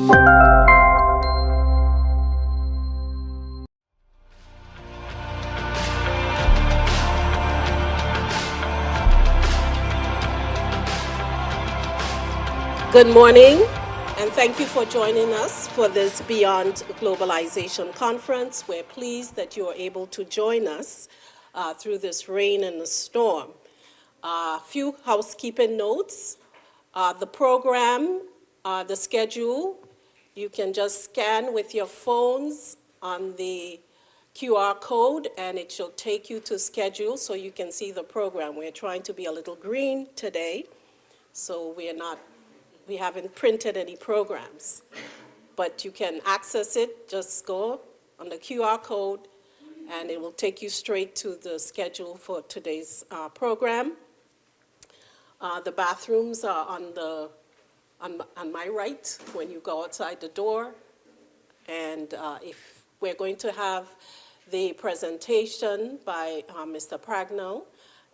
Good morning, and thank you for joining us for this Beyond Globalisation Conference. We're pleased that you are able to join us through this rain and the storm. A few housekeeping notes. The program, the schedule, you can just scan with your phones on the QR code, and it shall take you to schedule so you can see the program. We're trying to be a little green today, so we haven't printed any programs, but you can access it. Just go on the QR code, and it will take you straight to the schedule for today's program. The bathrooms are on my right when you go outside the door, and if we're going to have the presentation by Mr. Pragnell,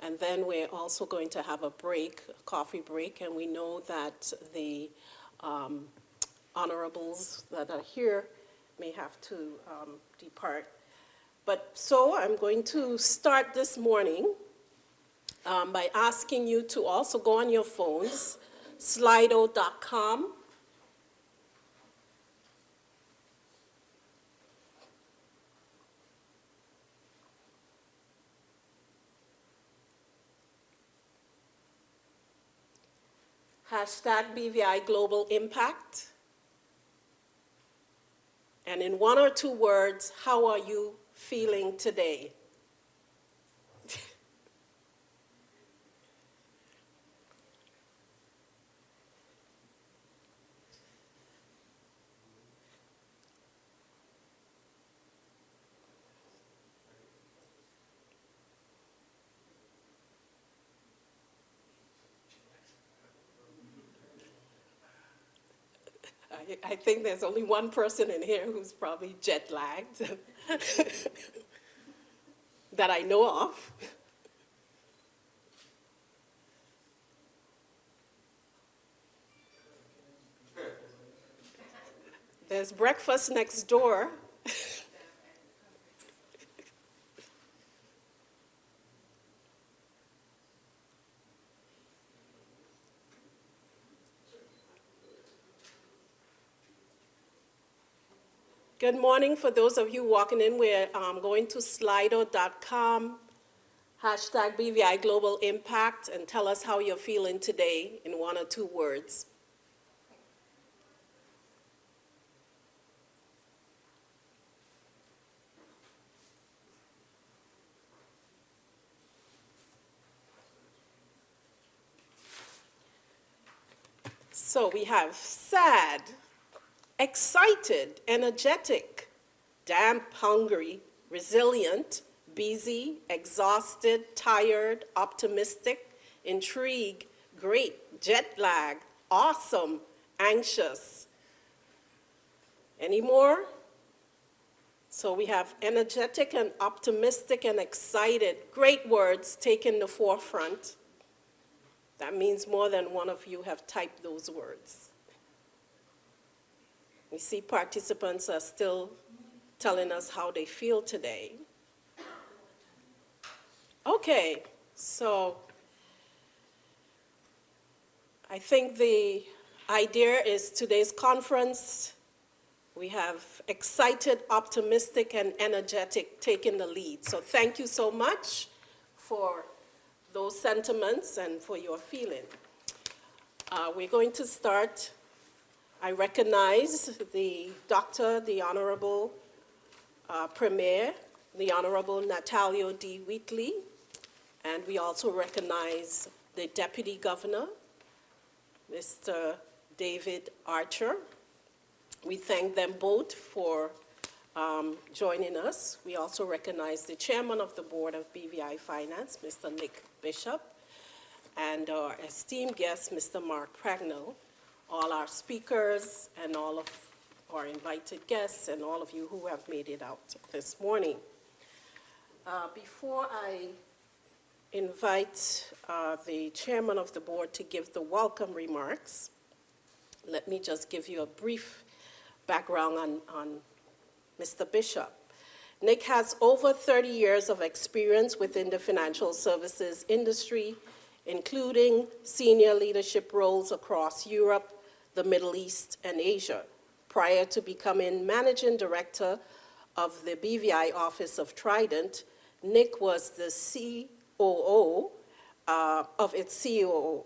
and then we're also going to have a break, a coffee break, and we know that the honorables that are here may have to depart. But so I'm going to start this morning by asking you to also go on your phones, slido.com. Hashtag BVI Global Impact. And in one or two words, how are you feeling today? I think there's only one person in here who's probably jet lagged that I know of. There's breakfast next door. Good morning for those of you walking in. We're going to slido.com, hashtag BVI Global Impact, and tell us how you're feeling today in one or two words. So we have sad, excited, energetic, damp, hungry, resilient, busy, exhausted, tired, optimistic, intrigued, great, jet lag, awesome, anxious. Any more? So we have energetic and optimistic and excited. Great words taking the forefront. That means more than one of you have typed those words. We see participants are still telling us how they feel today. Okay, so I think the idea is today's conference, we have excited, optimistic, and energetic taking the lead. So thank you so much for those sentiments and for your feeling. We're going to start. I recognize the Dr., the Honorable Premier, the Honorable Natalio D. Wheatley, and we also recognize the Deputy Governor, Mr. David Archer. We thank them both for joining us. We also recognize the Chairman of the Board of BVI Finance, Mr. Nick Bishop, and our esteemed guest, Mr. Mark Pragnell, all our speakers and all of our invited guests and all of you who have made it out this morning. Before I invite the Chairman of the Board to give the welcome remarks, let me just give you a brief background on Mr. Bishop. Nick has over 30 years of experience within the financial services industry, including senior leadership roles across Europe, the Middle East, and Asia. Prior to becoming managing director of the BVI office of Trident, Nick was the COO of its COO.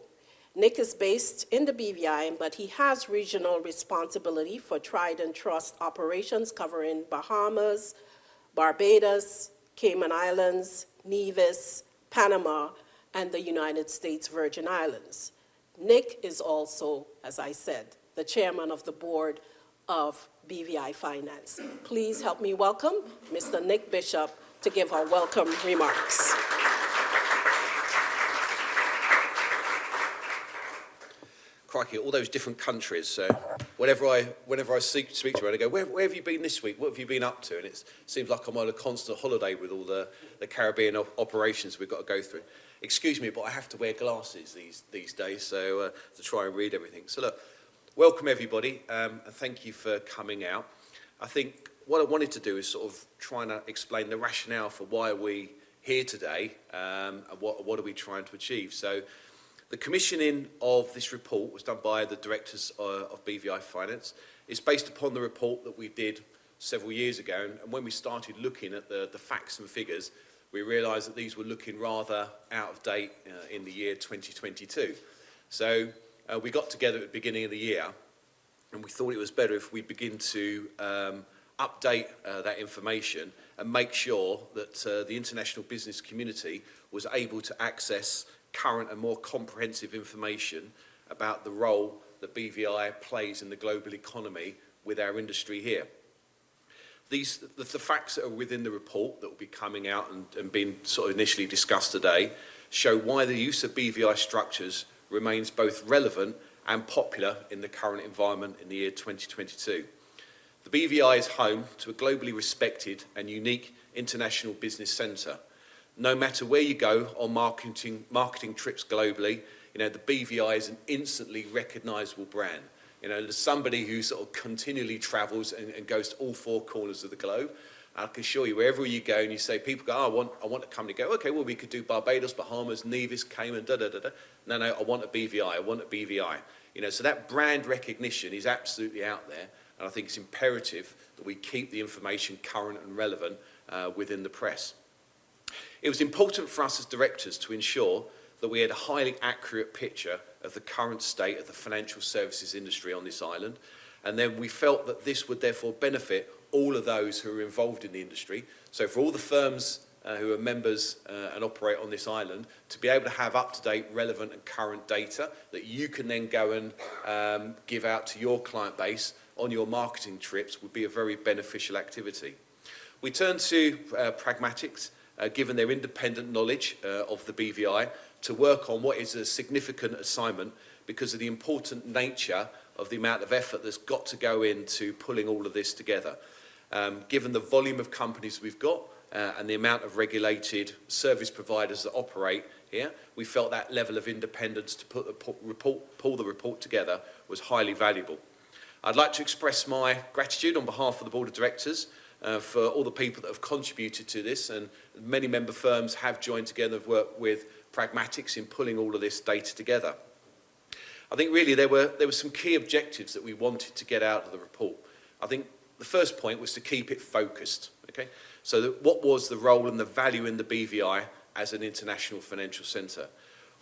Nick is based in the BVI, but he has regional responsibility for Trident Trust operations covering Bahamas, Barbados, Cayman Islands, Nevis, Panama, and the United States Virgin Islands. Nick is also, as I said, the chairman of the board of BVI Finance. Please help me welcome Mr. Nick Bishop to give our welcome remarks. Crikey, all those different countries. So whenever I speak to her, I go, where have you been this week? What have you been up to? And it seems like I'm on a constant holiday with all the Caribbean operations we've got to go through. Excuse me, but I have to wear glasses these days, so to try and read everything. So look, welcome everybody, and thank you for coming out. I think what I wanted to do is sort of trying to explain the rationale for why are we here today, and what are we trying to achieve. So the commissioning of this report was done by the directors of BVI Finance. It's based upon the report that we did several years ago, and when we started looking at the facts and figures, we realised that these were looking rather out of date in the year 2022. So we got together at the beginning of the year, and we thought it was better if we begin to update that information and make sure that the international business community was able to access current and more comprehensive information about the role that BVI plays in the global economy with our industry here. The facts that are within the report that will be coming out and being sort of initially discussed today show why the use of BVI structures remains both relevant and popular in the current environment in the year 2022. The BVI is home to a globally respected and unique international business centre. No matter where you go on marketing trips globally, the BVI is an instantly recognisable brand. There's somebody who sort of continually travels and goes to all four corners of the globe. I can assure you, wherever you go and you say, people go, oh, I want a company to go, okay, well, we could do Barbados, Bahamas, Nevis, Cayman, da-da-da-da. No, I want a BVI, I want a BVI. So that brand recognition is absolutely out there, and I think it's imperative that we keep the information current and relevant within the press. It was important for us as directors to ensure that we had a highly accurate picture of the current state of the financial services industry on this island, and then we felt that this would therefore benefit all of those who are involved in the industry. So for all the firms who are members and operate on this island, to be able to have up-to-date, relevant and current data that you can then go and give out to your client base on your marketing trips would be a very beneficial activity. We turned to Pragmatix, given their independent knowledge of the BVI, to work on what is a significant assignment because of the important nature of the amount of effort that's got to go into pulling all of this together. Given the volume of companies we've got and the amount of regulated service providers that operate here, we felt that level of independence to pull the report together was highly valuable. I'd like to express my gratitude on behalf of the Board of Directors for all the people that have contributed to this, and many member firms have joined together and worked with Pragmatix in pulling all of this data together. I think really there were some key objectives that we wanted to get out of the report. I think the first point was to keep it focused, okay? So what was the role and the value in the BVI as an international financial centre?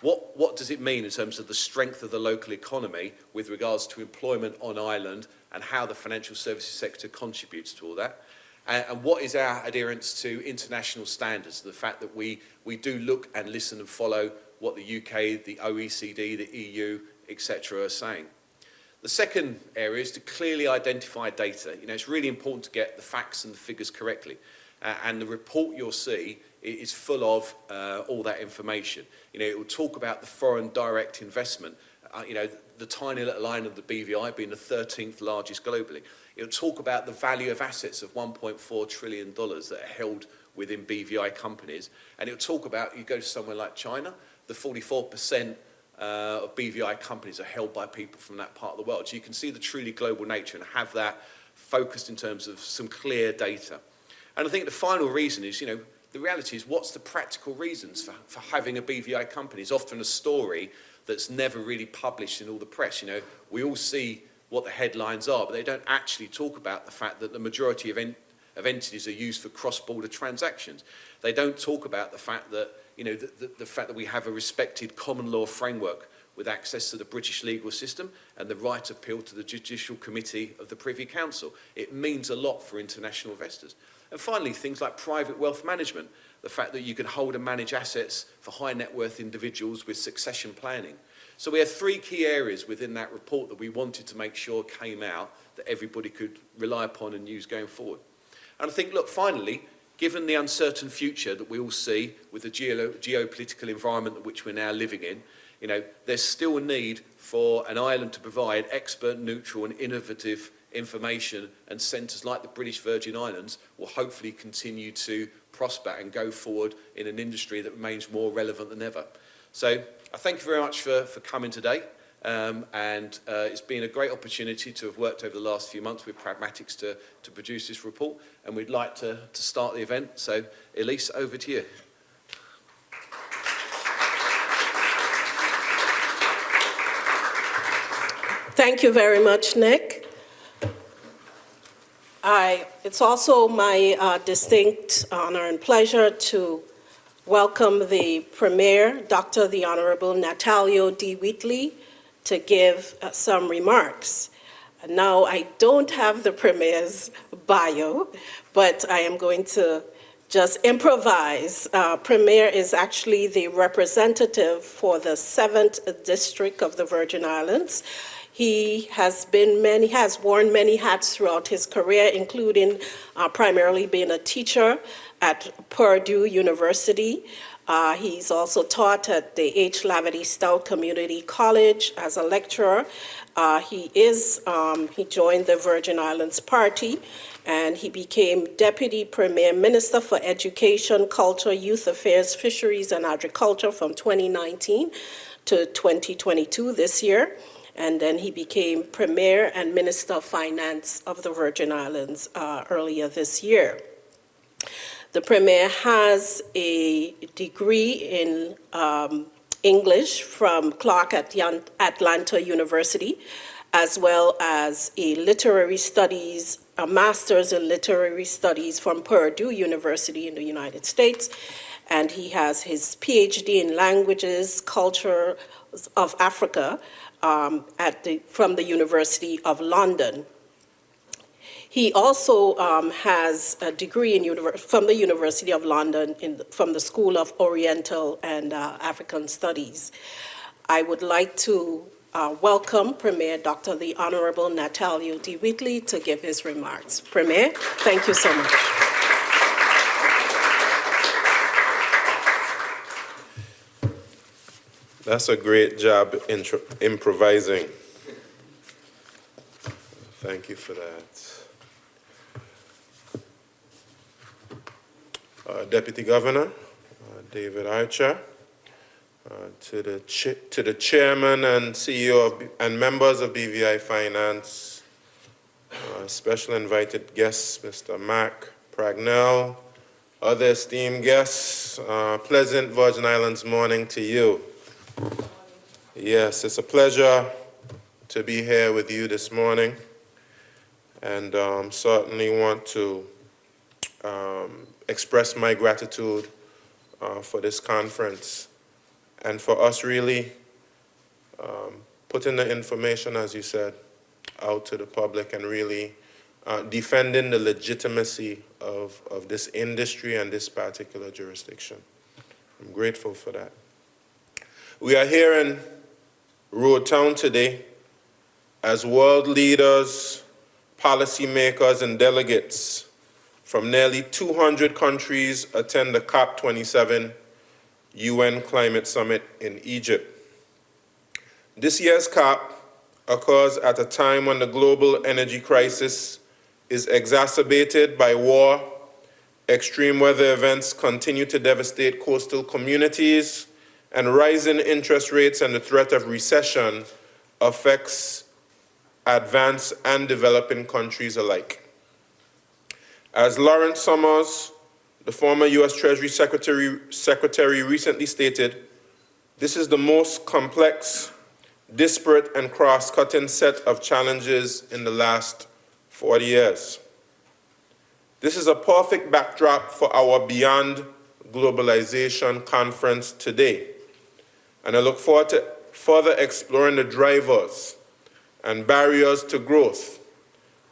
What does it mean in terms of the strength of the local economy with regards to employment on island and how the financial services sector contributes to all that? And what is our adherence to international standards, the fact that we do look and listen and follow what the UK, the OECD, the EU, etc. are saying. The second area is to clearly identify data. It's really important to get the facts and the figures correctly. And the report you'll see is full of all that information. It will talk about the foreign direct investment, the tiny little line of the BVI being the 13th largest globally. It'll talk about the value of assets of $1.4 trillion that are held within BVI companies. And it'll talk about, you go to somewhere like China, the 44% of BVI companies are held by people from that part of the world. So you can see the truly global nature and have that focused in terms of some clear data. And I think the final reason is, the reality is, what's the practical reasons for having a BVI company? It's often a story that's never really published in all the press. We all see what the headlines are, but they don't actually talk about the fact that the majority of entities are used for cross-border transactions. They don't talk about the fact that, the fact that we have a respected common law framework with access to the British legal system and the right appeal to the Judicial Committee of the Privy Council. It means a lot for international investors. And finally, things like private wealth management, the fact that you can hold and manage assets for high net worth individuals with succession planning. So we have three key areas within that report that we wanted to make sure came out that everybody could rely upon and use going forward. And I think, look, finally, given the uncertain future that we all see with the geopolitical environment in which we're now living in, there's still a need for an island to provide expert, neutral and innovative information, and centres like the British Virgin Islands will hopefully continue to prosper and go forward in an industry that remains more relevant than ever. So I thank you very much for coming today, and it's been a great opportunity to have worked over the last few months with Pragmatix to produce this report, and we'd like to start the event. So Elise, over to you. Thank you very much, Nick. It's also my distinct honor and pleasure to welcome the Premier, Dr. the Honorable Natalio D. Wheatley, to give some remarks. Now, I don't have the Premier's bio, but I am going to just improvise. Premier is actually the representative for the 7th District of the Virgin Islands. He has worn many hats throughout his career, including primarily being a teacher at Purdue University. He's also taught at the H. Lavity Stout Community College as a lecturer. He joined the Virgin Islands Party, and he became Deputy Premier Minister for Education, Culture, Youth Affairs, Fisheries, and Agriculture from 2019 to 2022 this year. And then he became Premier and Minister of Finance of the Virgin Islands earlier this year. The Premier has a degree in English from Clark at Atlanta University, as well as a master's in literary studies from Purdue University in the United States. And he has his PhD in languages, culture of Africa from the University of London. He also has a degree from the University of London from the School of Oriental and African Studies. I would like to welcome Premier Dr. the Honorable Natalio D. Wheatley to give his remarks. Premier, thank you so much. That's a great job improvising. Thank you for that. Deputy Governor David Archer, to the Chairman and CEO and members of BVI Finance, special invited guests, Mr. Mac Pragnell, other esteemed guests, pleasant Virgin Islands morning to you. Yes, it's a pleasure to be here with you this morning, and certainly want to express my gratitude for this conference and for us really putting the information, as you said, out to the public and really defending the legitimacy of this industry and this particular jurisdiction. I'm grateful for that. We are here in Road Town today as world leaders, policymakers, and delegates from nearly 200 countries attend the COP27 UN Climate Summit in Egypt. This year's COP occurs at a time when the global energy crisis is exacerbated by war, extreme weather events continue to devastate coastal communities, and rising interest rates and the threat of recession affects advanced and developing countries alike. As Lawrence Summers, the former U.S. Treasury Secretary recently stated, this is the most complex, disparate, and cross-cutting set of challenges in the last 40 years. This is a perfect backdrop for our Beyond Globalisation Conference today, and I look forward to further exploring the drivers and barriers to growth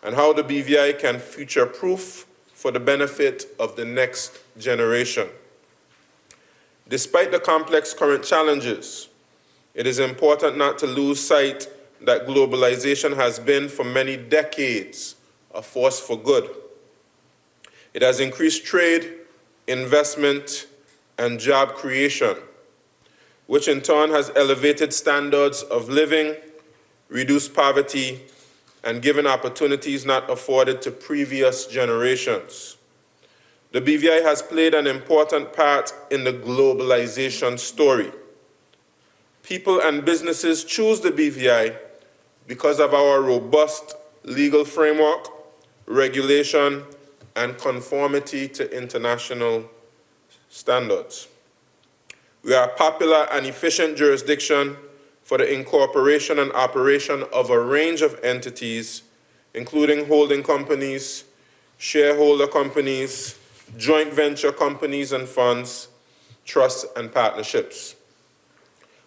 and how the BVI can future-proof for the benefit of the next generation. Despite the complex current challenges, it is important not to lose sight that globalization has been for many decades a force for good. It has increased trade, investment, and job creation, which in turn has elevated standards of living, reduced poverty, and given opportunities not afforded to previous generations. The BVI has played an important part in the globalization story. People and businesses choose the BVI because of our robust legal framework, regulation, and conformity to international standards. We are a popular and efficient jurisdiction for the incorporation and operation of a range of entities, including holding companies, shareholder companies, joint venture companies and funds, trusts, and partnerships.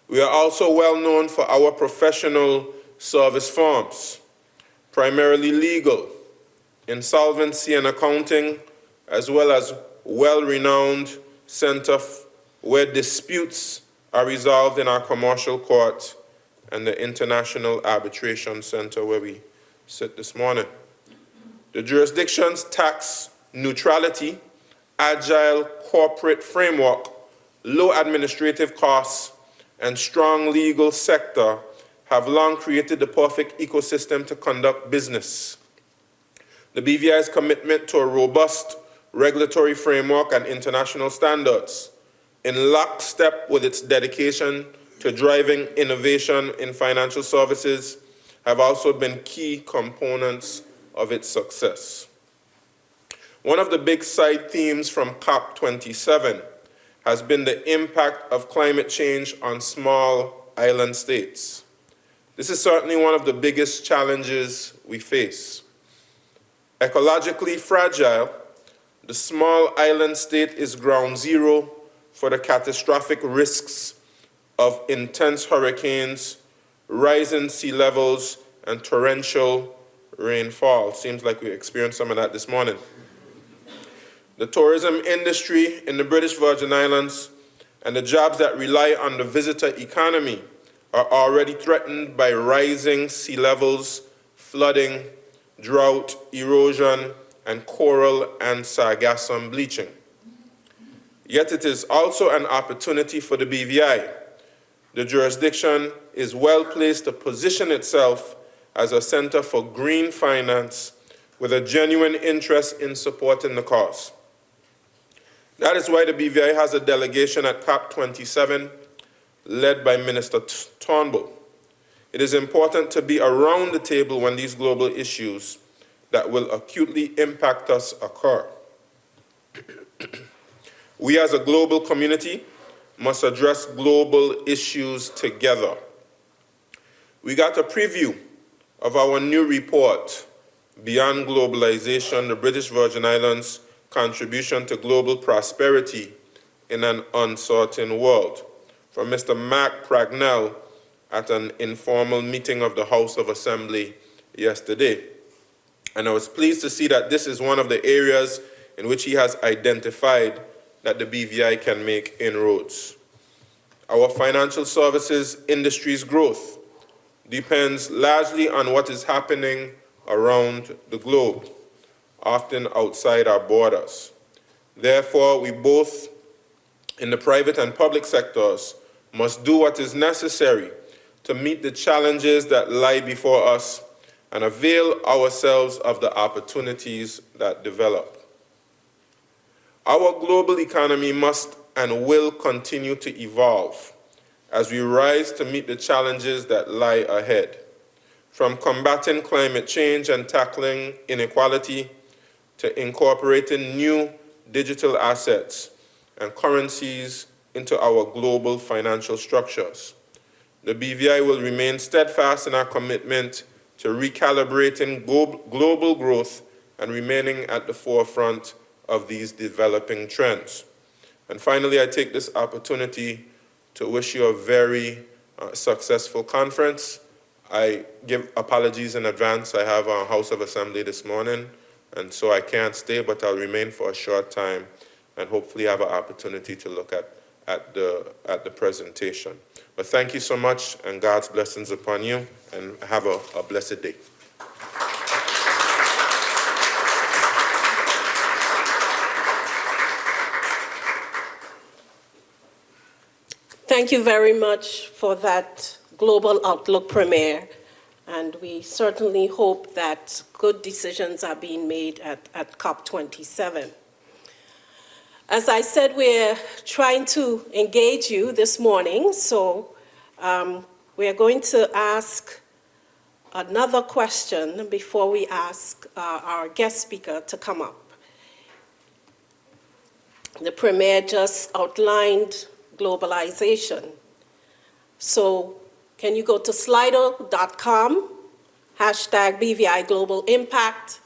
We are also well known for our professional service firms, primarily legal, insolvency and accounting, as well as well-renowned center where disputes are resolved in our commercial court and the International Arbitration Center where we sit this morning. The jurisdiction's tax neutrality, agile corporate framework, low administrative costs, and strong legal sector have long created the perfect ecosystem to conduct business. The BVI's commitment to a robust regulatory framework and international standards, in lockstep with its dedication to driving innovation in financial services, have also been key components of its success. One of the big side themes from COP27 has been the impact of climate change on small island states. This is certainly one of the biggest challenges we face. Ecologically fragile, the small island state is ground zero for the catastrophic risks of intense hurricanes, rising sea levels, and torrential rainfall. Seems like we experienced some of that this morning. The tourism industry in the British Virgin Islands and the jobs that rely on the visitor economy are already threatened by rising sea levels, flooding, drought, erosion, and coral and sargassum bleaching. Yet it is also an opportunity for the BVI. The jurisdiction is well placed to position itself as a center for green finance with a genuine interest in supporting the cause. That is why the BVI has a delegation at COP27 led by Minister Turnbull. It is important to be around the table when these global issues that will acutely impact us occur. We as a global community must address global issues together. We got a preview of our new report, Beyond Globalisation, the British Virgin Islands' Contribution to Global Prosperity in an Uncertain World, from Mr. Mark Pragnell at an informal meeting of the House of Assembly yesterday. And I was pleased to see that this is one of the areas in which he has identified that the BVI can make inroads. Our financial services industry's growth depends largely on what is happening around the globe, often outside our borders. Therefore, we both in the private and public sectors must do what is necessary to meet the challenges that lie before us and avail ourselves of the opportunities that develop. Our global economy must and will continue to evolve as we rise to meet the challenges that lie ahead. from combating climate change and tackling inequality to incorporating new digital assets and currencies into our global financial structures. The BVI will remain steadfast in our commitment to recalibrating global growth and remaining at the forefront of these developing trends. And finally, I take this opportunity to wish you a very successful conference. I give apologies in advance. I have a House of Assembly this morning, and so I can't stay, but I'll remain for a short time and hopefully have an opportunity to look at the presentation. But thank you so much, and God's blessings upon you, and have a blessed day. Thank you very much for that Global Outlook premiere, and we certainly hope that good decisions are being made at COP27. As I said, we're trying to engage you this morning, so we're going to ask another question before we ask our guest speaker to come up. The premier just outlined globalization. So can you go to slido.com, hashtag BVI Global Impact,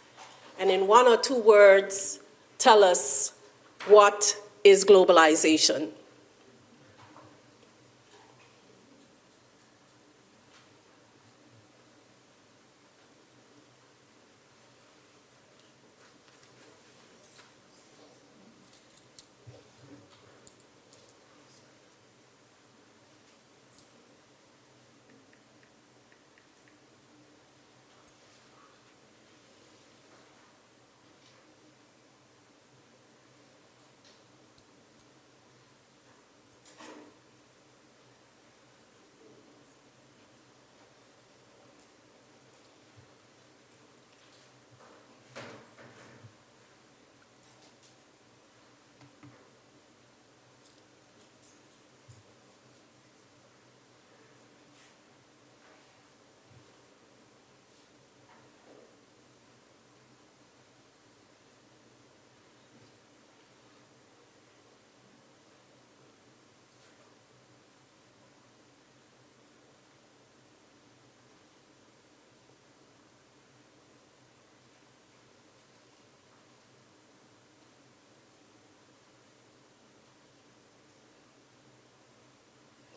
and in one or two words, tell us what is globalization?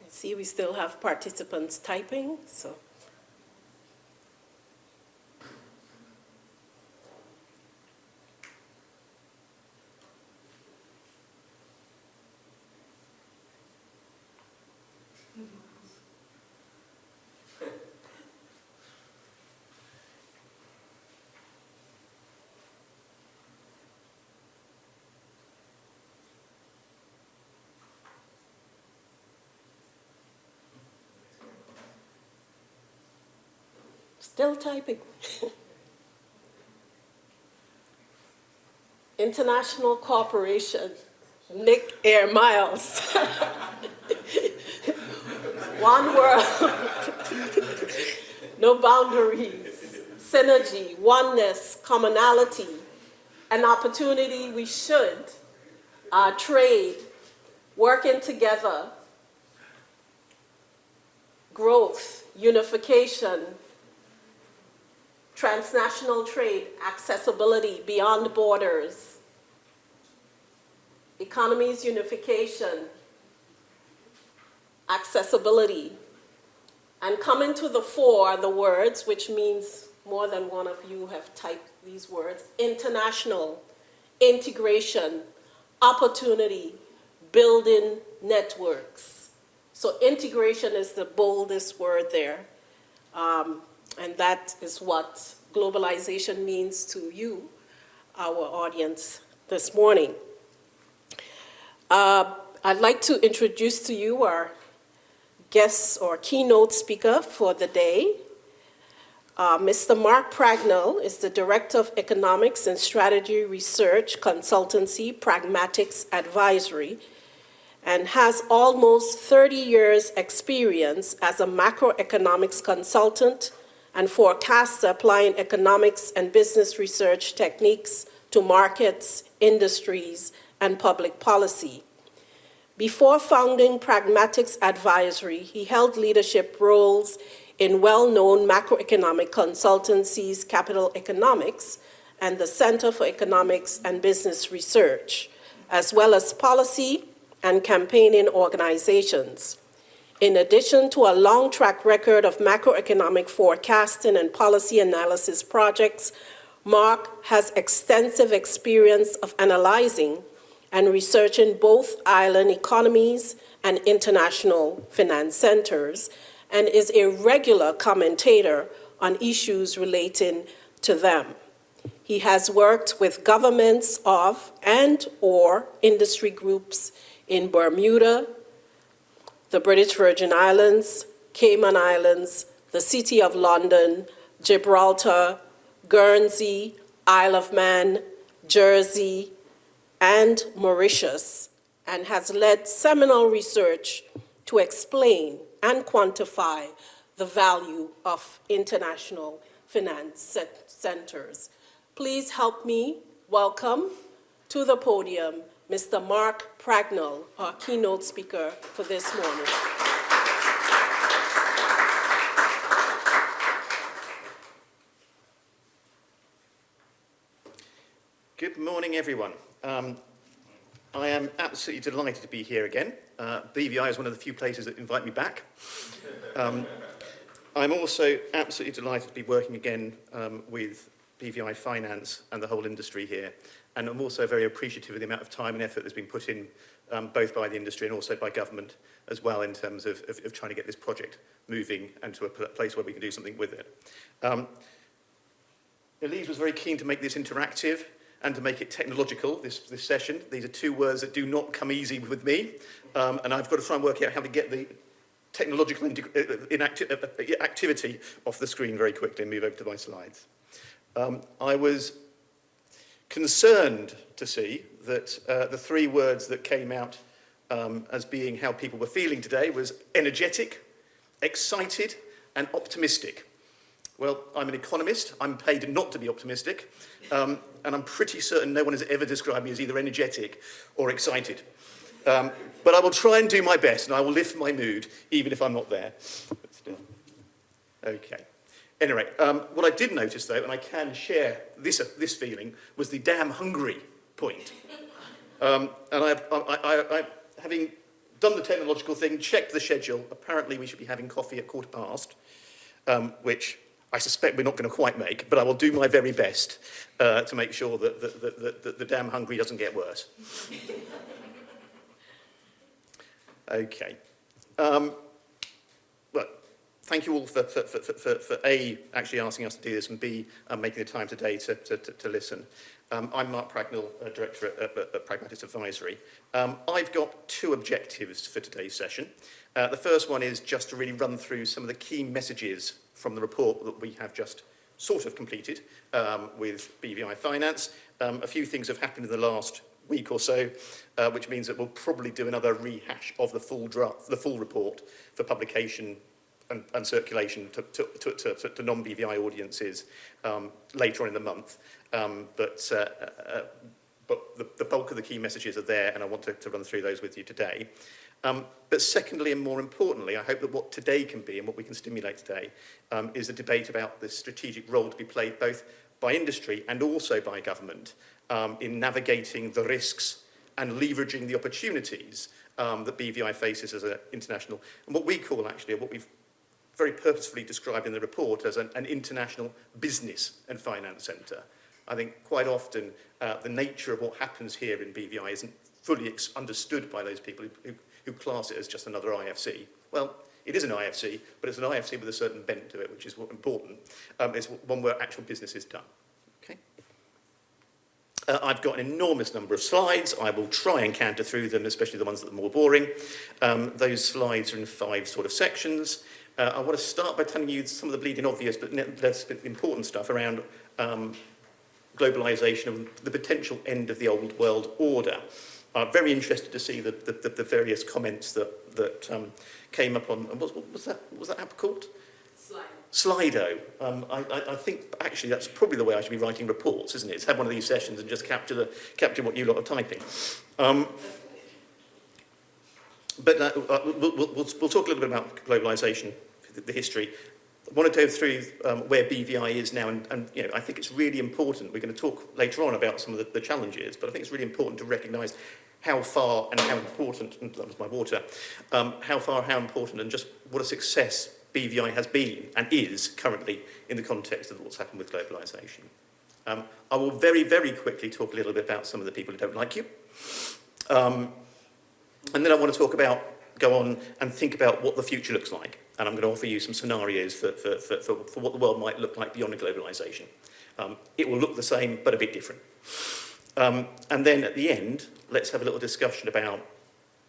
See, we still have participants typing, so. Still typing. International Corporation, Nick Air Miles. One world, no boundaries, synergy, oneness, commonality, an opportunity we should trade, working together, growth, unification, transnational trade, accessibility beyond borders, economies unification, accessibility, and coming to the fore are the words, which means more than one of you have typed these words: international, integration, opportunity, building networks. So integration is the boldest word there. And that is what globalization means to you, our audience, this morning. I'd like to introduce to you our guest or keynote speaker for the day. Mr. Mark Pragnell is the Director of Economics and Strategy Research Consultancy, Pragmatix Advisory, and has almost 30 years' experience as a macroeconomics consultant, and forecasts applying economics and business research techniques to markets, industries, and public policy. Before founding Pragmatix Advisory, he held leadership roles in well-known macroeconomic consultancies, Capital Economics, and the Center for Economics and Business Research, as well as policy and campaigning organizations. In addition to a long track record of macroeconomic forecasting and policy analysis projects, Mark has extensive experience of analyzing and researching both island economies and international finance centers, and is a regular commentator on issues relating to them. He has worked with governments of and/or industry groups in Bermuda, the British Virgin Islands, Cayman Islands, the City of London, Gibraltar, Guernsey, Isle of Man, Jersey, and Mauritius, and has led seminal research to explain and quantify the value of international finance centers. Please help me welcome to the podium Mr. Mark Pragnell, our keynote speaker for this morning. Good morning, everyone. I am absolutely delighted to be here again. BVI is one of the few places that invite me back. I'm also absolutely delighted to be working again with BVI Finance and the whole industry here. And I'm also very appreciative of the amount of time and effort that's been put in both by the industry and also by government as well in terms of trying to get this project moving and to a place where we can do something with it. Elise was very keen to make this interactive and to make it technological, this session. These are two words that do not come easy with me, and I've got to try and work out how to get the technological activity off the screen very quickly and move over to my slides. I was concerned to see that the three words that came out as being how people were feeling today was energetic, excited, and optimistic. Well, I'm an economist. I'm paid not to be optimistic. And I'm pretty certain no one has ever described me as either energetic or excited. But I will try and do my best, and I will lift my mood, even if I'm not there. But still. Okay. Anyway, what I did notice, though, and I can share this feeling, was the damn hungry point. And I, having done the technological thing, checked the schedule, apparently we should be having coffee at past, which I suspect we're not going to quite make, but I will do my very best to make sure that the damn hungry doesn't get worse. Okay. Well, thank you all for A, actually asking us to do this, and B, making the time today to listen. I'm Mark Pragnell, Director at Pragmatix Advisory. I've got two objectives for today's session. The first one is just to really run through some of the key messages from the report that we have just sort of completed with BVI Finance. A few things have happened in the last week or so, which means that we'll probably do another rehash of the full draft, the full report for publication and circulation to non-BVI audiences later on in the month. But the bulk of the key messages are there, and I want to run through those with you today. But secondly, and more importantly, I hope that what today can be and what we can stimulate today is a debate about the strategic role to be played both by industry and also by government in navigating the risks and leveraging the opportunities that BVI faces as an international, and what we call actually, what we've very purposefully described in the report as an international business and finance centre. I think quite often the nature of what happens here in BVI isn't fully understood by those people who class it as just another IFC. Well, it is an IFC, but it's an IFC with a certain bent to it, which is important. It's one where actual business is done. Okay. I've got an enormous number of slides. I will try and canter through them, especially the ones that are more boring. Those slides are in 5 sort of sections. I want to start by telling you some of the bleeding obvious, but less important stuff around globalisation and the potential end of the old world order. I'm very interested to see the various comments that came up on, what was that app called? Slido. I think actually that's probably the way I should be writing reports, isn't it? It's have one of these sessions and just capture what you lot are typing. We'll talk a little bit about globalisation, the history. I want to go through where BVI is now, and you know, I think it's really important. We're going to talk later on about some of the challenges, but I think it's really important to recognise how far and how important, and that was my water, how important and just what a success BVI has been and is currently in the context of what's happened with globalisation. I will very, very quickly talk a little bit about some of the people who don't like you. And then I want to go on and think about what the future looks like. And I'm going to offer you some scenarios for what the world might look like beyond globalisation. It will look the same, but a bit different. And then at the end, let's have a little discussion about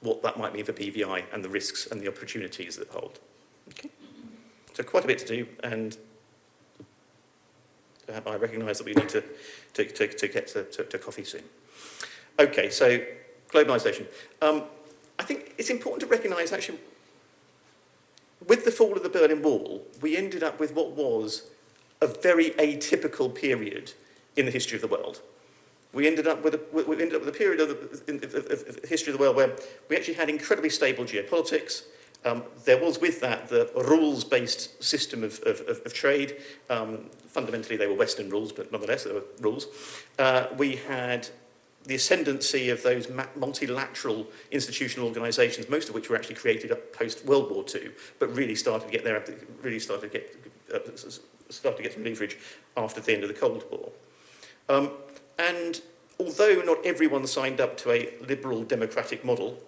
what that might mean for BVI and the risks and the opportunities that hold. Okay. So quite a bit to do, and I recognise that we need to get to coffee soon. Okay, so globalisation. I think it's important to recognise, actually, with the fall of the Berlin Wall, we ended up with what was a very atypical period in the history of the world. We ended up with a period of the history of the world where we actually had incredibly stable geopolitics. There was with that the rules-based system of trade. Fundamentally, they were Western rules, but nonetheless, they were rules. We had the ascendancy of those multilateral institutional organisations, most of which were actually created post-World War II, but really started to get some leverage after the end of the Cold War. And although not everyone signed up to a liberal democratic model,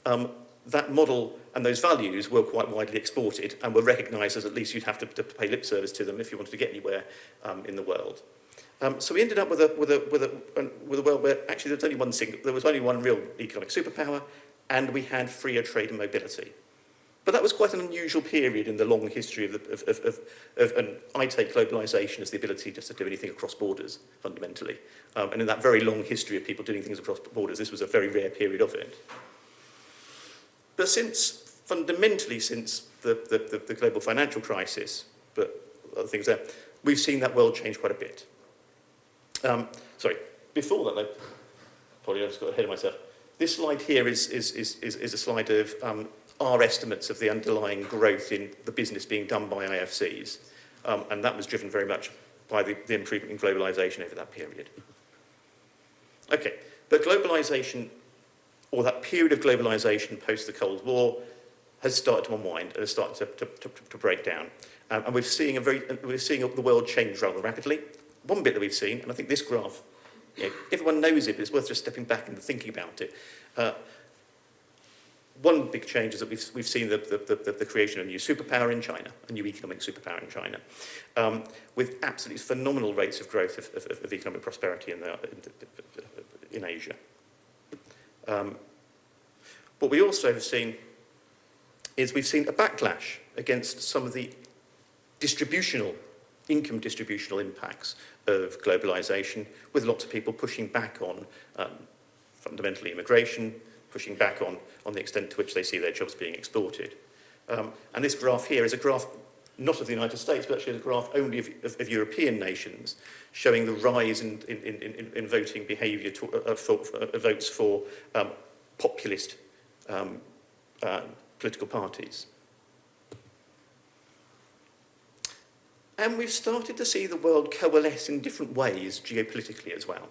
that model and those values were quite widely exported and were recognised as at least you'd have to pay lip service to them if you wanted to get anywhere in the world. So we ended up with a world where actually there was only one real economic superpower, and we had freer trade and mobility. But that was quite an unusual period in the long history and I take globalisation as the ability just to do anything across borders, fundamentally. And in that very long history of people doing things across borders, this was a very rare period of it. But fundamentally since the global financial crisis, but other things there, we've seen that world change quite a bit. Before that though, probably I just got ahead of myself. This slide here is a slide of our estimates of the underlying growth in the business being done by IFCs. And that was driven very much by the improvement in globalisation over that period. Okay, but globalisation, or that period of globalisation post the Cold War, has started to unwind and has started to break down. And we're seeing the world change rather rapidly. One bit that we've seen, and I think this graph, everyone knows it, but it's worth just stepping back and thinking about it. One big change is that we've seen the creation of a new superpower in China, a new economic superpower in China, with absolutely phenomenal rates of growth of economic prosperity in Asia. What we also have seen is we've seen a backlash against some of the income distributional impacts of globalisation, with lots of people pushing back on fundamentally immigration, pushing back on the extent to which they see their jobs being exported. And this graph here is a graph not of the United States, but actually a graph only of European nations, showing the rise in voting behaviour, votes for populist political parties. And we've started to see the world coalesce in different ways geopolitically as well.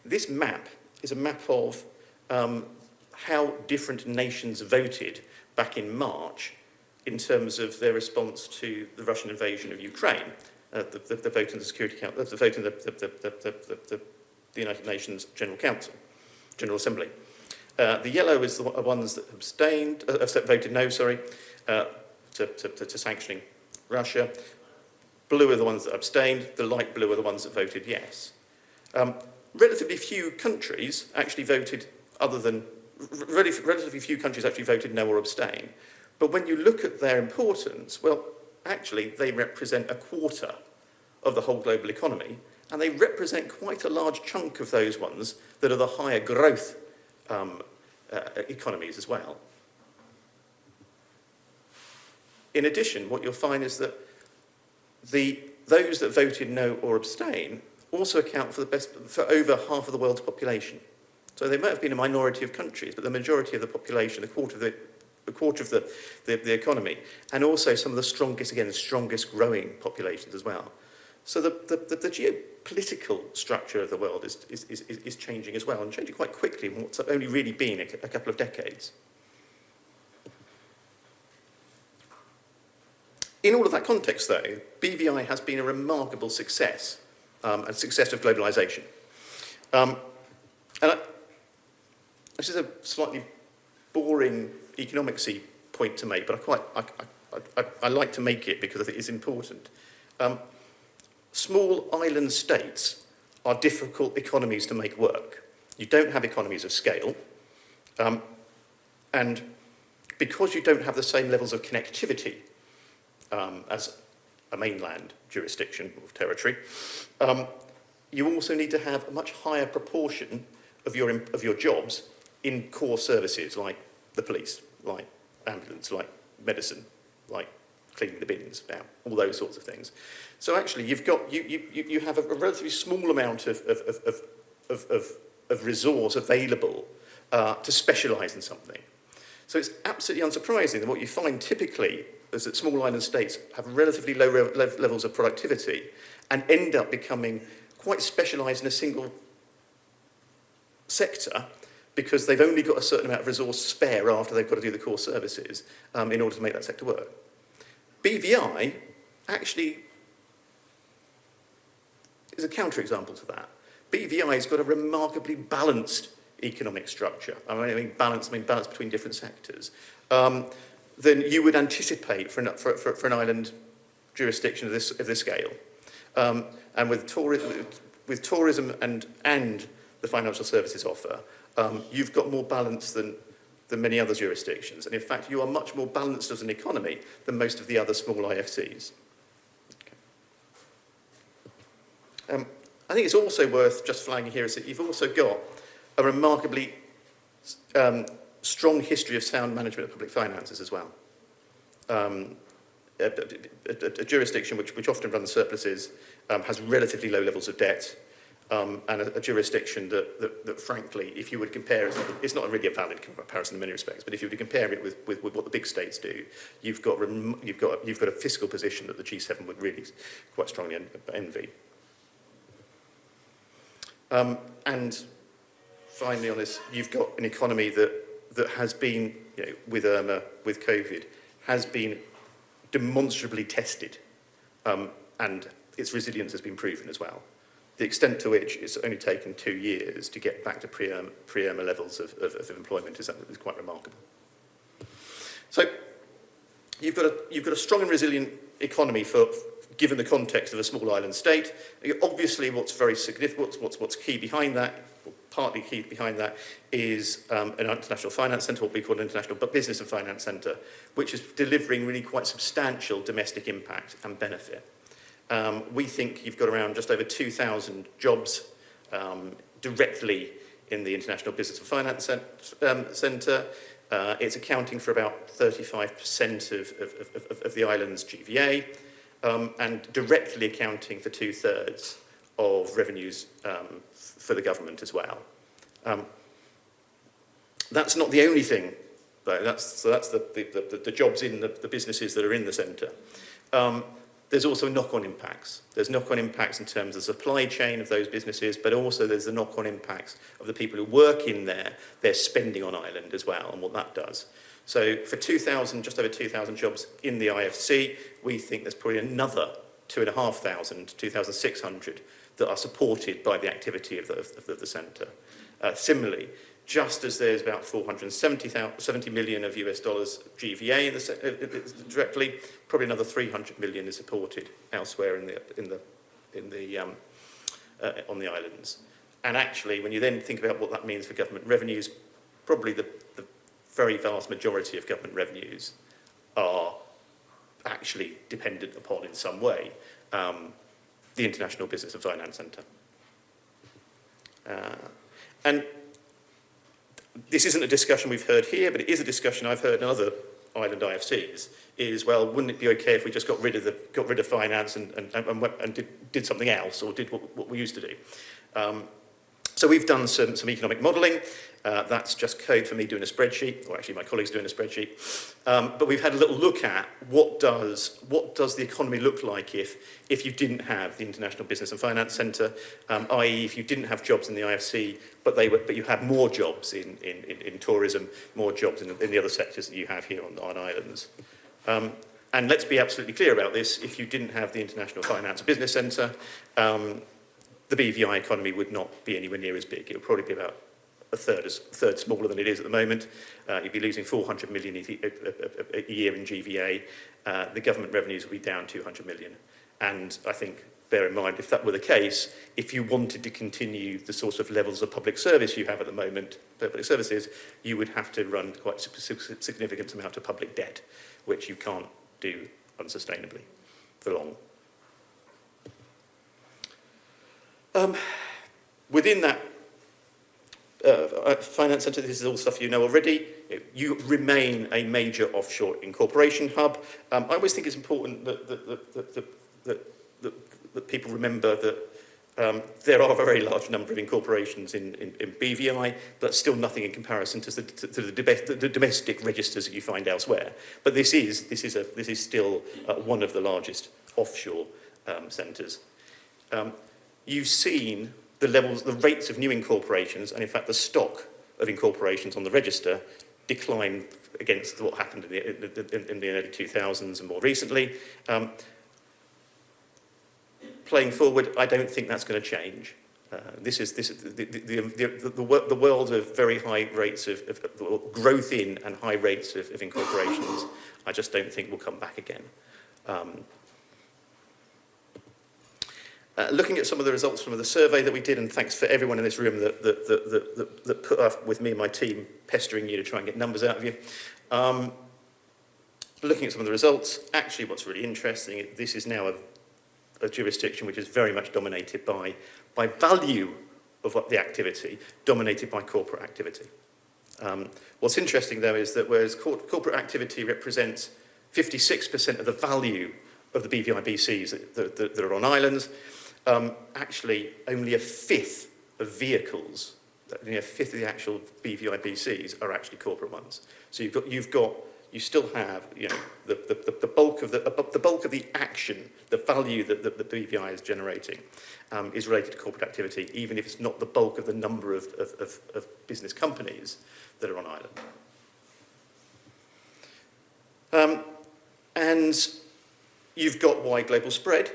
This map is a map of how different nations voted back in March in terms of their response to the Russian invasion of Ukraine, the vote in the Security Council, the vote in the United Nations General Assembly. The yellow is the ones that voted no, to sanctioning Russia. Blue are the ones that abstained. The light blue are the ones that voted yes. Relatively few countries actually voted relatively few countries actually voted no or abstain. But when you look at their importance, well, actually, they represent a quarter of the whole global economy, and they represent quite a large chunk of those ones that are the higher growth economies as well. In addition, what you'll find is that those that voted no or abstain also account for over half of the world's population. So they might have been a minority of countries, but the majority of the population, a quarter of the economy, and also some of the strongest growing populations as well. So the geopolitical structure of the world is changing as well, and changing quite quickly in what's only really been a couple of decades. In all of that context, though, BVI has been a remarkable success, and success of globalisation. This is a slightly boring economics-y point to make, but I like to make it because I think it's important. Small island states are difficult economies to make work. You don't have economies of scale, and because you don't have the same levels of connectivity as a mainland jurisdiction or territory, you also need to have a much higher proportion of your jobs in core services like the police, like ambulance, like medicine, like cleaning the bins, all those sorts of things. So actually, you have a relatively small amount of resource available to specialise in something. So it's absolutely unsurprising that what you find typically is that small island states have relatively low levels of productivity and end up becoming quite specialised in a single sector because they've only got a certain amount of resource spare after they've got to do the core services in order to make that sector work. BVI actually is a counterexample to that. BVI has got a remarkably balanced economic structure. I mean balance between different sectors. Than you would anticipate for an island jurisdiction of this scale. And with tourism and the financial services offer, you've got more balance than many other jurisdictions. And in fact, you are much more balanced as an economy than most of the other small IFCs. Okay. I think it's also worth just flagging here is that you've also got a remarkably strong history of sound management of public finances as well. A jurisdiction which often runs surpluses, has relatively low levels of debt, and a jurisdiction that frankly, if you would compare it, it's not really a valid comparison in many respects, but if you were to compare it with what the big states do, you've got a fiscal position that the G7 would really quite strongly envy. And finally on this, you've got an economy that has been, with Irma, with COVID, has been demonstrably tested, and its resilience has been proven as well. The extent to which it's only taken 2 years to get back to pre-Irma levels of employment is quite remarkable. So you've got a strong and resilient economy given the context of a small island state. Obviously, what's very significant, what's key behind that, or partly key behind that, is an international finance centre, what we call an international business and finance centre, which is delivering really quite substantial domestic impact and benefit. We think you've got around just over 2,000 jobs directly in the International Business and Finance Centre. It's accounting for about 35% of the island's GVA, and directly accounting for 2/3 of revenues for the government as well. That's not the only thing, though. That's the jobs in the businesses that are in the centre. There's also knock-on impacts. There's knock-on impacts in terms of the supply chain of those businesses, but also there's the knock-on impacts of the people who work in there, their spending on island as well, and what that does. So for 2,000, just over 2,000 jobs in the IFC, we think there's probably another 2,500, 2,600 that are supported by the activity of the centre. Similarly, just as there's about 470 million of US dollars GVA directly, probably another 300 million is supported elsewhere on the islands. And actually, when you then think about what that means for government revenues, probably the very vast majority of government revenues are actually dependent upon, in some way, the International Business and Finance Centre. And this isn't a discussion we've heard here, but it is a discussion I've heard in other island IFCs is, well, wouldn't it be okay if we just got rid of finance and did something else, or did what we used to do? So we've done some economic modelling. That's just code for me doing a spreadsheet, or actually my colleagues doing a spreadsheet. But we've had a little look at what does the economy look like if you didn't have the International Business and Finance Centre, i.e. if you didn't have jobs in the IFC, but you had more jobs in tourism, more jobs in the other sectors that you have here on islands. And let's be absolutely clear about this: if you didn't have the International Finance and Business Centre, the BVI economy would not be anywhere near as big. It would probably be about a third smaller than it is at the moment. You'd be losing 400 million a year in GVA. The government revenues would be down 200 million. And I think, bear in mind, if that were the case, if you wanted to continue the sort of levels of public service you have at the moment, public services, you would have to run quite a significant amount of public debt, which you can't do unsustainably for long. Within that finance centre, this is all stuff you know already. You remain a major offshore incorporation hub. I always think it's important that people remember that there are a very large number of incorporations in BVI, but still nothing in comparison to the domestic registers that you find elsewhere. But this is still one of the largest offshore centres. You've seen the rates of new incorporations, and in fact the stock of incorporations on the register decline against what happened in the early 2000s and more recently. Playing forward, I don't think that's going to change. The world of very high rates of growth in and high rates of incorporations, I just don't think will come back again. Looking at some of the results from the survey that we did, and thanks for everyone in this room that put up with me and my team pestering you to try and get numbers out of you. Looking at some of the results, actually what's really interesting, this is now a jurisdiction which is very much dominated by value of the activity, dominated by corporate activity. What's interesting though is that whereas corporate activity represents 56% of the value of the BVI BCs that are on islands, actually only a fifth of vehicles, only a fifth of the actual BVI BCs are actually corporate ones. So you still have, the bulk of the action, the value that the BVI is generating, is related to corporate activity, even if it's not the bulk of the number of business companies that are on island. And you've got wide global spread,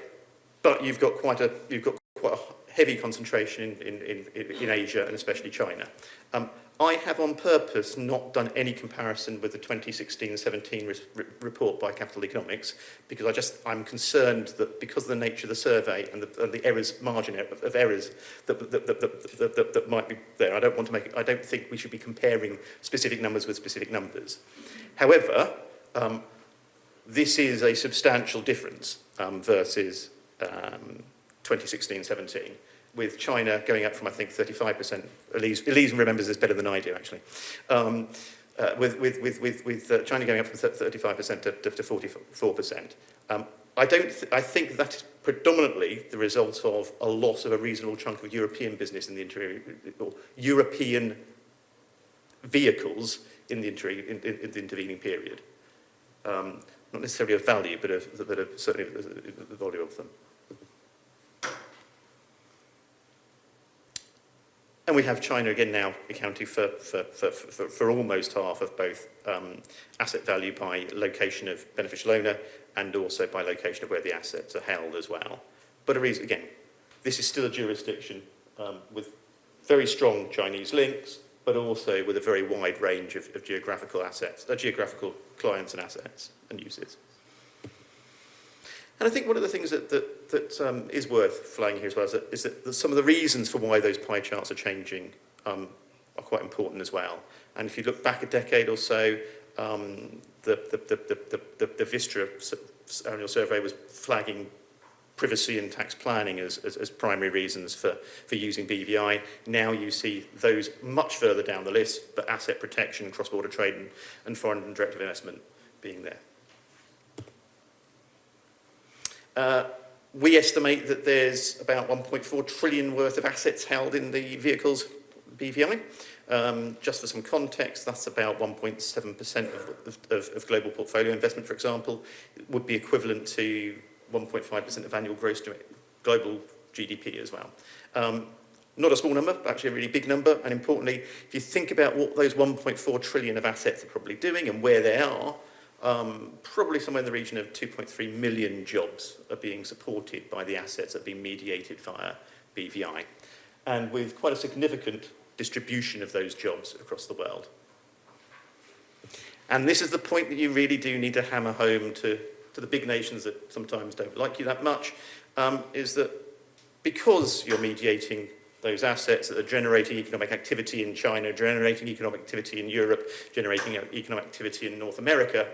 but you've got quite a heavy concentration in Asia and especially China. I have on purpose not done any comparison with the 2016-17 report by Capital Economics, because I'm concerned that because of the nature of the survey and the errors, margin of errors that might be there, I don't think we should be comparing specific numbers with specific numbers. However, this is a substantial difference versus 2016-17, with China going up from, I think, 35%. Elise remembers this better than I do, actually. With China going up from 35% to 44%. I think that is predominantly the result of a loss of a reasonable chunk of European business in the interior, or European vehicles in the intervening period. Not necessarily of value, but certainly the volume of them. And we have China again now accounting for almost half of both asset value by location of beneficial owner and also by location of where the assets are held as well. But again, this is still a jurisdiction with very strong Chinese links, but also with a very wide range of geographical clients and assets and uses. And I think one of the things that is worth flagging here as well is that some of the reasons for why those pie charts are changing are quite important as well. And if you look back a decade or so, the Vistra annual survey was flagging privacy and tax planning as primary reasons for using BVI. Now you see those much further down the list, but asset protection, cross-border trade and foreign and direct investment being there. We estimate that there's about 1.4 trillion worth of assets held in the vehicles BVI. Just for some context, that's about 1.7% of global portfolio investment, for example. It would be equivalent to 1.5% of annual gross global GDP as well. Not a small number, but actually a really big number. And importantly, if you think about what those 1.4 trillion of assets are probably doing and where they are, probably somewhere in the region of 2.3 million jobs are being supported by the assets that are being mediated via BVI. And with quite a significant distribution of those jobs across the world. And this is the point that you really do need to hammer home to the big nations that sometimes don't like you that much, is that because you're mediating those assets that are generating economic activity in China, generating economic activity in Europe, generating economic activity in North America,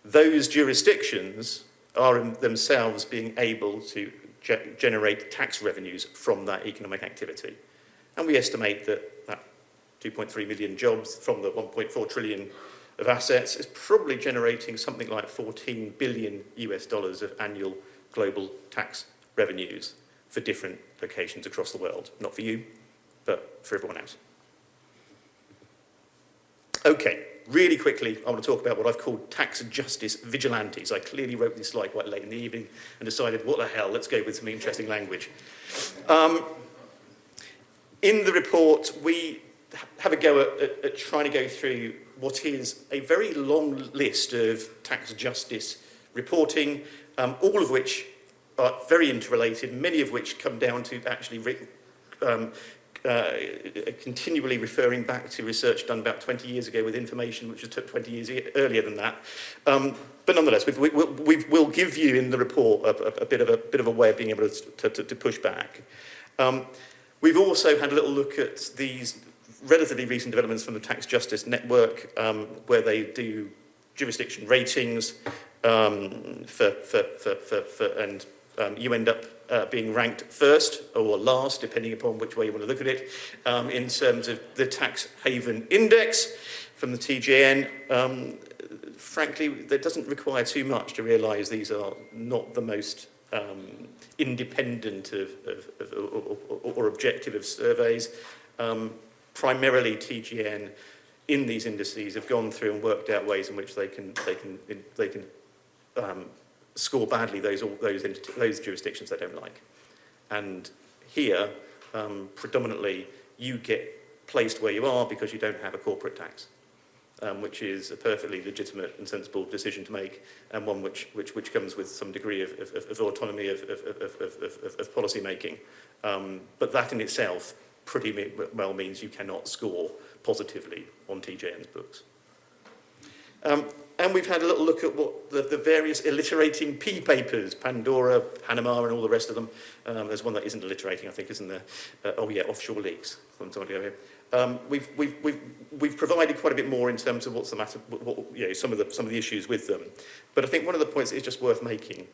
those jurisdictions are themselves being able to generate tax revenues from that economic activity. And we estimate that that 2.3 million jobs from the 1.4 trillion of assets is probably generating something like $14 billion of annual global tax revenues for different locations across the world. Not for you, but for everyone else. Okay, really quickly, I want to talk about what I've called tax justice vigilantes. I clearly wrote this slide quite late in the evening and decided, what the hell, let's go with some interesting language. In the report, we have a go at trying to go through what is a very long list of tax justice reporting, all of which are very interrelated, many of which come down to actually continually referring back to research done about 20 years ago with information which was took 20 years earlier than that. But nonetheless, we'll give you in the report a bit of a way of being able to push back. We've also had a little look at these relatively recent developments from the Tax Justice Network, where they do jurisdiction ratings, and you end up being ranked first or last, depending upon which way you want to look at it, in terms of the Tax Haven Index from the TJN. Frankly, that doesn't require too much to realise these are not the most independent or objective of surveys. Primarily TGN in these indices have gone through and worked out ways in which they can score badly those jurisdictions they don't like. And here, predominantly, you get placed where you are because you don't have a corporate tax, which is a perfectly legitimate and sensible decision to make, and one which comes with some degree of autonomy of policy making. But that in itself pretty well means you cannot score positively on TJN's books. And we've had a little look at what the various alliterating P papers, Pandora, Panama, and all the rest of them. There's one that isn't alliterating, I think, isn't there? Offshore leaks. We've provided quite a bit more in terms of what's the matter, some of the issues with them. But I think one of the points that is just worth making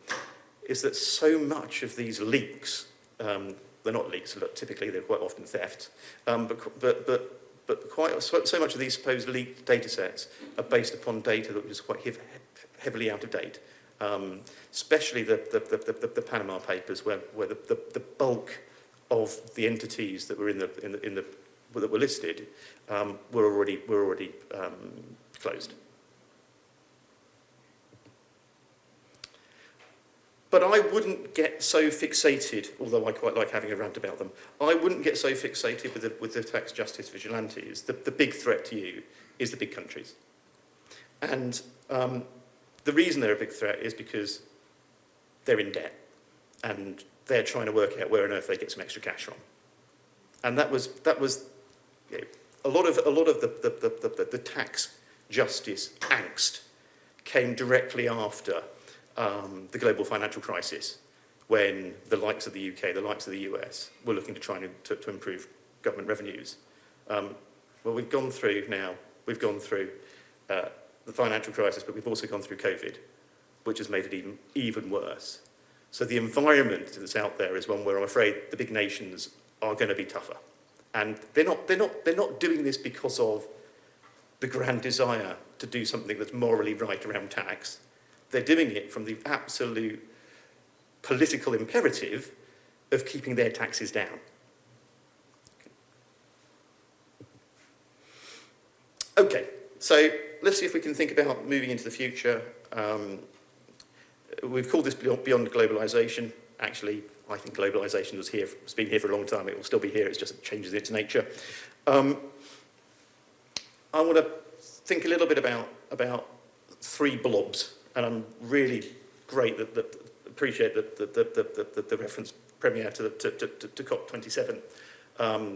is that so much of these leaks, they're not leaks, typically they're quite often theft, but quite so much of these supposed leaked data sets are based upon data that was quite heavily out of date, especially the Panama Papers, where the bulk of the entities that were that were listed were already closed. But I wouldn't get so fixated, although I quite like having a rant about them, I wouldn't get so fixated with the tax justice vigilantes. The big threat to you is the big countries. And the reason they're a big threat is because they're in debt and they're trying to work out where on earth they get some extra cash from. And that was a lot of the tax justice angst came directly after the global financial crisis, when the likes of the UK, the likes of the US, were looking to try to improve government revenues. Well, we've gone through the financial crisis, but we've also gone through COVID, which has made it even worse. So the environment that's out there is one where I'm afraid the big nations are going to be tougher. And they're not doing this because of the grand desire to do something that's morally right around tax. They're doing it from the absolute political imperative of keeping their taxes down. Okay, so let's see if we can think about moving into the future. We've called this Beyond Globalisation. Actually, I think globalisation has been here for a long time. It will still be here. It's just it changes its nature. I want to think a little bit about three blobs, and I'm really great appreciate the reference premiere to COP27,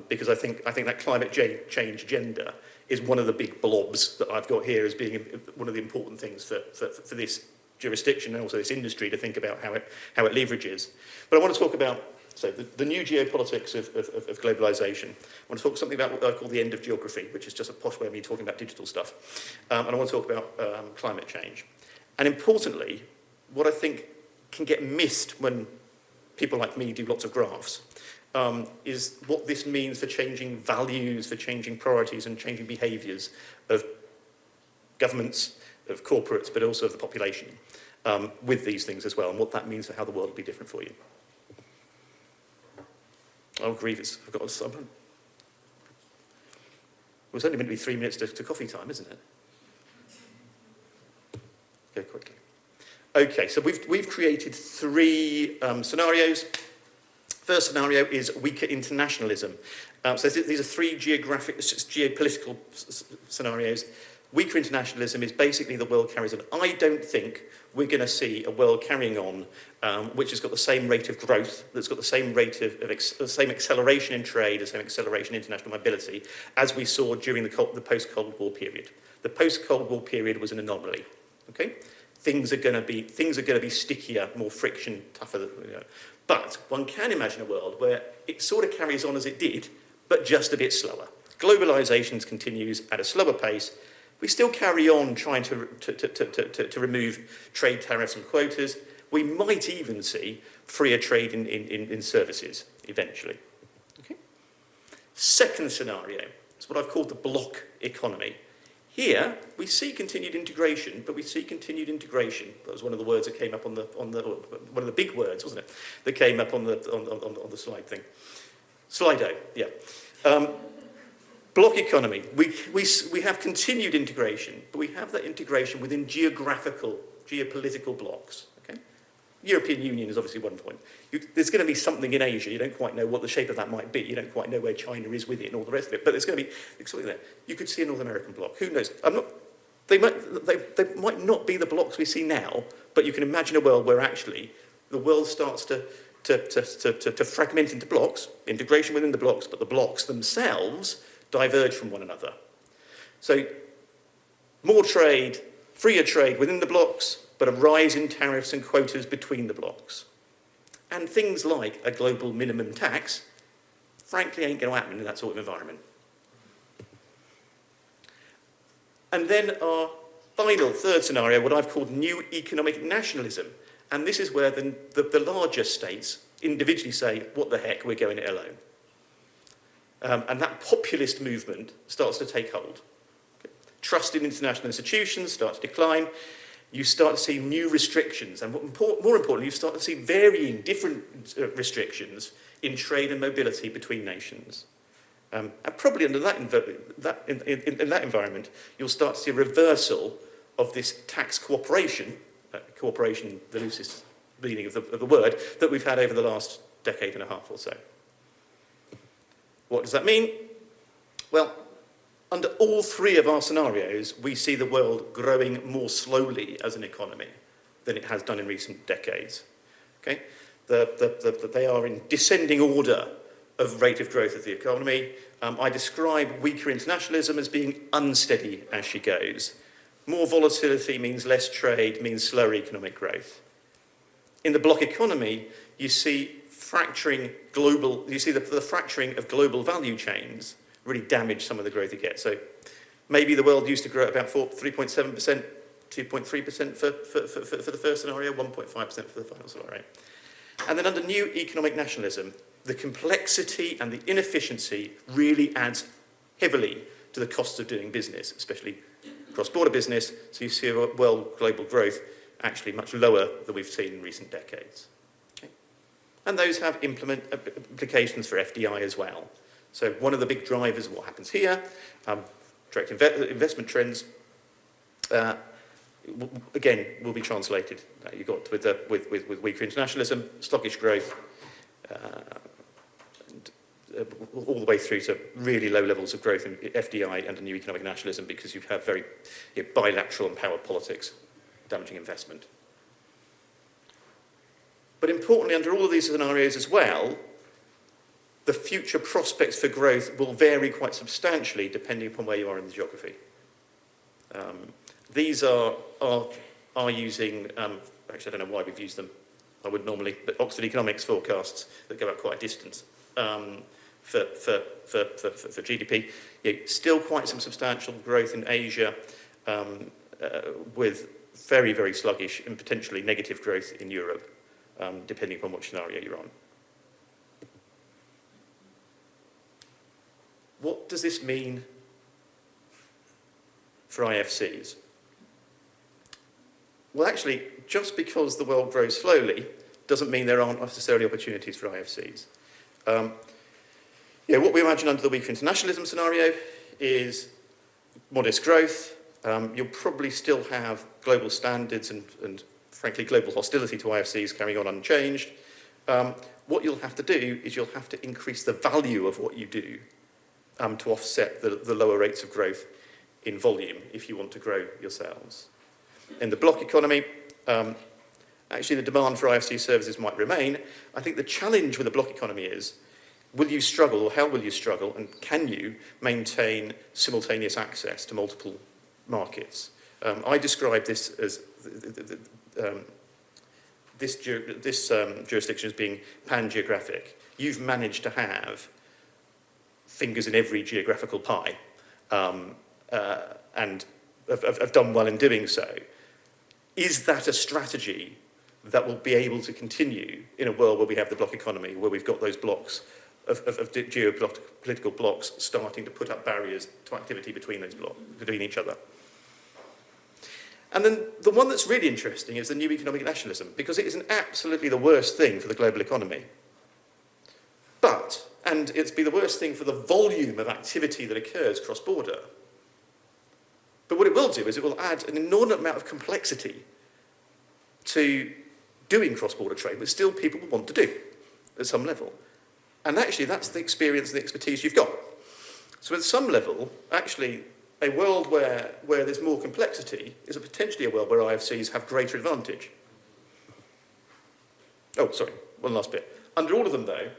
because I think that climate change agenda is one of the big blobs that I've got here as being one of the important things for this jurisdiction and also this industry to think about how it leverages. But I want to talk about the new geopolitics of globalisation. I want to talk something about what I call the end of geography, which is just a posh way of me talking about digital stuff. And I want to talk about climate change. And importantly, what I think can get missed when people like me do lots of graphs is what this means for changing values, for changing priorities and changing behaviours of governments, of corporates, but also of the population with these things as well, and what that means for how the world will be different for you. Oh, grief, I've got someone. Well, it's only meant to be 3 minutes to coffee time, isn't it? Go quickly. Okay, so we've created three scenarios. First scenario is weaker internationalism. So these are three geopolitical scenarios. Weaker internationalism is basically the world carries on. I don't think we're going to see a world carrying on which has got the same rate of growth, that's got the same rate of the same acceleration in trade, the same acceleration in international mobility as we saw during the post-Cold War period. The post-Cold War period was an anomaly. Okay, things are going to be stickier, more friction, tougher. But one can imagine a world where it sort of carries on as it did, but just a bit slower. Globalisation continues at a slower pace. We still carry on trying to remove trade tariffs and quotas. We might even see freer trade in services eventually. Okay. Second scenario is what I've called the block economy. Here we see continued integration, but we see continued integration. That was one of the words that came up on one of the big words, wasn't it? That came up on the slide thing. Slido, yeah. Block economy. We have continued integration, but we have that integration within geopolitical blocks. Okay? European Union is obviously one point. There's going to be something in Asia. You don't quite know what the shape of that might be. You don't quite know where China is with it and all the rest of it. But there's going to be something there. You could see a North American bloc. Who knows? They might not be the blocks we see now, but you can imagine a world where actually the world starts to fragment into blocks, integration within the blocks, but the blocks themselves diverge from one another. So more trade, freer trade within the blocks, but a rise in tariffs and quotas between the blocks. And things like a global minimum tax, frankly, ain't going to happen in that sort of environment. And then our final third scenario, what I've called new economic nationalism. And this is where the larger states individually say, what the heck, we're going it alone. And that populist movement starts to take hold. Okay. Trust in international institutions starts to decline. You start to see new restrictions. And more importantly, you start to see varying different restrictions in trade and mobility between nations. And probably under in that environment, you'll start to see a reversal of this tax cooperation, cooperation, the loosest meaning of the word, that we've had over the last decade and a half or so. What does that mean? Well, under all three of our scenarios, we see the world growing more slowly as an economy than it has done in recent decades. Okay? They are in descending order of rate of growth of the economy. I describe weaker internationalism as being unsteady as she goes. More volatility means less trade, means slower economic growth. In the block economy, you see the fracturing of global value chains really damage some of the growth you get. So maybe the world used to grow at about 3.7%, 2.3% for the first scenario, 1.5% for the final scenario. And then under new economic nationalism, the complexity and the inefficiency really adds heavily to the costs of doing business, especially cross-border business. So you see world global growth actually much lower than we've seen in recent decades. Okay. And those have implications for FDI as well. So one of the big drivers of what happens here, direct investment trends, again, will be translated. You've got with weaker internationalism, sluggish growth, all the way through to really low levels of growth in FDI and a new economic nationalism because you have very bilateral and power politics damaging investment. But importantly, under all of these scenarios as well, the future prospects for growth will vary quite substantially depending upon where you are in the geography. These are using, actually I don't know why we've used them, I would normally, but Oxford Economics forecasts that go out quite a distance for GDP. Still quite some substantial growth in Asia with very, very sluggish and potentially negative growth in Europe, depending upon which scenario you're on. What does this mean for IFCs? Well, actually, just because the world grows slowly doesn't mean there aren't necessarily opportunities for IFCs. What we imagine under the weaker internationalism scenario is modest growth. You'll probably still have global standards and frankly, global hostility to IFCs carrying on unchanged. What you'll have to do is you'll have to increase the value of what you do to offset the lower rates of growth in volume if you want to grow yourselves. In the block economy, actually the demand for IFC services might remain. I think the challenge with the block economy is, will you struggle, or how will you struggle, and can you maintain simultaneous access to multiple markets? I describe this as this jurisdiction as being pan-geographic. You've managed to have fingers in every geographical pie and have done well in doing so. Is that a strategy that will be able to continue in a world where we have the block economy, where we've got those blocks of geopolitical blocks starting to put up barriers to activity between those blocks, between each other? And then the one that's really interesting is the new economic nationalism, because it is absolutely the worst thing for the global economy. And it's be the worst thing for the volume of activity that occurs cross-border. But what it will do is it will add an inordinate amount of complexity to doing cross-border trade, which still people will want to do at some level. And actually, that's the experience and the expertise you've got. So at some level, actually, a world where there's more complexity is potentially a world where IFCs have greater advantage. Oh, sorry, one last bit. Under all of them, though,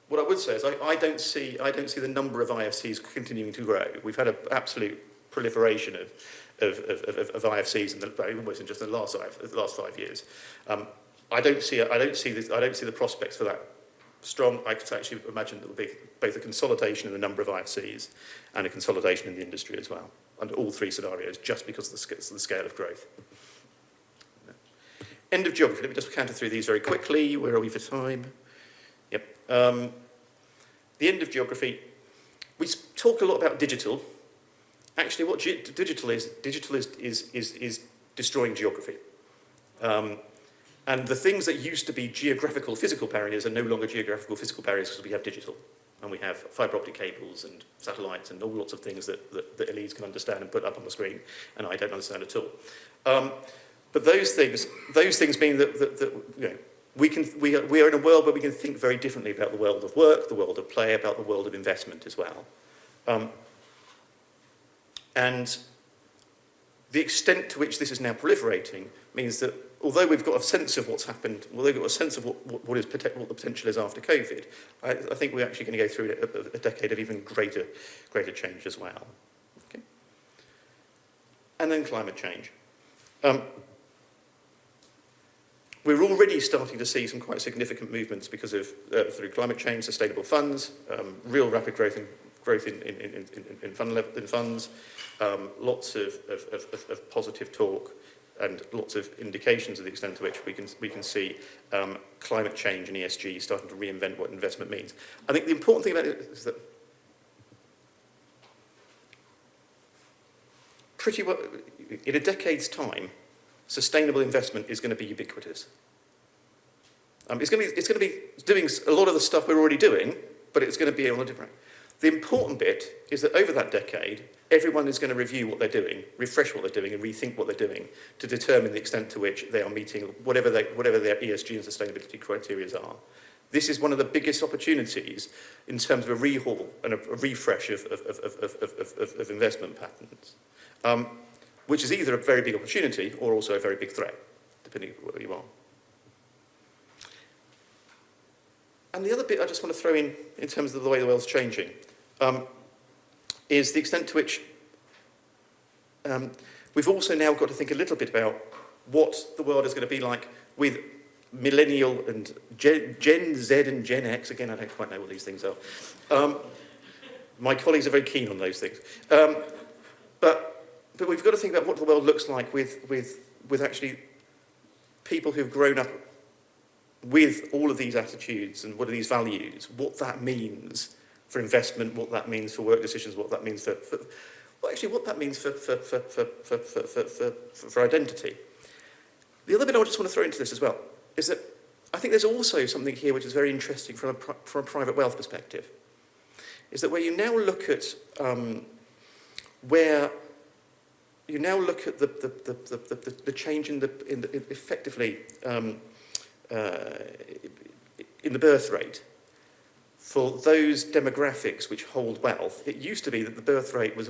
what I would say is I don't see the number of IFCs continuing to grow. We've had an absolute proliferation of IFCs almost in just the last 5 years. I don't see the prospects for that strong. I could actually imagine there will be both a consolidation in the number of IFCs and a consolidation in the industry as well, under all three scenarios, just because of the scale of growth. End of geography. Let me just canter through these very quickly. Where are we for time? Yep. The end of geography. We talk a lot about digital. Actually, what digital is destroying geography. And the things that used to be geographical physical barriers are no longer geographical physical barriers because we have digital. And we have fibre optic cables and satellites and all lots of things that elites can understand and put up on the screen, and I don't understand at all. But those things mean that we are in a world where we can think very differently about the world of work, the world of play, about the world of investment as well. And the extent to which this is now proliferating means that although we've got a sense of what's happened, although we've got a sense of what the potential is after COVID, I think we're actually going to go through a decade of even greater change as well. Okay. And then climate change. We're already starting to see some quite significant movements because of through climate change, sustainable funds, real rapid growth in funds, lots of positive talk, and lots of indications of the extent to which we can see climate change and ESG starting to reinvent what investment means. I think the important thing about it is that pretty well, in a decade's time, sustainable investment is going to be ubiquitous. It's going to be doing a lot of the stuff we're already doing, but it's going to be on a different. The important bit is that over that decade, everyone is going to review what they're doing, refresh what they're doing, and rethink what they're doing to determine the extent to which they are meeting whatever their ESG and sustainability criteria are. This is one of the biggest opportunities in terms of a rehaul and a refresh of investment patterns, which is either a very big opportunity or also a very big threat, depending on where you are. And the other bit I just want to throw in terms of the way the world's changing, is the extent to which we've also now got to think a little bit about what the world is going to be like with millennial and Gen Z and Gen X. Again, I don't quite know what these things are. My colleagues are very keen on those things. But we've got to think about what the world looks like with actually people who've grown up with all of these attitudes and what are these values, what that means for investment, what that means for work decisions, what that means what that means for identity. The other bit I just want to throw into this as well is that I think there's also something here which is very interesting from a private wealth perspective, is that where you now look at the change in the birth rate for those demographics which hold wealth. It used to be that the birth rate was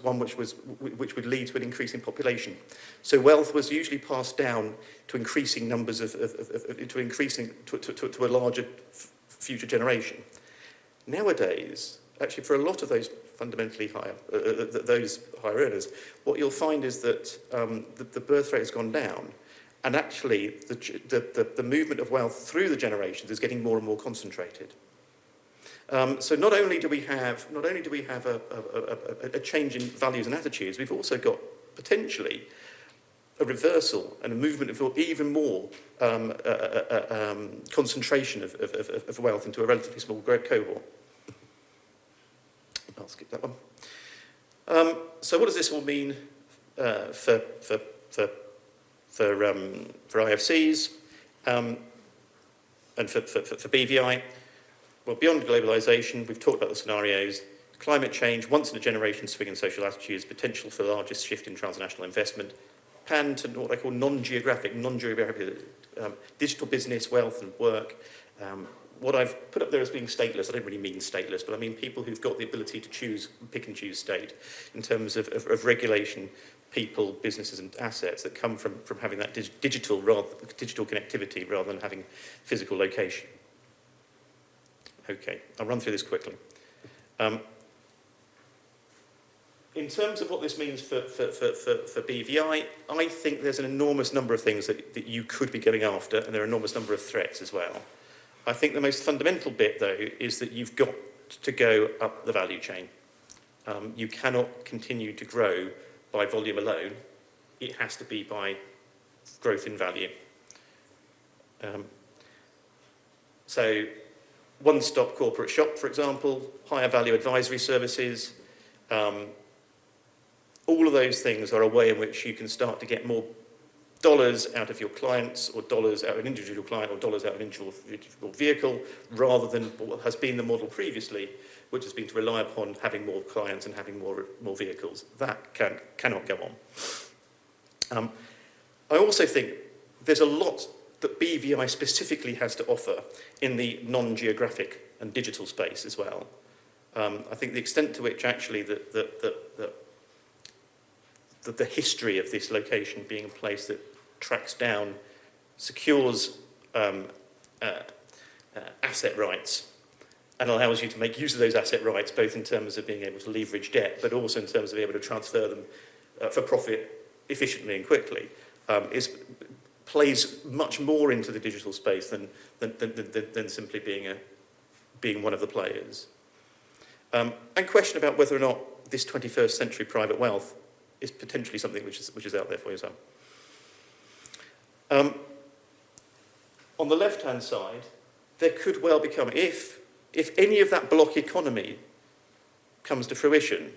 one which would lead to an increase in population. So wealth was usually passed down to increasing numbers to a larger future generation. Nowadays, actually, for a lot of those fundamentally higher earners, what you'll find is that the birth rate has gone down. And actually, the movement of wealth through the generations is getting more and more concentrated. So not only do we have a change in values and attitudes, we've also got potentially a reversal and a movement of even more concentration of wealth into a relatively small cohort. I'll skip that one. So what does this all mean for IFCs and for BVI? Well, beyond globalisation, we've talked about the scenarios. Climate change, once in a generation swing in social attitudes, potential for the largest shift in transnational investment, pan to what I call non-geographic, digital business, wealth and work. What I've put up there as being stateless, I don't really mean stateless, but I mean people who've got the ability to choose, pick and choose state in terms of regulation, people, businesses and assets that come from having that digital connectivity rather than having physical location. Okay, I'll run through this quickly. In terms of what this means for BVI, I think there's an enormous number of things that you could be going after, and there are an enormous number of threats as well. I think the most fundamental bit, though, is that you've got to go up the value chain. You cannot continue to grow by volume alone. It has to be by growth in value. So one-stop corporate shop, for example, higher value advisory services. All of those things are a way in which you can start to get more dollars out of your clients, or dollars out of an individual client, or dollars out of an individual vehicle, rather than what has been the model previously, which has been to rely upon having more clients and having more vehicles. That cannot go on. I also think there's a lot that BVI specifically has to offer in the non-geographic and digital space as well. I think the extent to which actually the history of this location being a place that tracks down, secures asset rights, and allows you to make use of those asset rights, both in terms of being able to leverage debt, but also in terms of being able to transfer them for profit efficiently and quickly, plays much more into the digital space than simply being one of the players. And question about whether or not this 21st century private wealth is potentially something which is out there for you as well. On the left-hand side, there could well become, if any of that block economy comes to fruition,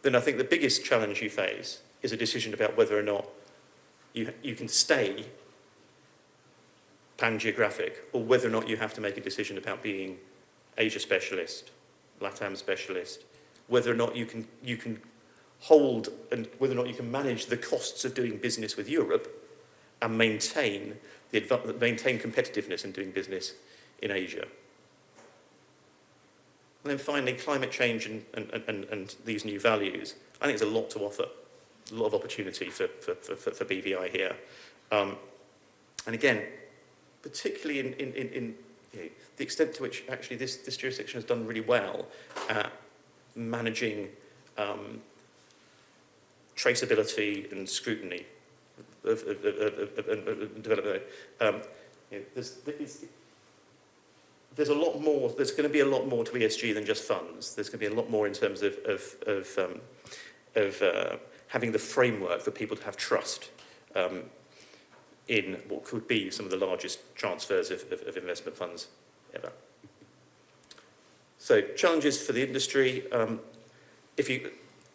then I think the biggest challenge you face is a decision about whether or not you can stay pan-geographic, or whether or not you have to make a decision about being Asia specialist, LATAM specialist, whether or not you can hold and whether or not you can manage the costs of doing business with Europe and maintain competitiveness in doing business in Asia. And then finally, climate change and these new values. I think there's a lot to offer, a lot of opportunity for BVI here. And again, particularly in the extent to which actually this jurisdiction has done really well at managing traceability and scrutiny of development. There's a lot more. There's going to be a lot more to ESG than just funds. There's going to be a lot more in terms of having the framework for people to have trust in what could be some of the largest transfers of investment funds ever. So challenges for the industry.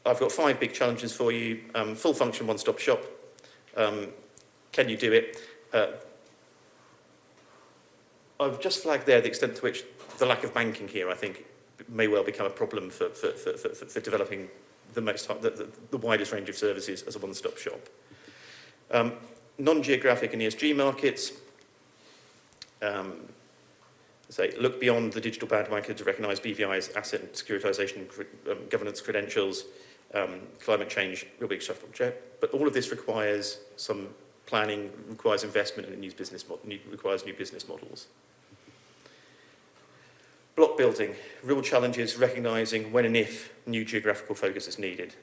I've got 5 big challenges for you. Full function one-stop shop. Can you do it? I've just flagged there the extent to which the lack of banking here, I think, may well become a problem for developing the widest range of services as a one-stop shop. Non-geographic and ESG markets. Look beyond the digital bandwagon to recognise BVI's asset and securitisation governance credentials. Climate change will be a subject, but all of this requires some planning, requires investment, and requires new business models. Block building, real challenges recognising when and if new geographical focus is needed.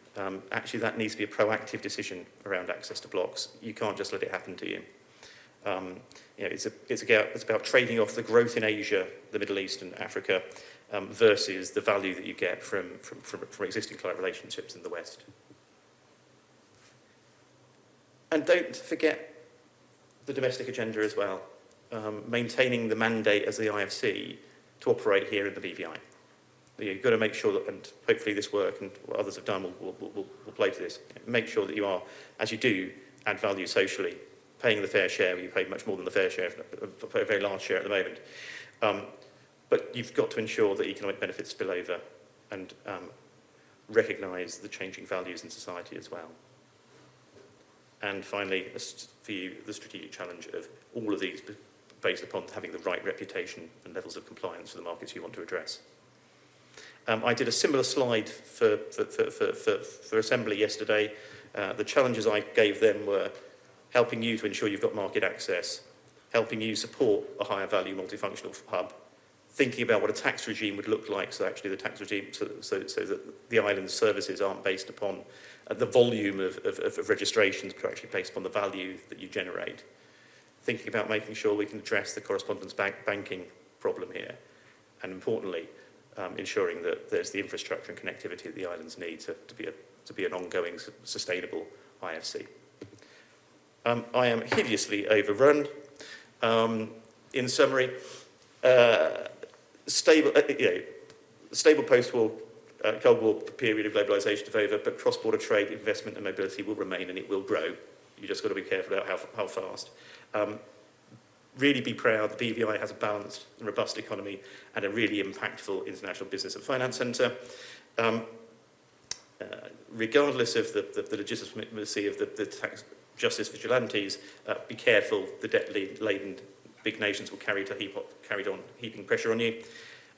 Actually, that needs to be a proactive decision around access to blocks. You can't just let it happen to you. It's about trading off the growth in Asia, the Middle East and Africa versus the value that you get from existing client relationships in the West. And don't forget the domestic agenda as well. Maintaining the mandate as the IFC to operate here in the BVI. You've got to make sure that, and hopefully this work and what others have done will play to this, make sure that you are, as you do, add value socially, paying the fair share. You pay much more than the fair share, a very large share at the moment. But you've got to ensure that economic benefits spill over and recognise the changing values in society as well. And finally, for you, the strategic challenge of all of these based upon having the right reputation and levels of compliance for the markets you want to address. I did a similar slide for Assembly yesterday. The challenges I gave them were helping you to ensure you've got market access, helping you support a higher value multifunctional hub, thinking about what a tax regime would look like, so actually the tax regime, so that the island's services aren't based upon the volume of registrations, but actually based upon the value that you generate. Thinking about making sure we can address the correspondence banking problem here, and importantly, ensuring that there's the infrastructure and connectivity that the islands need to be an ongoing, sustainable IFC. I am hideously overrun. In summary, stable post-war, Cold War period of globalisation is over, but cross-border trade, investment and mobility will remain and it will grow. You just got to be careful about how fast. Really be proud, the BVI has a balanced and robust economy and a really impactful international business and finance centre. Regardless of the legitimacy of the tax justice vigilantes, be careful, the debt-laden big nations will carry on heaping pressure on you.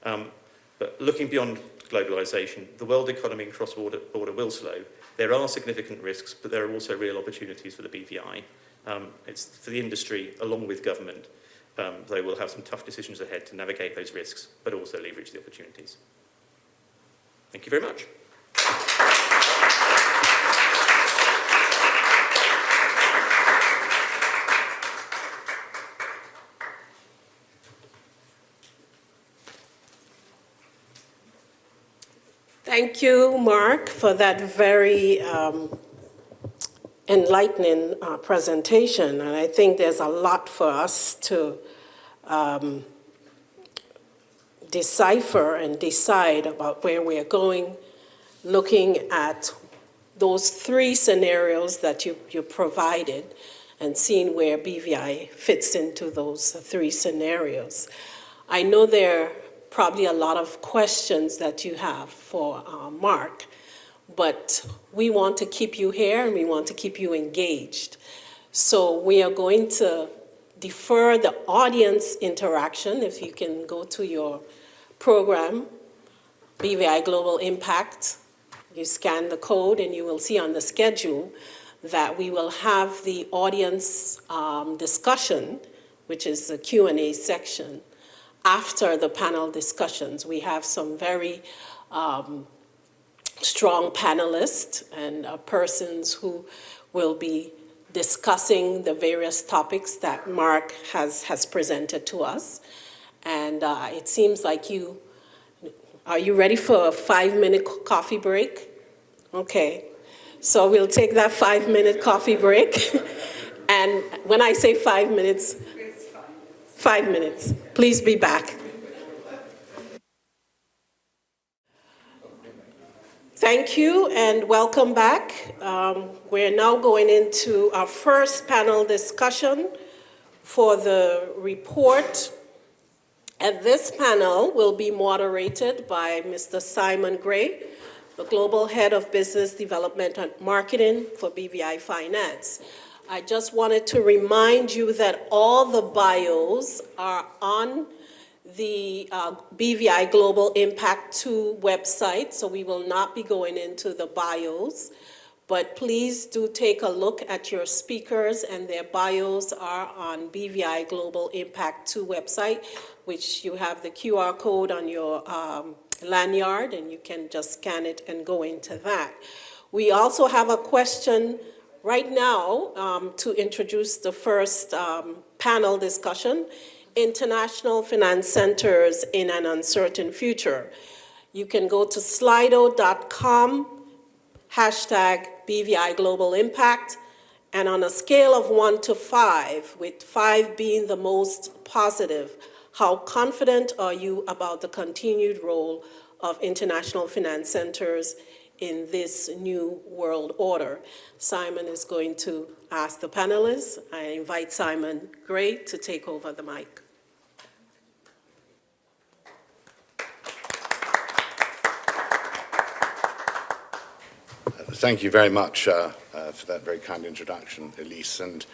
But looking beyond globalisation, the world economy and cross-border will slow. There are significant risks, but there are also real opportunities for the BVI. It's for the industry, along with government. They will have some tough decisions ahead to navigate those risks, but also leverage the opportunities. Thank you very much. Thank you, Mark, for that very enlightening presentation. And I think there's a lot for us to decipher and decide about where we're going, looking at those three scenarios that you provided and seeing where BVI fits into those three scenarios. I know there are probably a lot of questions that you have for Mark, but we want to keep you here and we want to keep you engaged. So we are going to defer the audience interaction. If you can go to your program, BVI Global Impact, you scan the code and you will see on the schedule that we will have the audience discussion, which is the Q&A section, after the panel discussions. We have some very strong panelists and persons who will be discussing the various topics that Mark has presented to us. And it seems like are you ready for a 5-minute coffee break? Okay, so we'll take that 5-minute coffee break. And when I say 5 minutes, 5 minutes, please be back. Thank you and welcome back. We're now going into our first panel discussion for the report. And this panel will be moderated by Mr. Simon Gray, the Global Head of Business Development and Marketing for BVI Finance. I just wanted to remind you that all the bios are on the BVI Global Impact 2 website, so we will not be going into the bios, but please do take a look at your speakers, and their bios are on BVI Global Impact 2 website, which you have the QR code on your lanyard, and you can just scan it and go into that. We also have a question right now to introduce the first panel discussion, International Finance Centers in an Uncertain Future. You can go to slido.com, hashtag BVI Global Impact, and on a scale of 1 to 5, with 5 being the most positive, how confident are you about the continued role of international finance centers in this new world order? Simon is going to ask the panelists. I invite Simon Gray to take over the mic. Thank you very much for that very kind introduction, Elise, and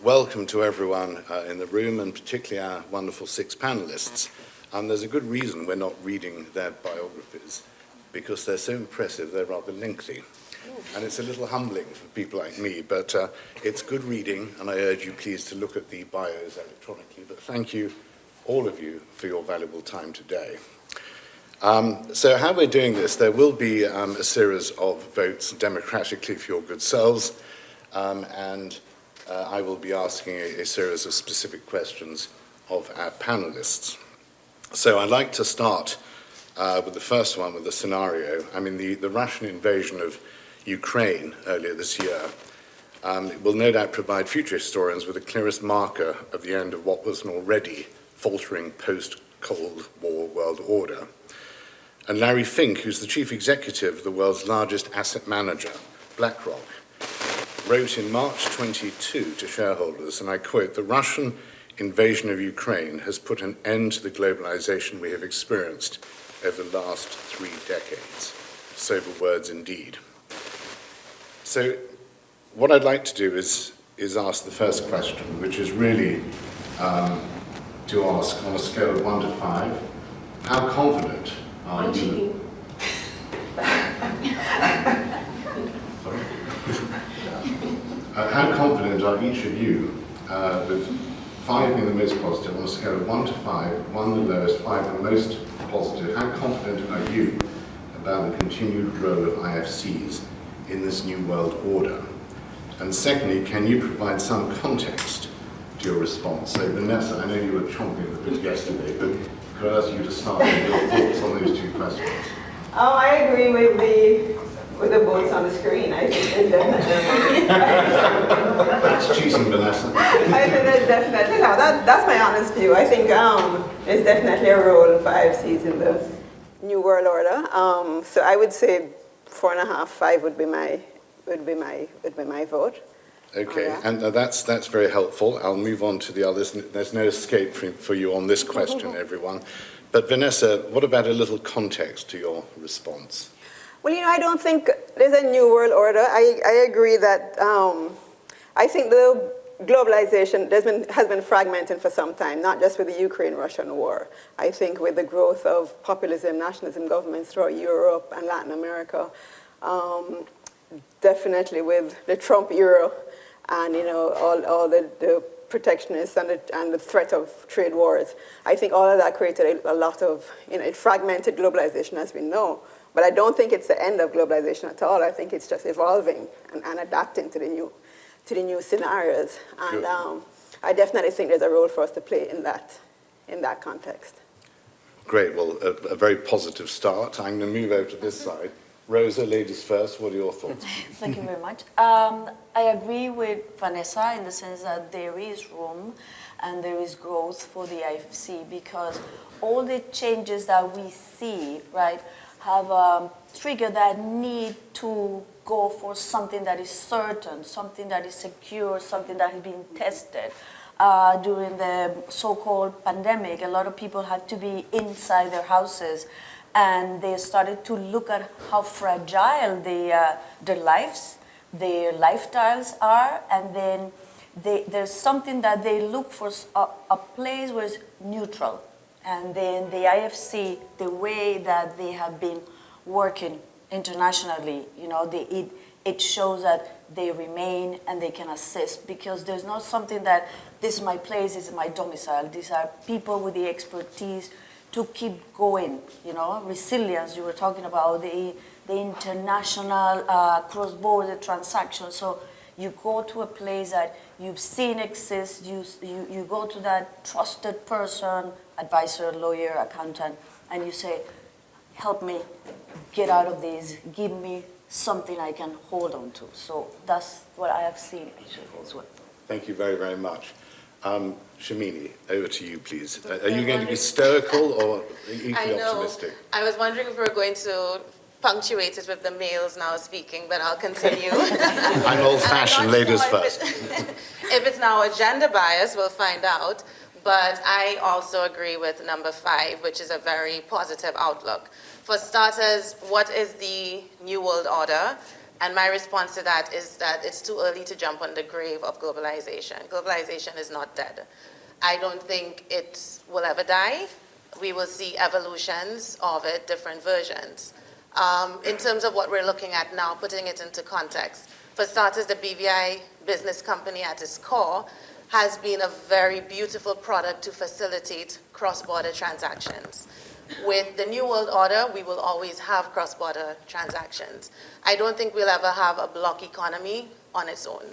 welcome to everyone in the room, and particularly our wonderful 6 panelists. There's a good reason we're not reading their biographies, because they're so impressive, they're rather lengthy. And it's a little humbling for people like me, but it's good reading, and I urge you please to look at the bios electronically. But thank you, all of you, for your valuable time today. So how we're doing this, there will be a series of votes democratically for your good selves, and I will be asking a series of specific questions of our panelists. So I'd like to start with the first one, with the scenario. I mean, the Russian invasion of Ukraine earlier this year will no doubt provide future historians with the clearest marker of the end of what was an already faltering post-Cold War world order. And Larry Fink, who's the chief executive of the world's largest asset manager, BlackRock, wrote in March 22 to shareholders, and I quote, "The Russian invasion of Ukraine has put an end to the globalization we have experienced over the last 3 decades." Sober words indeed. So what I'd like to do is ask the first question, which is really to ask, on a scale of 1 to 5, how confident are you? Sorry? How confident are each of you, with 5 being the most positive, on a scale of 1 to 5, 1 the lowest, 5 the most positive, how confident are you about the continued role of IFCs in this new world order? And secondly, can you provide some context to your response? So Vanessa, I know you were chomping at the bit yesterday, but could I ask you to start with your thoughts on those 2 questions? Oh, I agree with the votes on the screen. I think it's definitely. That's cheating, Vanessa. I think there's definitely, no, that's my honest view. I think there's definitely a role for IFCs in the new world order. So I would say 4.5, 5 would be my would be my vote. Okay, Yeah. and that's very helpful. I'll move on to the others. There's no escape for you on this question, everyone. But Vanessa, what about a little context to your response? Well, I don't think there's a new world order. I agree that I think the globalization has been fragmented for some time, not just with the Ukraine-Russian war. I think with the growth of populism, nationalism governments throughout Europe and Latin America, definitely with the Trump era and all the protectionists and the threat of trade wars. I think all of that created a lot of, it fragmented globalization as we know. But I don't think it's the end of globalization at all. I think it's just evolving and adapting to the new scenarios. And I definitely think there's a role for us to play in that context. Great, well, a very positive start. I'm going to move over to this side. Rosa, ladies first, what are your thoughts? Thank you very much. I agree with Vanessa in the sense that there is room and there is growth for the IFC because all the changes that we see, right, have triggered that need to go for something that is certain, something that is secure, something that has been tested. During the so-called pandemic, a lot of people had to be inside their houses and they started to look at how fragile their lives, their lifestyles are, and then there's something that they look for, a place where it's neutral. And then the IFC, the way that they have been working internationally, it shows that they remain and they can assist because there's not something that this is my place, this is my domicile. These are people with the expertise to keep going, resilience you were talking about, the international cross-border transactions. So you go to a place that you've seen exist, you go to that trusted person, advisor, lawyer, accountant, and you say, help me get out of this, give me something I can hold on to. So that's what I have seen actually as well. Thank you very, very much. Shamini, over to you, please. Are you going to be stoical or equally optimistic? I was wondering if we were going to punctuate it with the males now speaking, but I'll continue. I'm old-fashioned, ladies first. If it's now a gender bias, we'll find out. But I also agree with number 5, which is a very positive outlook. For starters, what is the New World Order? And my response to that is that it's too early to jump on the grave of globalization. Globalization is not dead. I don't think it will ever die. We will see evolutions of it, different versions. In terms of what we're looking at now, putting it into context, for starters, the BVI business company at its core has been a very beautiful product to facilitate cross-border transactions. With the New World Order, we will always have cross-border transactions. I don't think we'll ever have a block economy on its own.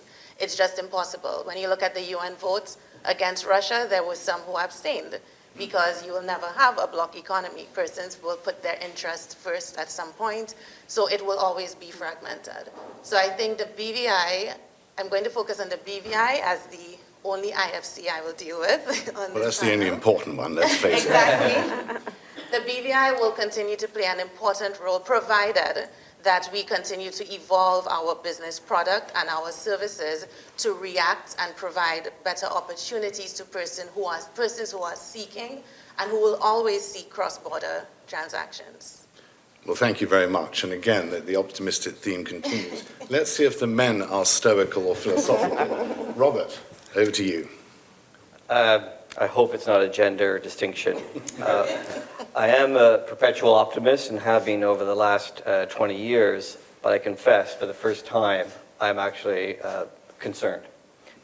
It's just impossible. When you look at the UN votes against Russia, there were some who abstained because you will never have a block economy. Persons will put their interest first at some point, so it will always be fragmented. So I think the BVI, I'm going to focus on the BVI as the only IFC I will deal with. Well, that's the only important one, let's face it. Exactly. The BVI will continue to play an important role provided that we continue to evolve our business product and our services to react and provide better opportunities to persons who are seeking and who will always seek cross-border transactions. Well, thank you very much. And again, the optimistic theme continues. Let's see if the men are stoical or philosophical. Robert, over to you. I hope it's not a gender distinction. I am a perpetual optimist and have been over the last 20 years, but I confess for the first time I'm actually concerned.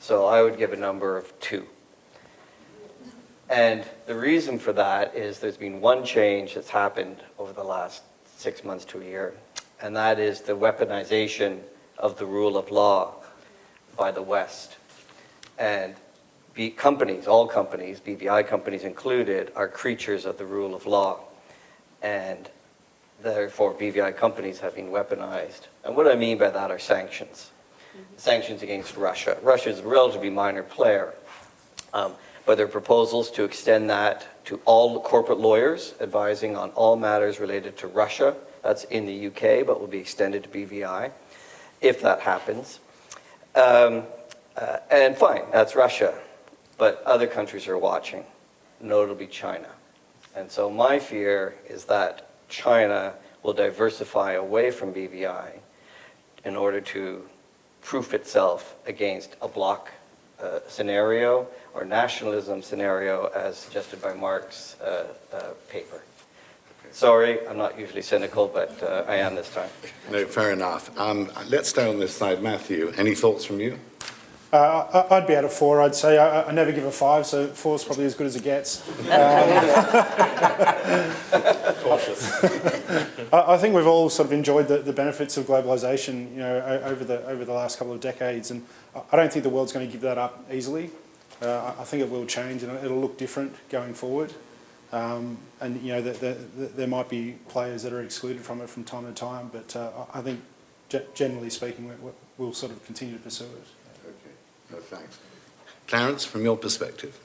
So I would give a number of 2. And the reason for that is there's been one change that's happened over the last 6 months to a year, and that is the weaponization of the rule of law by the West. And companies, all companies, BVI companies included, are creatures of the rule of law. And therefore, BVI companies have been weaponized. And what I mean by that are sanctions. Sanctions against Russia. Russia is a relatively minor player. But there are proposals to extend that to all corporate lawyers advising on all matters related to Russia. That's in the UK, but will be extended to BVI. if that happens. And fine, that's Russia. But other countries are watching, notably China. And so my fear is that China will diversify away from BVI in order to proof itself against a bloc scenario or nationalism scenario as suggested by Mark's paper. Sorry, I'm not usually cynical, but I am this time. No, fair enough. Let's stay on this side. Matthew, any thoughts from you? I'd be at a 4, I'd say. I never give a 5, so 4 is probably as good as it gets. Cautious. I think we've all sort of enjoyed the benefits of globalisation, over the last couple of decades, and I don't think the world's going to give that up easily. I think it will change, and it'll look different going forward. And there might be players that are excluded from it from time to time, but I think generally speaking, we'll sort of continue to pursue it. No, thanks. Clarence, from your perspective?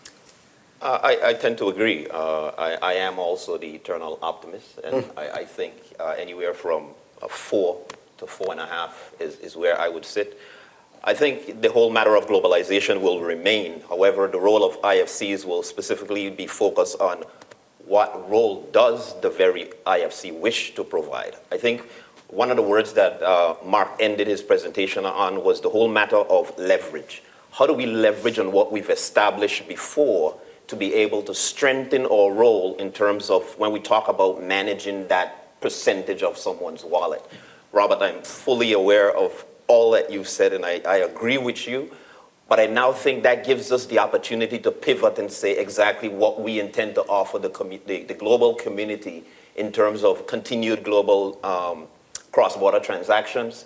I tend to agree. I am also the eternal optimist, and I think anywhere from a 4 to 4.5 is where I would sit. I think the whole matter of globalization will remain. However, the role of IFCs will specifically be focused on what role does the very IFC wish to provide. I think one of the words that Mark ended his presentation on was the whole matter of leverage. How do we leverage on what we've established before to be able to strengthen our role in terms of when we talk about managing that percentage of someone's wallet? Robert, I'm fully aware of all that you've said, and I agree with you, but I now think that gives us the opportunity to pivot and say exactly what we intend to offer the global community in terms of continued global cross-border transactions.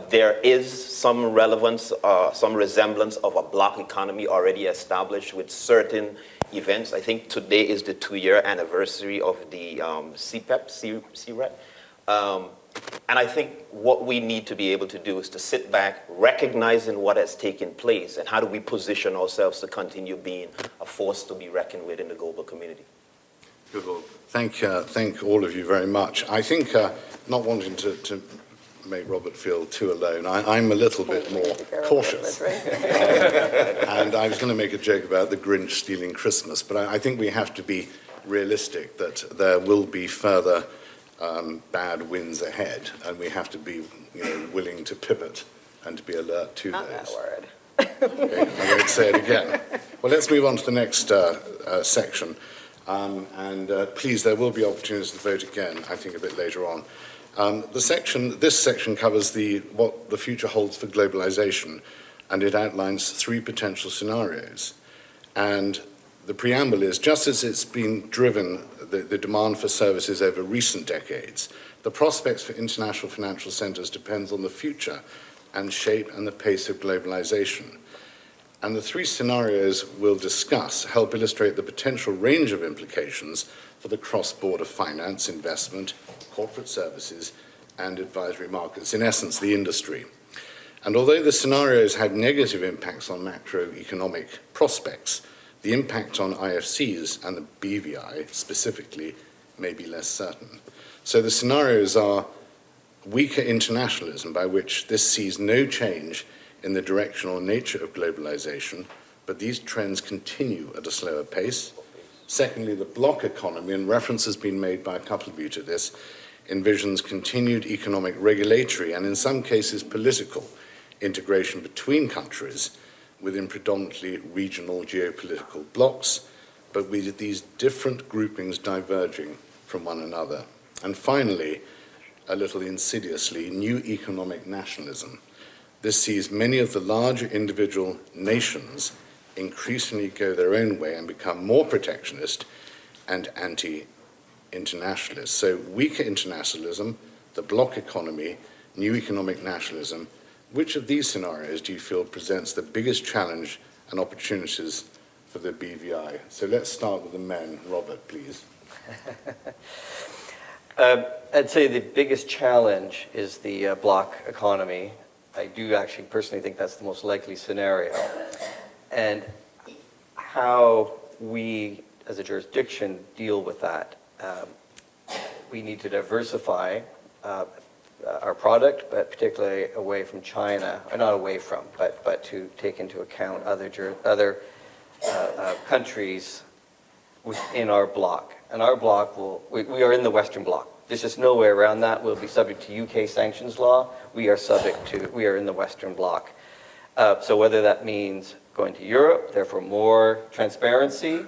There is some relevance, some resemblance of a block economy already established with certain events. I think today is the 2-year anniversary of the CREP. And I think what we need to be able to do is to sit back, recognizing what has taken place, and how do we position ourselves to continue being a force to be reckoned with in the global community. Good. Well, thank all of you very much. I think, not wanting to make Robert feel too alone, I'm a little bit more cautious. And I was going to make a joke about the Grinch stealing Christmas, but I think we have to be realistic that there will be further bad winds ahead, and we have to be willing to pivot and to be alert to those. Not that word. Okay, I won't say it again. Well, let's move on to the next section. Please, there will be opportunities to vote again, I think, a bit later on. This section covers what the future holds for globalization, and it outlines 3 potential scenarios. And the preamble is, just as it's been driven, the demand for services over recent decades, the prospects for international financial centers depends on the future and shape and the pace of globalization. And the 3 scenarios we'll discuss help illustrate the potential range of implications for the cross-border finance, investment, corporate services, and advisory markets, in essence, the industry. And although the scenarios have negative impacts on macroeconomic prospects, the impact on IFCs and the BVI specifically may be less certain. So the scenarios are weaker internationalism, by which this sees no change in the direction or nature of globalization, but these trends continue at a slower pace. Secondly, the block economy, and reference has been made by a couple of you to this, envisions continued economic, regulatory, and in some cases political integration between countries within predominantly regional geopolitical blocs, but with these different groupings diverging from one another. And finally, a little insidiously, new economic nationalism. This sees many of the larger individual nations increasingly go their own way and become more protectionist and anti-internationalist. So weaker internationalism, the bloc economy, new economic nationalism. Which of these scenarios do you feel presents the biggest challenge and opportunities for the BVI? So let's start with the men. Robert, please. I'd say the biggest challenge is the block economy. I do actually personally think that's the most likely scenario. And how we, as a jurisdiction, deal with that. We need to diversify our product, but particularly away from China, or not away from, but to take into account other countries within our bloc. And our bloc we are in the Western bloc. There's just no way around that. We'll be subject to UK sanctions law. We are in the Western bloc. So whether that means going to Europe, therefore more transparency,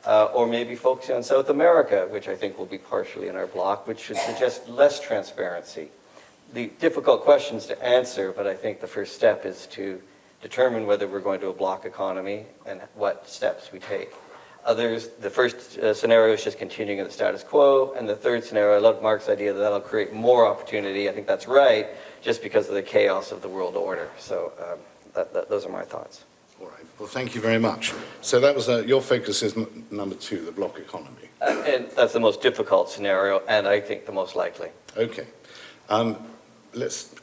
or maybe focusing on South America, which I think will be partially in our bloc, which should suggest less transparency. The difficult questions to answer, but I think the first step is to determine whether we're going to a bloc economy and what steps we take. The first scenario is just continuing in the status quo, and the third scenario, I love Mark's idea that that'll create more opportunity. I think that's right, just because of the chaos of the world order. So those are my thoughts. All right. Well, thank you very much. So that was your focus is number 2, the bloc economy. And that's the most difficult scenario, and I think the most likely. Okay.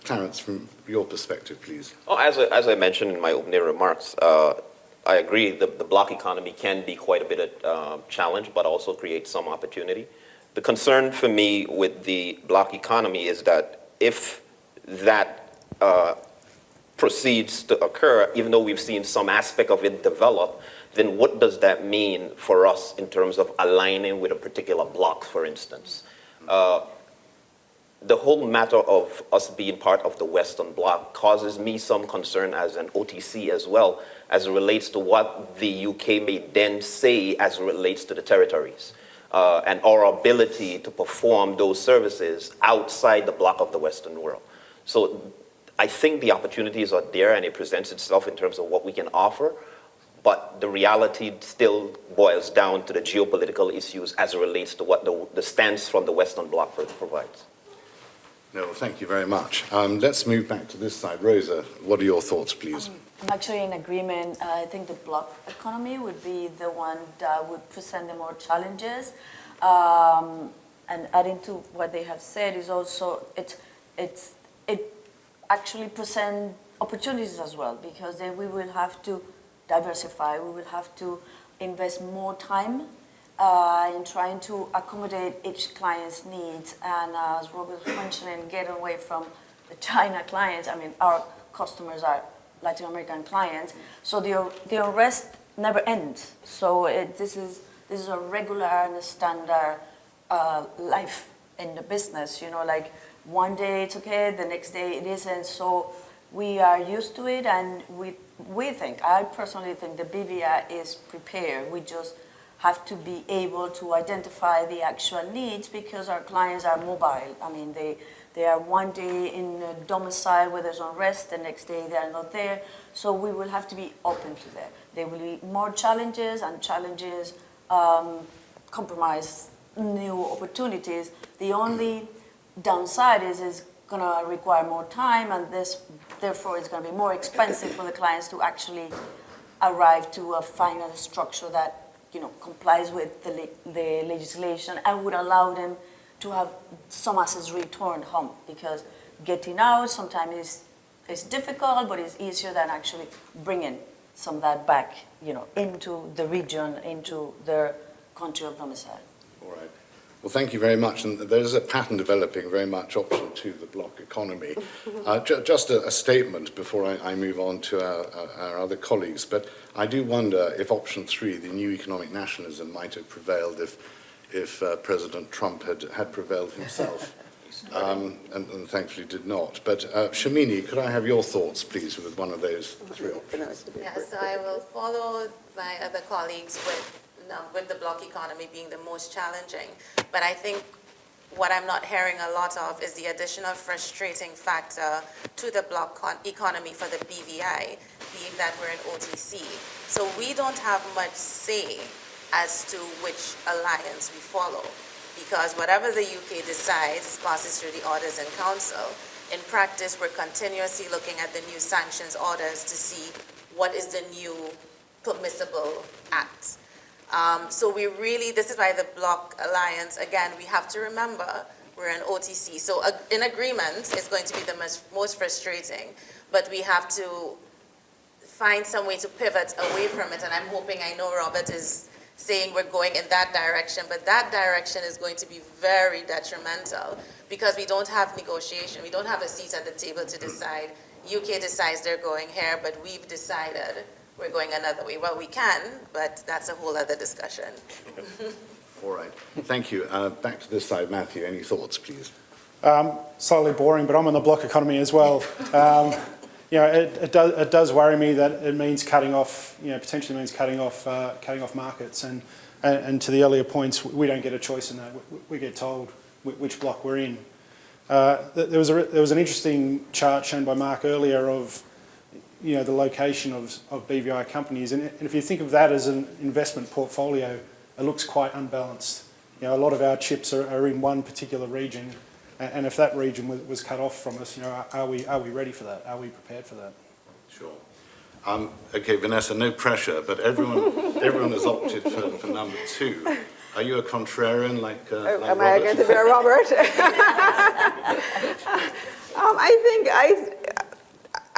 Clarence, from your perspective, please. Oh, as I mentioned in my opening remarks, I agree the bloc economy can be quite a bit of challenge, but also create some opportunity. The concern for me with the bloc economy is that if that proceeds to occur, even though we've seen some aspect of it develop, then what does that mean for us in terms of aligning with a particular bloc, for instance? The whole matter of us being part of the Western Bloc causes me some concern as an OTC as well, as it relates to what the UK may then say as it relates to the territories, and our ability to perform those services outside the bloc of the Western world. So I think the opportunities are there, and it presents itself in terms of what we can offer, but the reality still boils down to the geopolitical issues as it relates to what the stance from the Western Bloc provides. No, well, thank you very much. Let's move back to this side. Rosa, what are your thoughts, please? I'm actually in agreement. I think the bloc economy would be the one that would present the more challenges. And adding to what they have said is also it actually presents opportunities as well, because then we will have to diversify. We will have to invest more time in trying to accommodate each client's needs, and as Robert was mentioning, get away from the China clients. I mean, our customers are Latin American clients, so the unrest never ends. So this is a regular and a standard life in the business. You know, like one day it's okay, the next day it isn't. So we are used to it, and I personally think the BVI is prepared. We just have to be able to identify the actual needs, because our clients are mobile. I mean, they are one day in a domicile where there's unrest, the next day they are not there. So we will have to be open to that. There will be more challenges, and challenges compromise new opportunities. The only downside is it's going to require more time, and therefore it's going to be more expensive for the clients to actually arrive to a final structure that complies with the legislation and would allow them to have some assets returned home, because getting out sometimes is difficult, but it's easier than actually bringing some of that back, into the region, into their country of domicile. All right. Well, thank you very much. And there's a pattern developing very much option 2, the bloc economy. Just a statement before I move on to our other colleagues. But I do wonder if option 3, the new economic nationalism, might have prevailed if President Trump had prevailed himself. And thankfully did not. But Shamini, could I have your thoughts, please, with one of those 3 options? Yes, so I will follow my other colleagues with the bloc economy being the most challenging. But I think what I'm not hearing a lot of is the additional frustrating factor to the bloc economy for the BVI, being that we're an OTC. So we don't have much say as to which alliance we follow, because whatever the UK decides passes through the Orders in Council. In practice, we're continuously looking at the new sanctions orders to see what is the new permissible act. So this is why the bloc alliance, again, we have to remember we're an OTC. So in agreement is going to be the most frustrating, but we have to find some way to pivot away from it. And I'm hoping, I know Robert is saying we're going in that direction, but that direction is going to be very detrimental because we don't have negotiation. We don't have a seat at the table to decide. UK decides they're going here, but we've decided we're going another way. Well, we can, but that's a whole other discussion. All right. Thank you. Back to this side. Matthew, any thoughts, please? Slightly boring, but I'm on the block economy as well. It does worry me that it means cutting off, potentially means cutting off markets. And to the earlier points, we don't get a choice in that. We get told which block we're in. There was an interesting chart shown by Mark earlier of, the location of BVI companies, and if you think of that as an investment portfolio, it looks quite unbalanced. A lot of our chips are in one particular region. And if that region was cut off from us, are we ready for that? Are we prepared for that? Sure. Okay, Vanessa, no pressure, but everyone has opted for number 2. Are you a contrarian like am Robert? I going to be a Robert?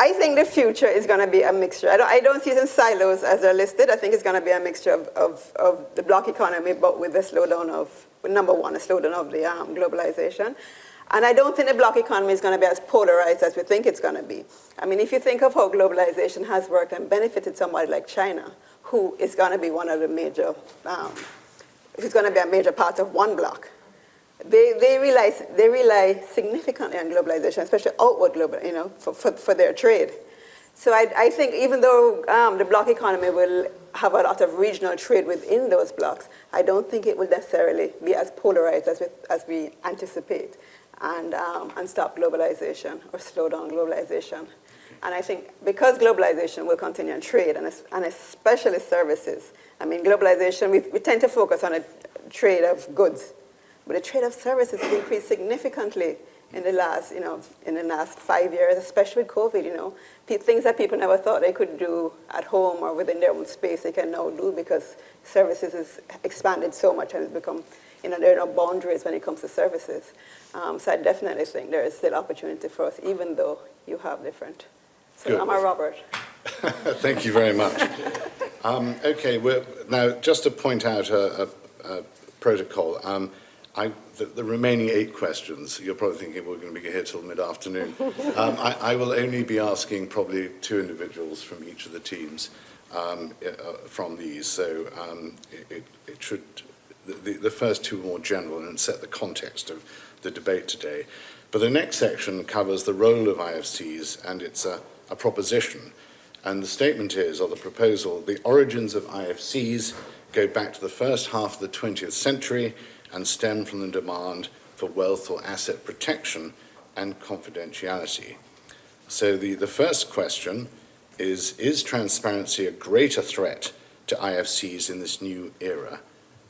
I think the future is going to be a mixture. I don't see it in silos as they're listed. I think it's going to be a mixture of the block economy, but with the slowdown of, number one, a slowdown of the globalization. And I don't think the block economy is going to be as polarized as we think it's going to be. I mean, if you think of how globalization has worked and benefited somebody like China, who is going to be one of the major, who's going to be a major part of one block, they rely significantly on globalization, especially outward global, for their trade. So I think even though the block economy will have a lot of regional trade within those blocks, I don't think it will necessarily be as polarized as we anticipate and stop globalization or slow down globalization. And I think because globalization will continue in trade and especially services, I mean, globalization, we tend to focus on a trade of goods, but the trade of services has increased significantly in the last 5 years, especially with COVID. Things that people never thought they could do at home or within their own space, they can now do because services has expanded so much and it's become, there are no boundaries when it comes to services. So I definitely think there is still opportunity for us, even though you have different. So Good. I'm a Robert. Thank you very much. Okay, now just to point out a protocol. The remaining 8 questions, you're probably thinking we're going to be here till mid-afternoon. I will only be asking probably 2 individuals from each of the teams from these. So it should, the first 2 are more general and set the context of the debate today. But the next section covers the role of IFCs, and it's a proposition. And the statement is, or the proposal, the origins of IFCs go back to the first half of the 20th century and stem from the demand for wealth or asset protection and confidentiality. So the first question is transparency a greater threat to IFCs in this new era?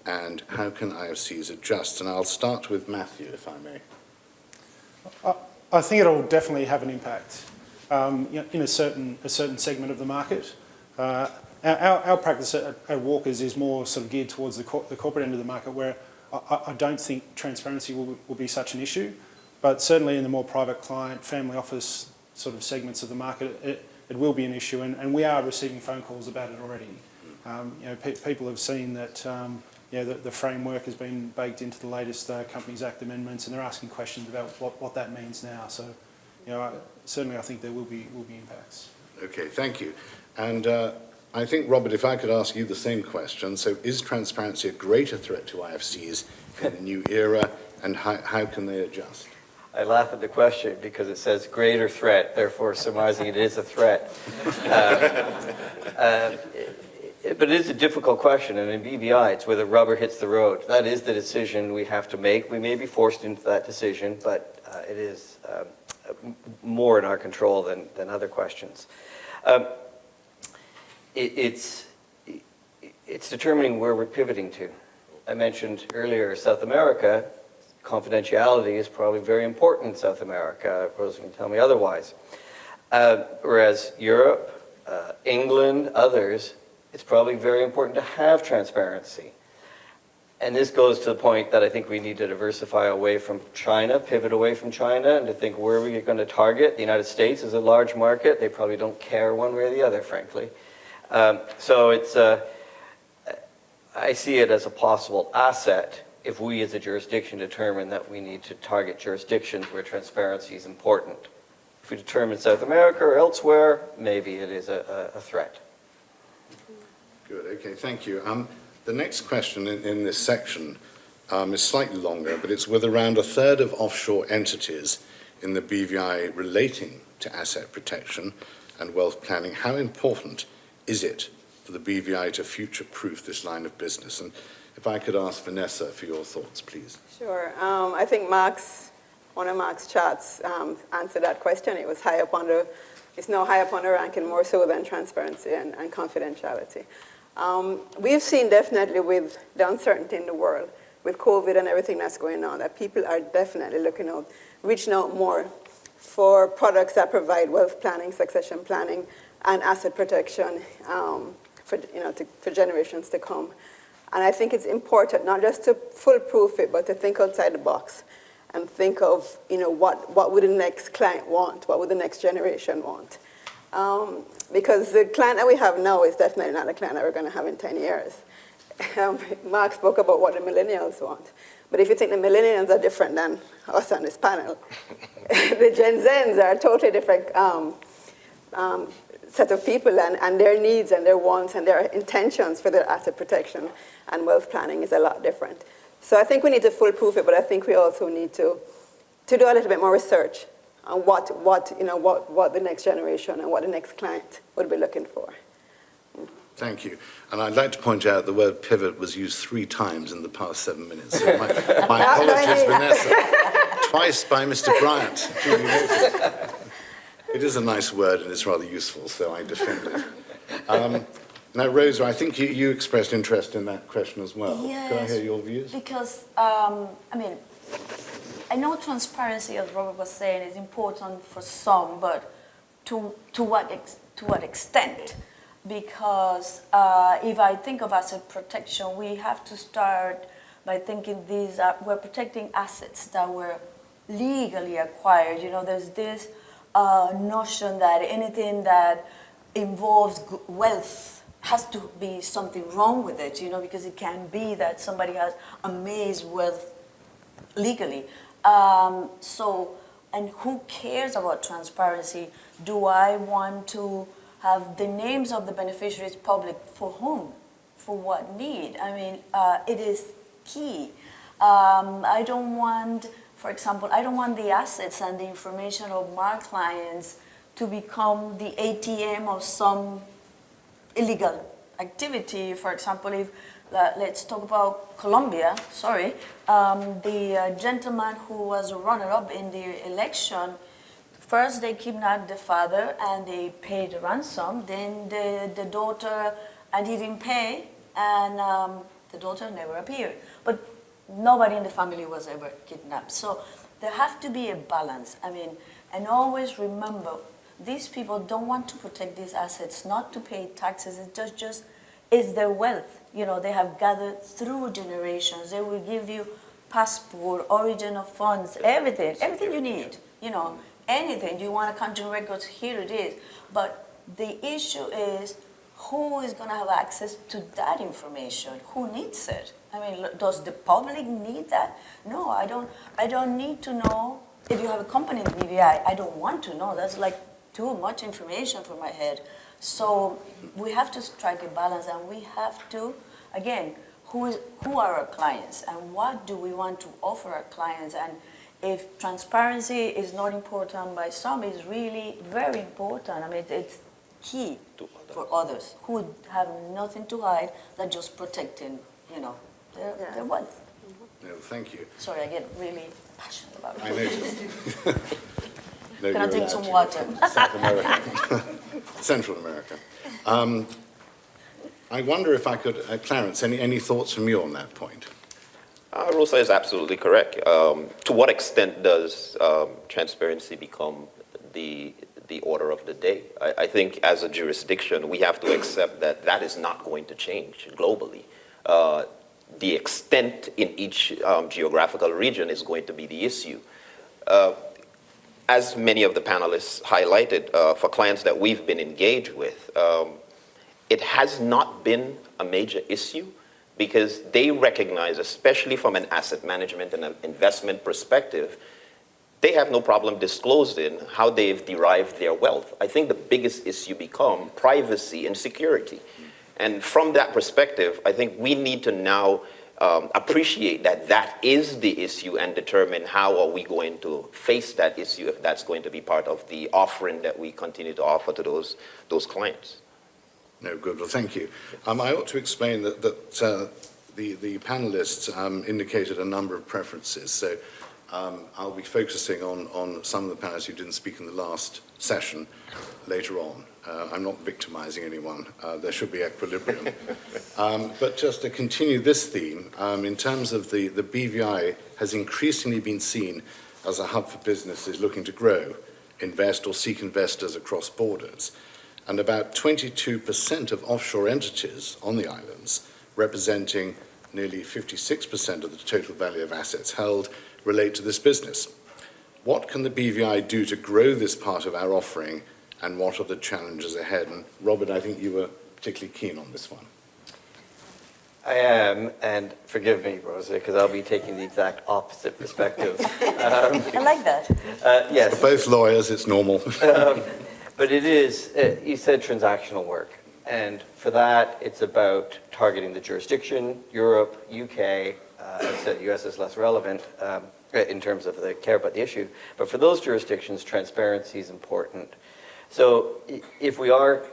And how can IFCs adjust? And I'll start with Matthew, if I may. I think it'll definitely have an impact in a certain segment of the market. Our practice at Walkers is more sort of geared towards the corporate end of the market, where I don't think transparency will be such an issue, but certainly in the more private client, family office sort of segments of the market, it will be an issue, and we are receiving phone calls about it already. People have seen that the framework has been baked into the latest Companies Act amendments, and they're asking questions about what that means now. So, certainly I think there will be impacts. Okay, thank you. And I think, Robert, if I could ask you the same question. So is transparency a greater threat to IFCs in the new era, and how can they adjust? I laugh at the question because it says greater threat, therefore surmising it is a threat. But it is a difficult question, and in BVI, it's where the rubber hits the road. That is the decision we have to make. We may be forced into that decision, but it is more in our control than other questions. It's determining where we're pivoting to. I mentioned earlier South America. Confidentiality is probably very important in South America. Rose can tell me otherwise. Whereas Europe, England, others, it's probably very important to have transparency. And this goes to the point that I think we need to diversify away from China, pivot away from China, and to think where are we going to target. The United States is a large market. They probably don't care one way or the other, frankly. So it's, I see it as a possible asset if we as a jurisdiction determine that we need to target jurisdictions where transparency is important. If we determine South America or elsewhere, maybe it is a threat. Good, okay, thank you. The next question in this section is slightly longer, but it's with around a third of offshore entities in the BVI relating to asset protection and wealth planning. How important is it for the BVI to future-proof this line of business? And if I could ask Vanessa for your thoughts, please. Sure. I think one of Mark's charts answered that question. It was it's now high up on the ranking, more so than transparency and confidentiality. We've seen definitely with the uncertainty in the world, with COVID and everything that's going on, that people are definitely reaching out more for products that provide wealth planning, succession planning, and asset protection for generations to come. And I think it's important not just to foolproof it, but to think outside the box and think of what would the next client want, what would the next generation want. Because the client that we have now is definitely not the client that we're going to have in 10 years. Mark spoke about what the millennials want. But if you think the millennials are different than us on this panel, the Gen Zs are a totally different set of people, and their needs and their wants and their intentions for their asset protection and wealth planning is a lot different. So I think we need to foolproof it, but I think we also need to do a little bit more research on what the next generation and what the next client would be looking for. Thank you. And I'd like to point out the word pivot was used 3 times in the past 7 minutes. So my apologies, Vanessa. Twice by Mr. Bryant. Duly noted. It is a nice word and it's rather useful, so I defend it. Now, Rosa, I think you expressed interest in that question as well. Yes, Could I hear your views? Because, I know transparency, as Robert was saying, is important for some, but to what extent? Because if I think of asset protection, we have to start by thinking we're protecting assets that were legally acquired. There's this notion that anything that involves wealth has to be something wrong with it, because it can be that somebody has amassed wealth legally. And who cares about transparency? Do I want to have the names of the beneficiaries public for whom? For what need? It is key. I don't want, for example, the assets and the information of my clients to become the ATM of some illegal activity. For example, let's talk about Colombia, the gentleman who was a runner-up in the election, first they kidnapped the father and they paid a ransom, then the daughter, and he didn't pay, and the daughter never appeared. But nobody in the family was ever kidnapped. So there has to be a balance. And always remember, these people don't want to protect these assets, not to pay taxes. It's their wealth. They have gathered through generations. They will give you passport, origin of funds, everything you need. Anything you want accounting records, here it is. But the issue is, who is going to have access to that information? Who needs it? Does the public need that? No, I don't need to know. If you have a company in BVI, I don't want to know. That's like too much information for my head. So we have to strike a balance, and we have to, again, who are our clients and what do we want to offer our clients? And if transparency is not important by some, it's really very important. It's key for others who have nothing to hide than just protecting, their wealth. No, thank you. Sorry, I get really passionate about it. I noticed. No, Can I drink some water? South America. Central America. I wonder if I could, Clarence, any thoughts from you on that point? Rosa is absolutely correct. To what extent does transparency become the order of the day? I think as a jurisdiction, we have to accept that is not going to change globally. The extent in each geographical region is going to be the issue. As many of the panelists highlighted, for clients that we've been engaged with, it has not been a major issue because they recognize, especially from an asset management and an investment perspective, they have no problem disclosing how they've derived their wealth. I think the biggest issue become privacy and security. And from that perspective, I think we need to now appreciate that that is the issue and determine how are we going to face that issue if that's going to be part of the offering that we continue to offer to those clients. No, good. Well, thank you. I ought to explain that the panelists indicated a number of preferences. So I'll be focusing on some of the panelists who didn't speak in the last session later on. I'm not victimizing anyone. There should be equilibrium. But just to continue this theme, in terms of the BVI has increasingly been seen as a hub for businesses looking to grow, invest or seek investors across borders. And about 22% of offshore entities on the islands, representing nearly 56% of the total value of assets held, relate to this business. What can the BVI do to grow this part of our offering, and what are the challenges ahead? And Robert, I think you were particularly keen on this one. I am, and forgive me, Rosa, because I'll be taking the exact opposite perspective. I like that. Yes. For both lawyers, it's normal. But it is, you said transactional work. And for that, it's about targeting the jurisdiction, Europe, UK. I said US is less relevant in terms of the care about the issue. But for those jurisdictions, transparency is important. So if we are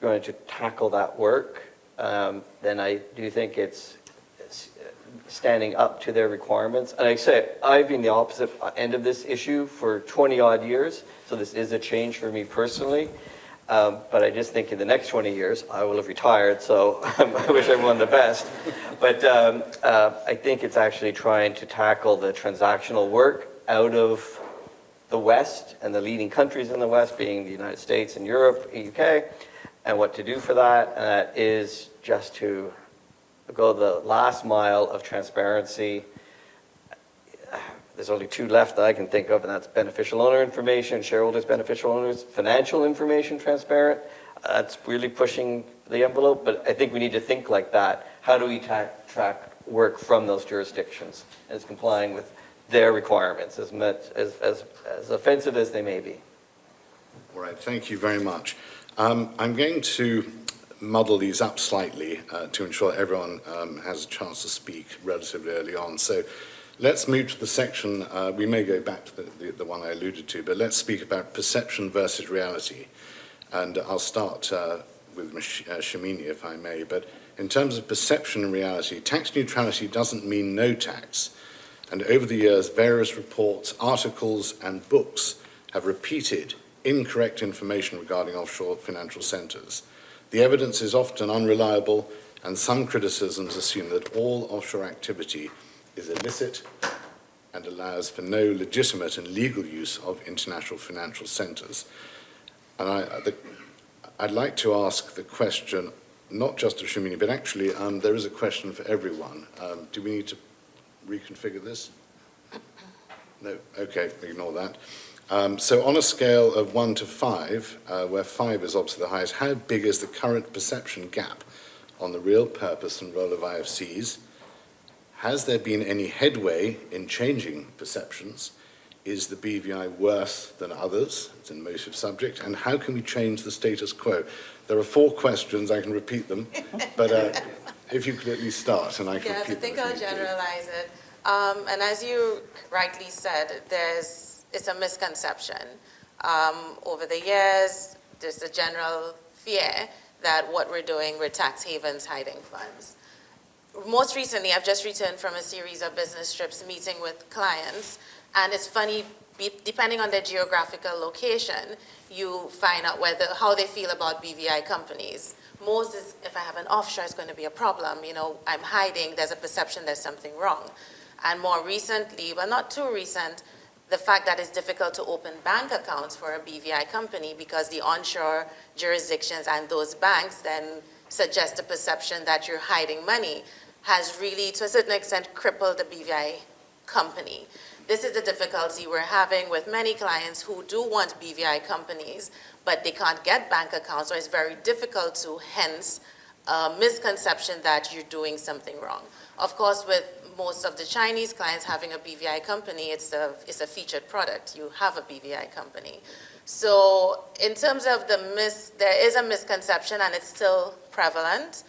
going to tackle that work, then I do think it's standing up to their requirements. And I say, I've been the opposite end of this issue for 20 odd years, so this is a change for me personally. But I just think in the next 20 years, I will have retired, so I wish everyone the best. But I think it's actually trying to tackle the transactional work out of the West and the leading countries in the West being the United States and Europe, UK, and what to do for that. And that is just to go the last mile of transparency. There's only two left that I can think of, and that's beneficial owner information, shareholders, beneficial owners, financial information transparent. That's really pushing the envelope, but I think we need to think like that. How do we track work from those jurisdictions as complying with their requirements, as offensive as they may be? All right, thank you very much. I'm going to muddle these up slightly to ensure everyone has a chance to speak relatively early on. So let's move to the section, we may go back to the one I alluded to, but let's speak about perception versus reality. And I'll start with Shamini, if I may. But in terms of perception and reality, tax neutrality doesn't mean no tax. And over the years, various reports, articles, and books have repeated incorrect information regarding offshore financial centres. The evidence is often unreliable, and some criticisms assume that all offshore activity is illicit and allows for no legitimate and legal use of international financial centres. And I'd like to ask the question, not just of Shamini, but actually there is a question for everyone. Do we need to reconfigure this? No? Okay, ignore that. So on a scale of 1 to 5, where 5 is obviously the highest, how big is the current perception gap on the real purpose and role of IFCs? Has there been any headway in changing perceptions? Is the BVI worse than others? It's an emotive subject. And how can we change the status quo? There are 4 questions, I can repeat them, but if you could at least start, and I can repeat them. Yes, I think I'll generalize it. And as you rightly said, it's a misconception. Over the years, there's a general fear that what we're doing, we're tax havens hiding funds. Most recently, I've just returned from a series of business trips meeting with clients, and it's funny, depending on their geographical location, you find out how they feel about BVI companies. Most is, if I have an offshore, it's going to be a problem. You know, I'm hiding, there's a perception there's something wrong. And more recently, but not too recent, the fact that it's difficult to open bank accounts for a BVI company because the onshore jurisdictions and those banks then suggest a perception that you're hiding money has really, to a certain extent, crippled the BVI company. This is the difficulty we're having with many clients who do want BVI companies, but they can't get bank accounts, or it's very difficult to, hence misconception that you're doing something wrong. Of course, with most of the Chinese clients having a BVI company, it's a featured product. You have a BVI company. So in terms of there is a misconception and it's still prevalent.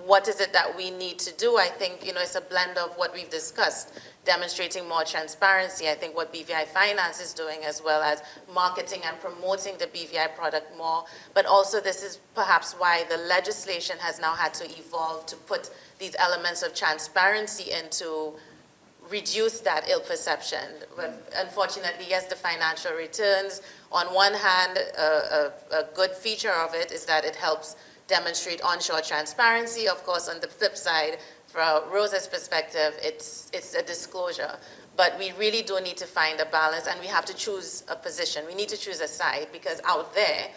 What is it that we need to do? I think, it's a blend of what we've discussed, demonstrating more transparency. I think what BVI Finance is doing, as well as marketing and promoting the BVI product more. But also this is perhaps why the legislation has now had to evolve to put these elements of transparency in to reduce that ill perception. But unfortunately, yes, the financial returns, on one hand, a good feature of it is that it helps demonstrate onshore transparency. Of course, on the flip side, from Rosa's perspective, it's a disclosure. But we really do need to find a balance, and we have to choose a position. We need to choose a side, because out there,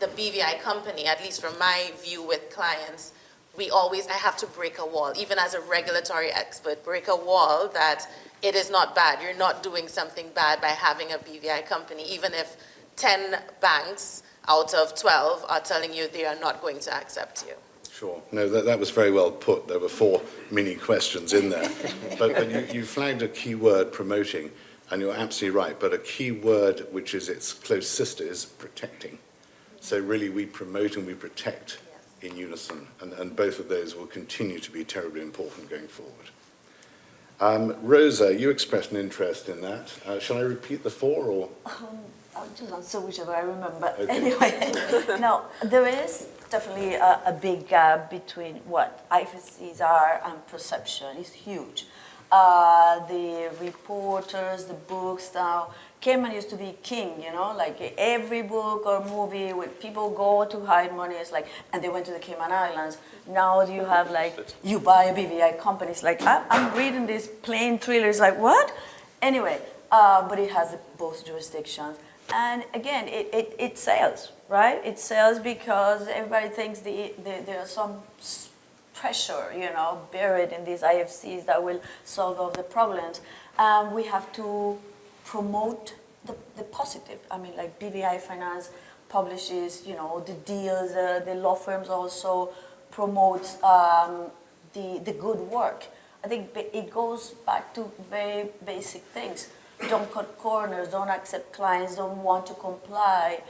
the BVI company, at least from my view with clients, I have to break a wall, even as a regulatory expert, break a wall that it is not bad. You're not doing something bad by having a BVI company, even if 10 banks out of 12 are telling you they are not going to accept you. Sure. No, that was very well put. There were 4 mini questions in there. but you flagged a key word, promoting, and you're absolutely right. But a key word, which is its close sister, is protecting. So really we promote and we protect in unison. And both of those will continue to be terribly important going forward. Rosa, you expressed an interest in that. Shall I repeat the 4 or? I'll just answer whichever I remember. Okay. Anyway, no, there is definitely a big gap between what IFSCs are and perception. It's huge. The reporters, the books now, Cayman used to be king, like every book or movie when people go to hide money, it's like, and they went to the Cayman Islands. Now you have you buy a BVI company, it's like, I'm reading these plain thrillers, like what? Anyway, but it has both jurisdictions. And again, it sells, right? It sells because everybody thinks there's some pressure, buried in these IFCs that will solve all the problems. We have to promote the positive. I mean, like BVI Finance publishes, the deals. The law firms also promote the good work. I think it goes back to very basic things. Don't cut corners, don't accept clients, don't want to comply.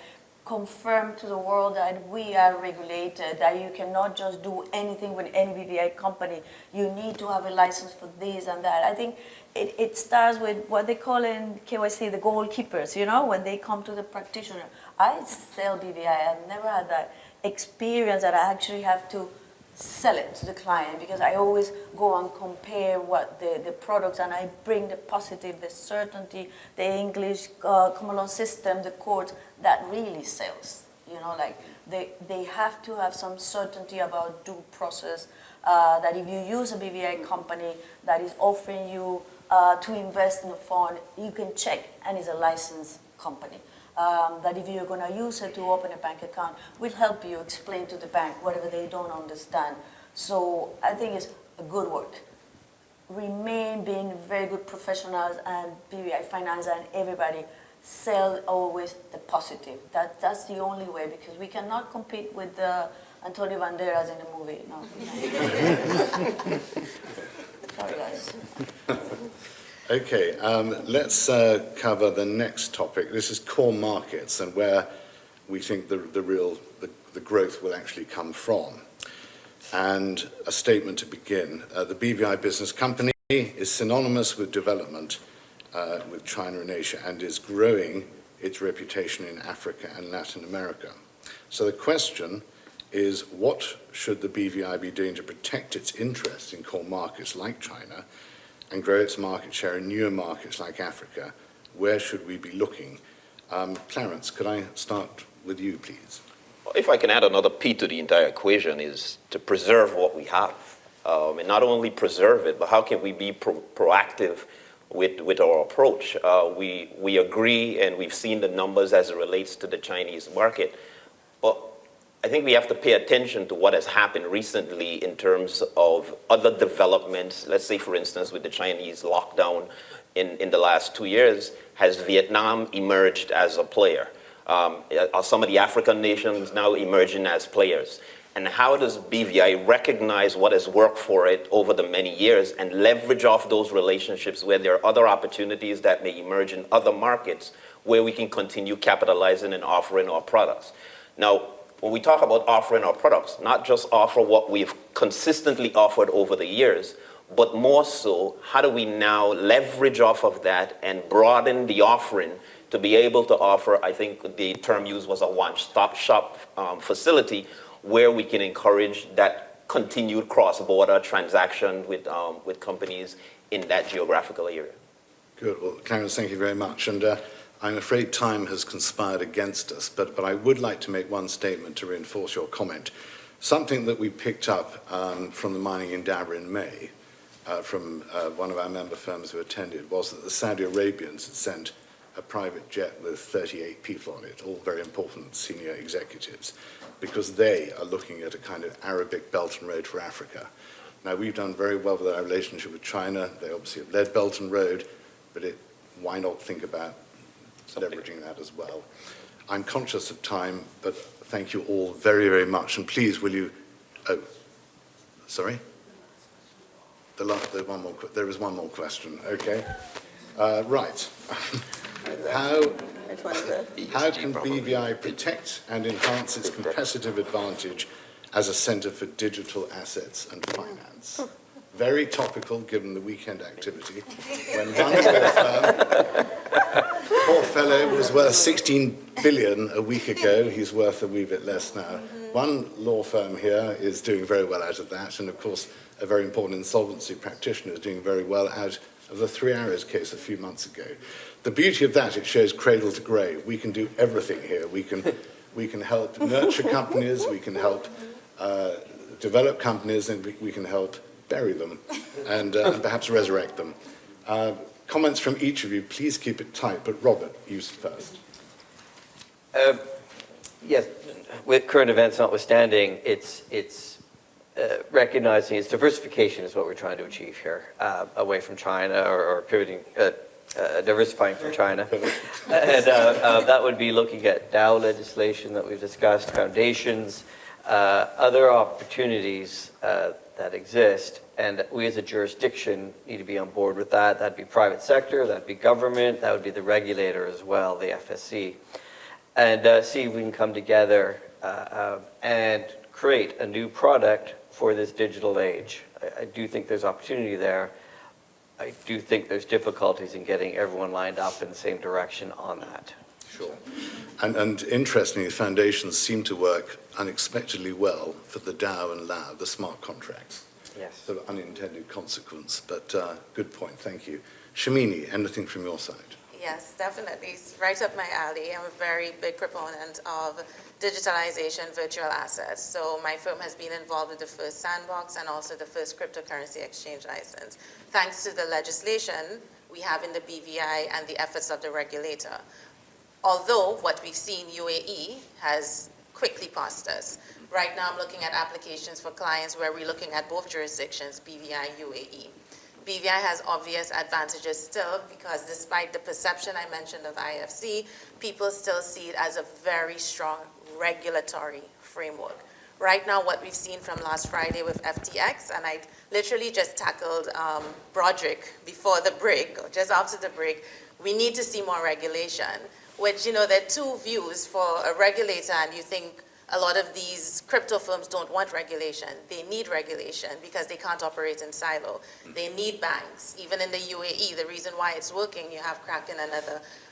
Confirm to the world that we are regulated, that you cannot just do anything with any BVI company. You need to have a license for this and that. I think it starts with what they call in KYC the goalkeepers, when they come to the practitioner. I sell BVI, I've never had that experience that I actually have to sell it to the client, because I always go and compare what the products, and I bring the positive, the certainty, the English common law system, the court, that really sells. They have to have some certainty about due process, that if you use a BVI company that is offering you to invest in a fund, you can check, and it's a licensed company. That if you're going to use it to open a bank account, we'll help you explain to the bank whatever they don't understand. So I think it's a good work. Remain being very good professionals, and BVI Finance and everybody sell always the positive. That's the only way, because we cannot compete with Antonio Banderas in the movie. No. Sorry, guys. Okay, let's cover the next topic. This is core markets and where we think the growth will actually come from. And a statement to begin. The BVI Business Company is synonymous with development with China and Asia, and is growing its reputation in Africa and Latin America. So the question is, what should the BVI be doing to protect its interests in core markets like China and grow its market share in newer markets like Africa? Where should we be looking? Clarence, could I start with you, please? If I can add another P to the entire equation, is to preserve what we have. And not only preserve it, but how can we be proactive with our approach? We agree, and we've seen the numbers as it relates to the Chinese market. But I think we have to pay attention to what has happened recently in terms of other developments. Let's say, for instance, with the Chinese lockdown in the last 2 years, has Vietnam emerged as a player? Are some of the African nations now emerging as players? And how does BVI recognize what has worked for it over the many years and leverage off those relationships where there are other opportunities that may emerge in other markets where we can continue capitalizing and offering our products? Now, when we talk about offering our products, not just offer what we've consistently offered over the years, but more so, how do we now leverage off of that and broaden the offering to be able to offer, I think the term used was a one-stop shop facility, where we can encourage that continued cross-border transaction with companies in that geographical area. Good. Well, Clarence, thank you very much. And I'm afraid time has conspired against us, but I would like to make one statement to reinforce your comment. Something that we picked up from the mining endeavor in May, from one of our member firms who attended, was that the Saudi Arabians had sent a private jet with 38 people on it, all very important senior executives, because they are looking at a kind of Arabic Belt and Road for Africa. Now, we've done very well with our relationship with China. They obviously have led Belt and Road, but why not think about leveraging that as well? I'm conscious of time, but thank you all very, very much. And please, will you... Oh, sorry? There is one more question. Okay. Right. How can BVI protect and enhance its competitive advantage as a centre for digital assets and finance? Very topical, given the weekend activity. When one law firm, poor fellow, was worth 16 billion a week ago, he's worth a wee bit less now. One law firm here is doing very well out of that, and of course, a very important insolvency practitioner is doing very well out of the 3 Arrows case a few months ago. The beauty of that, it shows cradle to grave. We can do everything here. We can help nurture companies, we can help develop companies, and we can help bury them and perhaps resurrect them. Comments from each of you, please keep it tight, but Robert, you first. Yes, with current events notwithstanding, it's recognizing its diversification is what we're trying to achieve here, away from China or pivoting, diversifying from China. And that would be looking at DAO legislation that we've discussed, foundations, other opportunities that exist. And we as a jurisdiction need to be on board with that. That'd be private sector, that'd be government, that would be the regulator as well, the FSC. And see if we can come together and create a new product for this digital age. I do think there's opportunity there. I do think there's difficulties in getting everyone lined up in the same direction on that. Sure. And interestingly, foundations seem to work unexpectedly well for the DAO and LAO, the smart contracts. Yes. Sort of unintended consequence, but good point, thank you. Shamini, anything from your side? Yes, definitely. It's right up my alley. I'm a very big proponent of digitalization, virtual assets. So my firm has been involved with the first sandbox and also the first cryptocurrency exchange license. Thanks to the legislation we have in the BVI and the efforts of the regulator. Although what we've seen, UAE has quickly passed us. Right now I'm looking at applications for clients where we're looking at both jurisdictions, BVI, UAE. BVI has obvious advantages still because despite the perception I mentioned of IFC, people still see it as a very strong regulatory framework. Right now, what we've seen from last Friday with FTX, and I literally just tackled Broderick before the break, or just after the break, we need to see more regulation, which, you know, there are two views for a regulator, and you think a lot of these crypto firms don't want regulation. They need regulation because they can't operate in silo. They need banks. Even in the UAE, the reason why it's working, you have Kraken and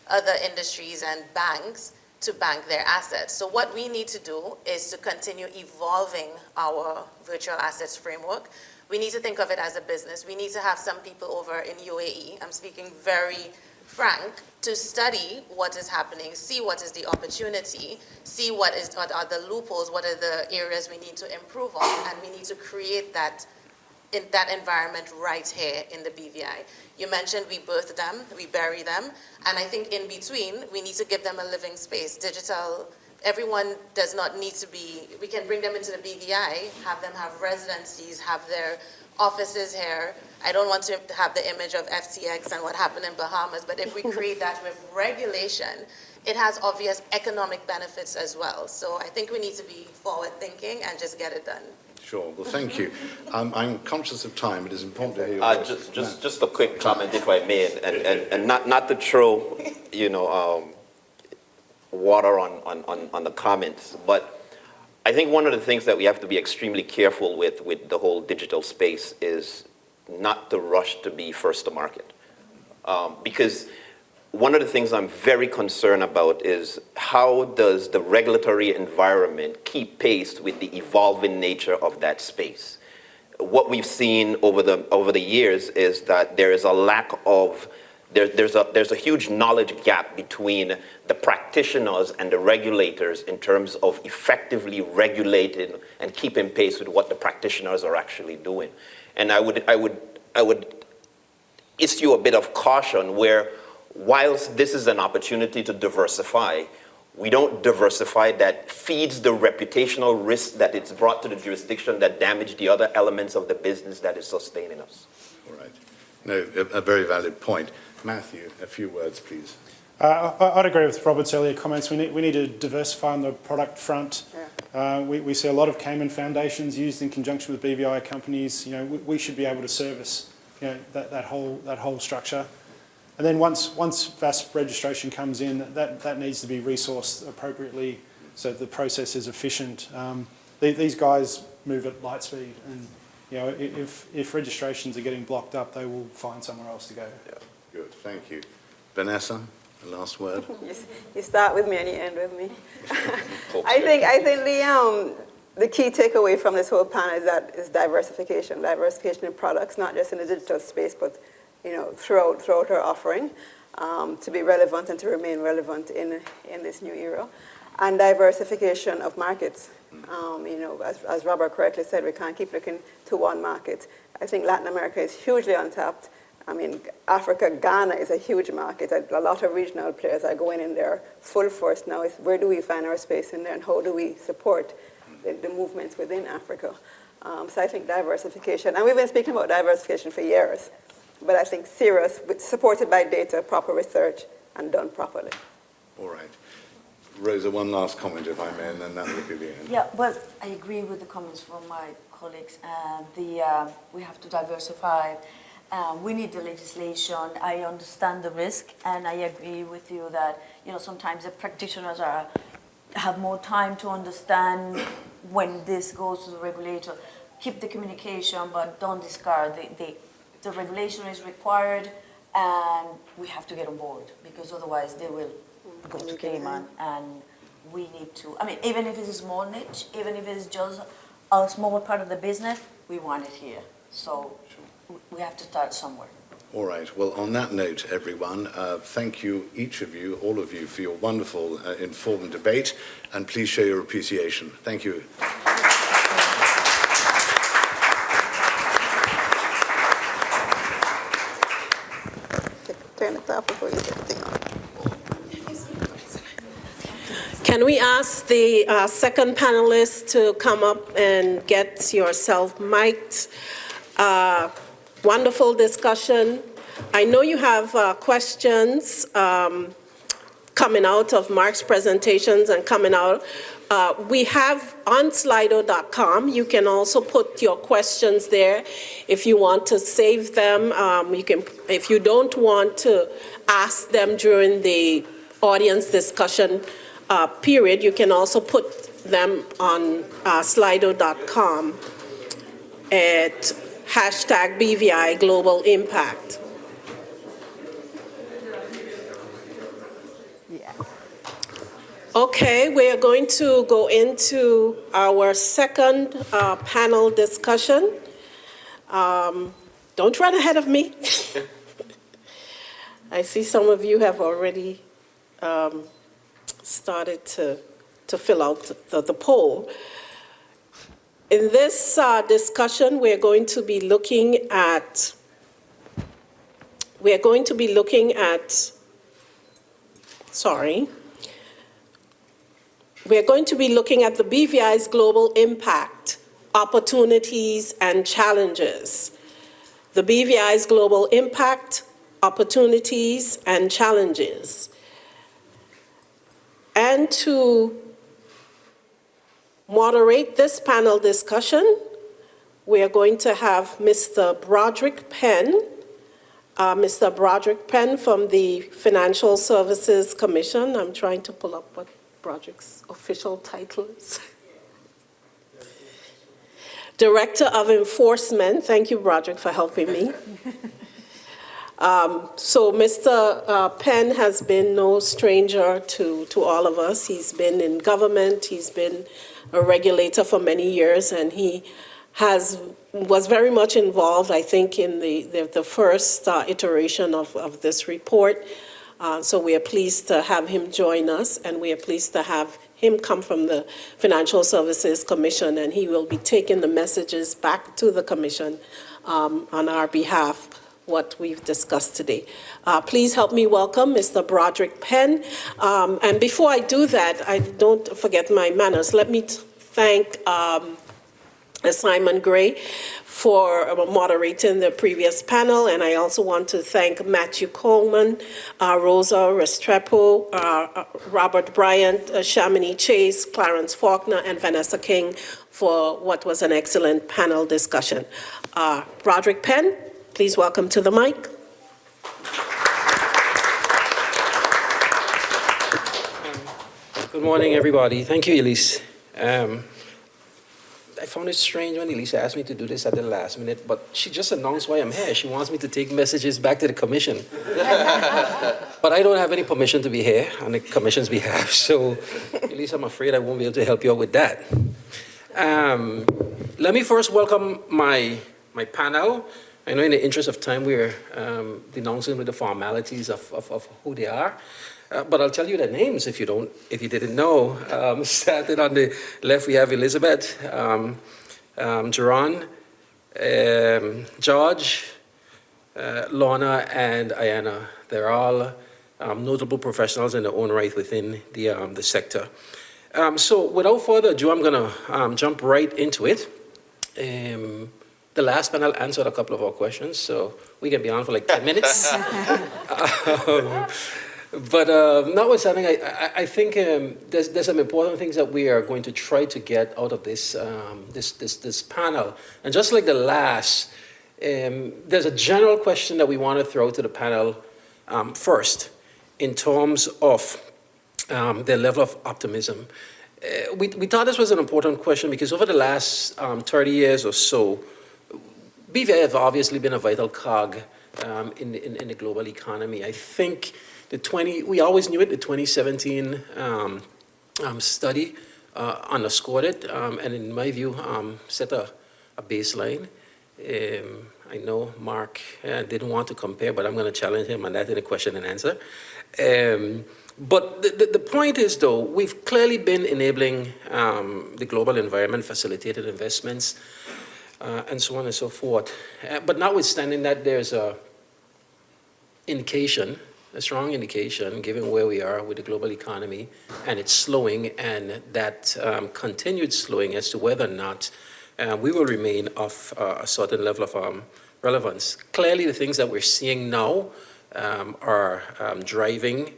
other industries and banks to bank their assets. So what we need to do is to continue evolving our virtual assets framework. We need to think of it as a business. We need to have some people over in UAE, I'm speaking very frank, to study what is happening, see what is the opportunity, see what are the loopholes, what are the areas we need to improve on, and we need to create that in that environment right here in the BVI. You mentioned we birth them, we bury them, and I think in between, we need to give them a living space. Digital, everyone does not need to be, we can bring them into the BVI, have them have residencies, have their offices here. I don't want to have the image of FTX and what happened in Bahamas, but if we create that with regulation, it has obvious economic benefits as well. So I think we need to be forward-thinking and just get it done. Sure. Well, thank you. I'm conscious of time. It is important to hear your Just a quick comment, if I may, and not to throw, water on the comments, but I think one of the things that we have to be extremely careful with the whole digital space is not to rush to be first to market. Because one of the things I'm very concerned about is how does the regulatory environment keep pace with the evolving nature of that space? What we've seen over the years is that there is a lack of there's a huge knowledge gap between the practitioners and the regulators in terms of effectively regulating and keeping pace with what the practitioners are actually doing. And I would issue a bit of caution where, whilst this is an opportunity to diversify, we don't diversify that feeds the reputational risk that it's brought to the jurisdiction that damage the other elements of the business that is sustaining us. All right. No, a very valid point. Matthew, a few words, please. I'd agree with Robert's earlier comments. We need to diversify on the product front. Yeah. We see a lot of Cayman foundations used in conjunction with BVI companies. We should be able to service that whole structure. And then once VASP registration comes in, that needs to be resourced appropriately so the process is efficient. These guys move at light speed, and if registrations are getting blocked up, they will find somewhere else to go. Yeah. Good, thank you. Vanessa, the last word. You start with me and you end with me. I think the key takeaway from this whole panel is diversification in products, not just in the digital space, but throughout our offering, to be relevant and to remain relevant in this new era, and diversification of markets. As Robert correctly said, we can't keep looking to one market. I think Latin America is hugely untapped. Africa, Ghana is a huge market. A lot of regional players are going in there full force now. Is where do we find our space in there, and how do we support the movements within Africa? So I think diversification, and we've been speaking about diversification for years, but I think serious, supported by data, proper research, and done properly. All right. Rosa, one last comment, if I may, and then that will be the end. Yeah, well, I agree with the comments from my colleagues. We have to diversify. We need the legislation. I understand the risk, and I agree with you that sometimes the practitioners have more time to understand when this goes to the regulator. Keep the communication, but don't discard. The regulation is required, and we have to get on board, because otherwise they will go to Cayman, and we need to. Even if it's a small niche, even if it's just a small part of the business, we want it here. So. We have to start somewhere. All right. Well, on that note, everyone, thank you, each of you, all of you, for your wonderful, informed debate, and please show your appreciation. Thank you. Turn it off before you get the thing on. Can we ask the second panelist to come up and get yourself mic'd? Wonderful discussion. I know you have questions coming out of Mark's presentations and coming out. We have on Slido.com, you can also put your questions there. If you want to save them, you can. If you don't want to ask them during the audience discussion period, you can also put them on Slido.com at #BVI Global Impact. Yeah. Okay, we are going to go into our second panel discussion. Don't run ahead of me. I see some of you have already started to fill out the poll. In this discussion, we're going to be looking at the BVI's global impact opportunities and challenges. The BVI's global impact, opportunities and challenges. And to moderate this panel discussion, we are going to have Mr. Broderick Penn. Mr. Broderick Penn from the Financial Services Commission. I'm trying to pull up what Broderick's official title is. Director of Enforcement. Thank you, Broderick, for helping me. So Mr. Penn has been no stranger to all of us. He's been in government. He's been a regulator for many years, and he was very much involved, I think, in the first iteration of this report. So we are pleased to have him join us, and we are pleased to have him come from the Financial Services Commission, and he will be taking the messages back to the Commission on our behalf, what we've discussed today. Please help me welcome Mr. Broderick Penn. And before I do that, I don't forget my manners. Let me thank Simon Gray for moderating the previous panel, and I also want to thank Matthew Coleman, Rosa Restrepo, Robert Bryant, Shamini Chase, Clarence Faulkner, and Vanessa King for what was an excellent panel discussion. Broderick Penn, please welcome to the mic. Good morning, everybody. Thank you, Elise. I found it strange when Elisa asked me to do this at the last minute, but she just announced why I'm here. She wants me to take messages back to the Commission. But I don't have any permission to be here on the Commission's behalf, so Elisa, I'm afraid I won't be able to help you out with that. Let me first welcome my panel. I know in the interest of time we're denouncing with the formalities of who they are. But I'll tell you their names if you didn't know. Starting on the left, we have Elizabeth, Jerron, George, Lorna, and Ayana. They're all notable professionals in their own right within the sector. So without further ado, I'm going to jump right into it. The last panel answered a couple of our questions, so we can be on for like 10 minutes. But notwithstanding, I think there's some important things that we are going to try to get out of this this panel. And just like the last, there's a general question that we want to throw to the panel first, in terms of their level of optimism. We thought this was an important question because over the last 30 years or so, BVI have obviously been a vital cog in the global economy. I think we always knew it, the 2017 study underscored it, and in my view, set a baseline. I know Mark didn't want to compare, but I'm going to challenge him on that in a question and answer. But the point is, though, we've clearly been enabling the global environment, facilitated investments, and so on and so forth. But notwithstanding that, there's a strong indication, given where we are with the global economy and it's slowing, and that continued slowing, as to whether or not we will remain of a certain level of relevance. Clearly, the things that we're seeing now are driving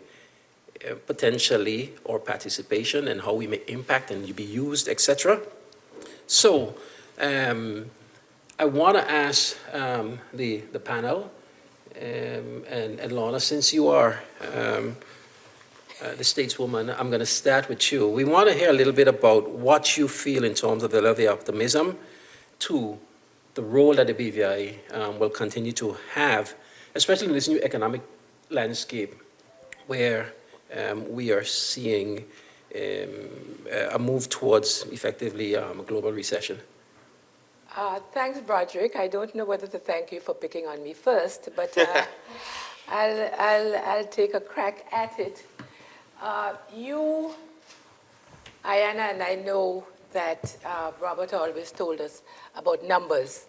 potentially our participation and how we may impact and be used, etc. So I want to ask the panel, and Lorna, since you are the stateswoman, I'm going to start with you. We want to hear a little bit about what you feel in terms of the level of optimism to the role that the BVI will continue to have, especially in this new economic landscape where we are seeing a move towards effectively a global recession. Thanks, Broderick. I don't know whether to thank you for picking on me first, but I'll take a crack at it. You, Ayana, and I know that Robert always told us about numbers.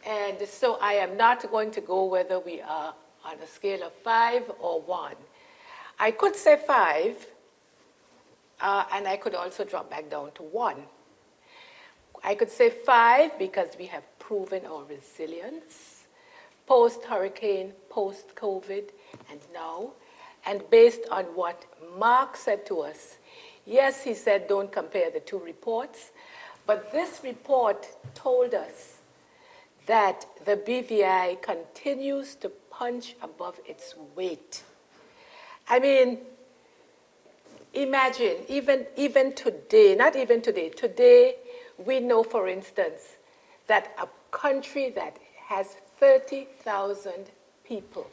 And so I am not going to go whether we are on a scale of 5 or 1. I could say 5, and I could also drop back down to 1. I could say 5 because we have proven our resilience post-hurricane, post-COVID, and now. And based on what Mark said to us, yes, he said don't compare the two reports, but this report told us that the BVI continues to punch above its weight. I mean, imagine, even today, not even today, today we know, for instance, that a country that has 30,000 people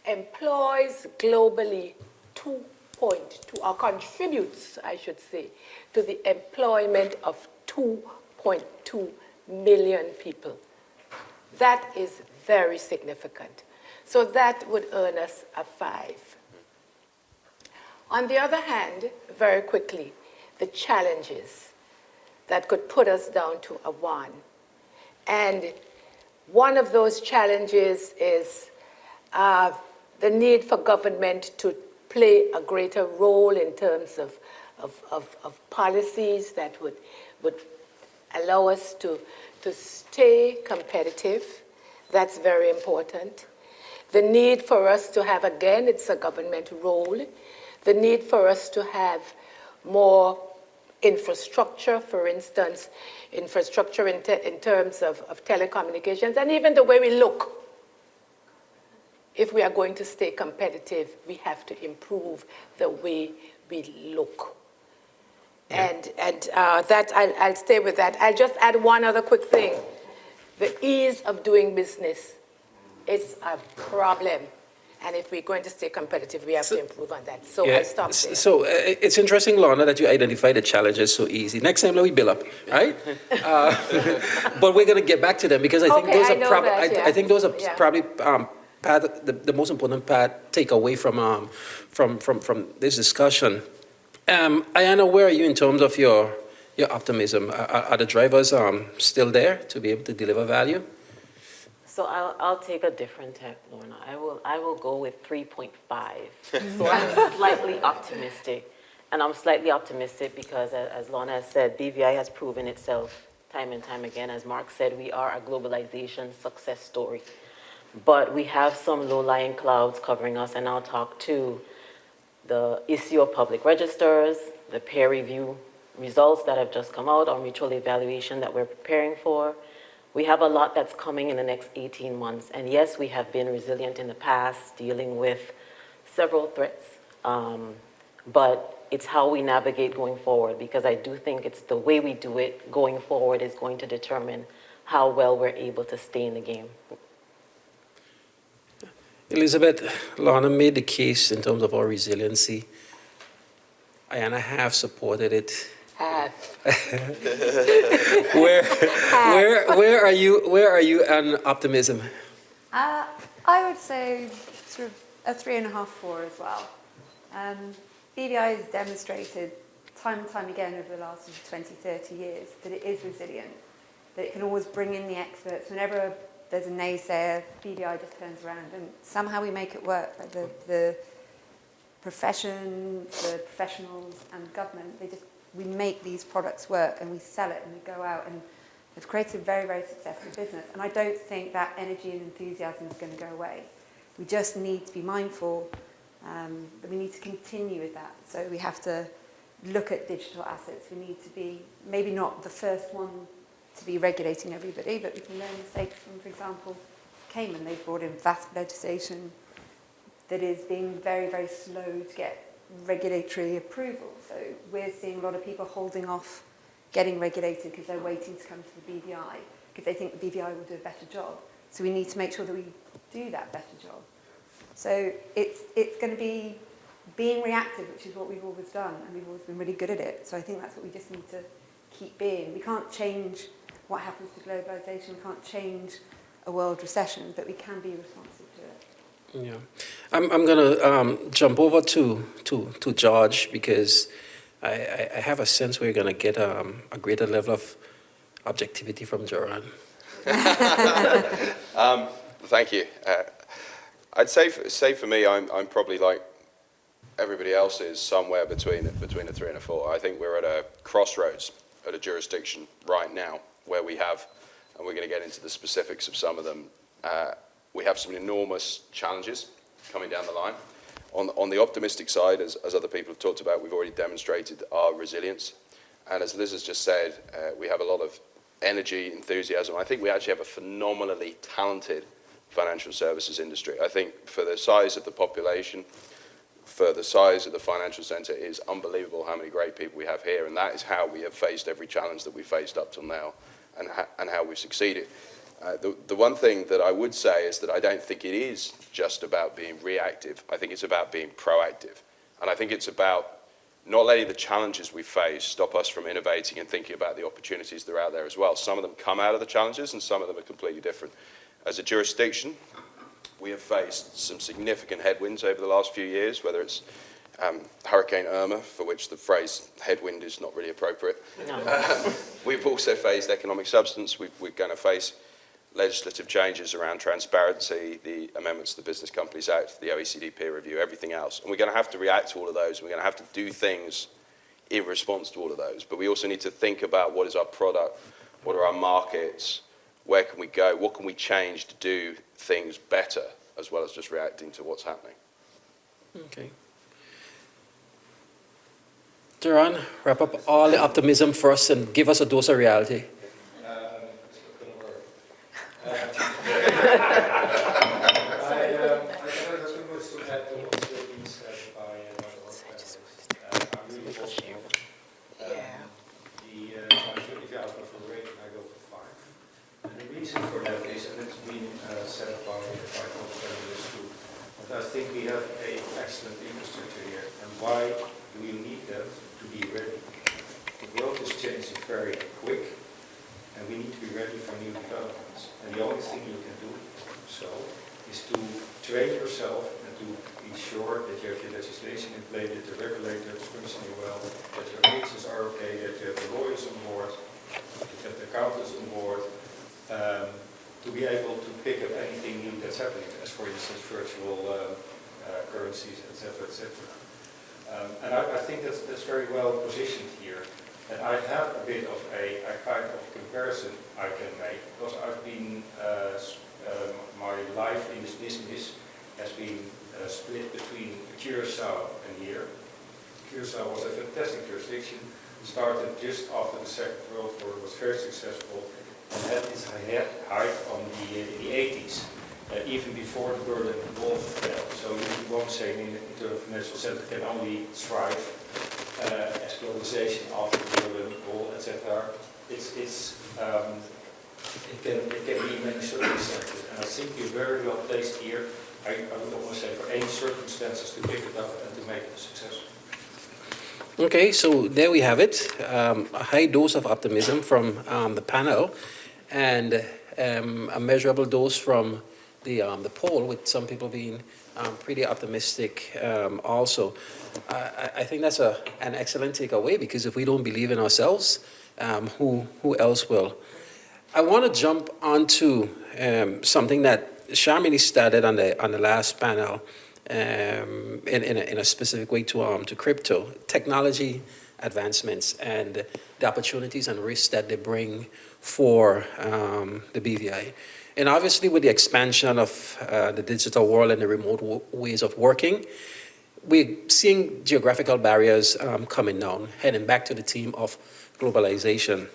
employs globally 2.2, or contributes, I should say, to the employment of 2.2 million people. That is very significant. So that would earn us a 5. On the other hand, very quickly, the challenges that could put us down to a 1. And one of those challenges is the need for government to play a greater role in terms of policies that would allow us to stay competitive. That's very important. The need for us to have, again, it's a government role, the need for us to have more infrastructure, for instance, infrastructure in terms of telecommunications, and even the way we look. If we are going to stay competitive, we have to improve the way we look. Yeah. And that I'll stay with that. I'll just add one other quick thing. The ease of doing business is a problem. And if we're going to stay competitive, we have to improve on that. So I'll stop there. So it's interesting, Lorna, that you identify the challenges so easy. Next time, let me build up, right? But we're going to get back to them because I think those are probably, I think those are probably the most important part take away from this discussion. Ayanna, where are you in terms of your optimism? Are the drivers still there to be able to deliver value? So I'll take a different tack, Lorna. I will go with 3.5. So I'm slightly optimistic. And I'm slightly optimistic because, as Lorna has said, BVI has proven itself time and time again. As Mark said, we are a globalization success story. But we have some low-lying clouds covering us, and I'll talk to the issue of public registers, the peer review results that have just come out, our mutual evaluation that we're preparing for. We have a lot that's coming in the next 18 months. And yes, we have been resilient in the past, dealing with several threats. But it's how we navigate going forward, because I do think it's the way we do it going forward is going to determine how well we're able to stay in the game. Elizabeth, Lorna made the case in terms of our resiliency. Ayanna have supported it. Where are you on optimism? I would say sort of a 3.5, 4 as well. BVI has demonstrated time and time again over the last 20, 30 years that it is resilient, that it can always bring in the experts. Whenever there's a naysayer, BVI just turns around and somehow we make it work. Like the profession, the professionals and government, we make these products work and we sell it and we go out and it's created a very, very successful business. And I don't think that energy and enthusiasm is going to go away. We just need to be mindful that we need to continue with that. So we have to look at digital assets. We need to be maybe not the first one to be regulating everybody, but we can learn mistakes from, for example, Cayman. They've brought in vast legislation that is being very, very slow to get regulatory approval. So we're seeing a lot of people holding off getting regulated because they're waiting to come to the BVI because they think the BVI will do a better job. So we need to make sure that we do that better job. So it's going to be being reactive, which is what we've always done, and we've always been really good at it. So I think that's what we just need to keep being. We can't change what happens to globalization. We can't change a world recession, but we can be responsive to it. Yeah, I'm going to jump over to George because I have a sense we're going to get a greater level of objectivity from Joran. Thank you. I'd say for me, I'm probably like everybody else is somewhere between a 3 and a 4. I think we're at a crossroads at a jurisdiction right now where we have, and we're going to get into the specifics of some of them, we have some enormous challenges coming down the line. On the optimistic side, as other people have talked about, we've already demonstrated our resilience. And as Liz has just said, we have a lot of energy, enthusiasm. I think we actually have a phenomenally talented financial services industry. I think for the size of the population, for the size of the financial centre, it is unbelievable how many great people we have here, and that is how we have faced every challenge that we've faced up till now, and how we've succeeded. The one thing that I would say is that I don't think it is just about being reactive. I think it's about being proactive. And I think it's about not letting the challenges we face stop us from innovating and thinking about the opportunities that are out there as well. Some of them come out of the challenges and some of them are completely different. As a jurisdiction, we have faced some significant headwinds over the last few years, whether it's Hurricane Irma, for which the phrase headwind is not really appropriate. No. We've also faced economic substance. We're going to face legislative changes around transparency, the amendments to the Business Companies Act, the OECD peer review, everything else. And we're going to have to react to all of those. We're going to have to do things in response to all of those. But we also need to think about what is our product, what are our markets, where can we go, what can we change to do things better, as well as just reacting to what's happening. Okay. Duran, wrap up all the optimism for us and give us a dose of reality. I think we have an excellent infrastructure here, and why do we need them? To be ready. The world is changing very quick, and we need to be ready for new developments. And the only thing you can do so is to train yourself and to ensure that you have your legislation in place, that the regulators functioning well, that your agents are okay, that you have the lawyers on board, that you have the accountants on board, to be able to pick up anything new that's happening, as for instance virtual currencies, etc., etc. And I think that's very well positioned here. And I have a bit of a kind of comparison I can make, because I've been, my life in this business has been split between Curacao and here. Curacao was a fantastic jurisdiction, started just after the Second World War, was very successful, and had its height in the 80s, even before the Berlin Wall fell. So you won't say an international center can only thrive as globalization after the Berlin Wall, etc. It can be many circumstances, and I think you're very well placed here. I would almost say for any circumstances to pick it up and to make it a success. Okay, so there we have it. A high dose of optimism from the panel, and a measurable dose from the poll, with some people being pretty optimistic also. I think that's an excellent takeaway, because if we don't believe in ourselves, who else will? I want to jump onto something that Shamini started on the last panel, in a specific way to crypto, technology advancements and the opportunities and risks that they bring for the BVI. And obviously with the expansion of the digital world and the remote ways of working, we're seeing geographical barriers coming down, heading back to the theme of globalization.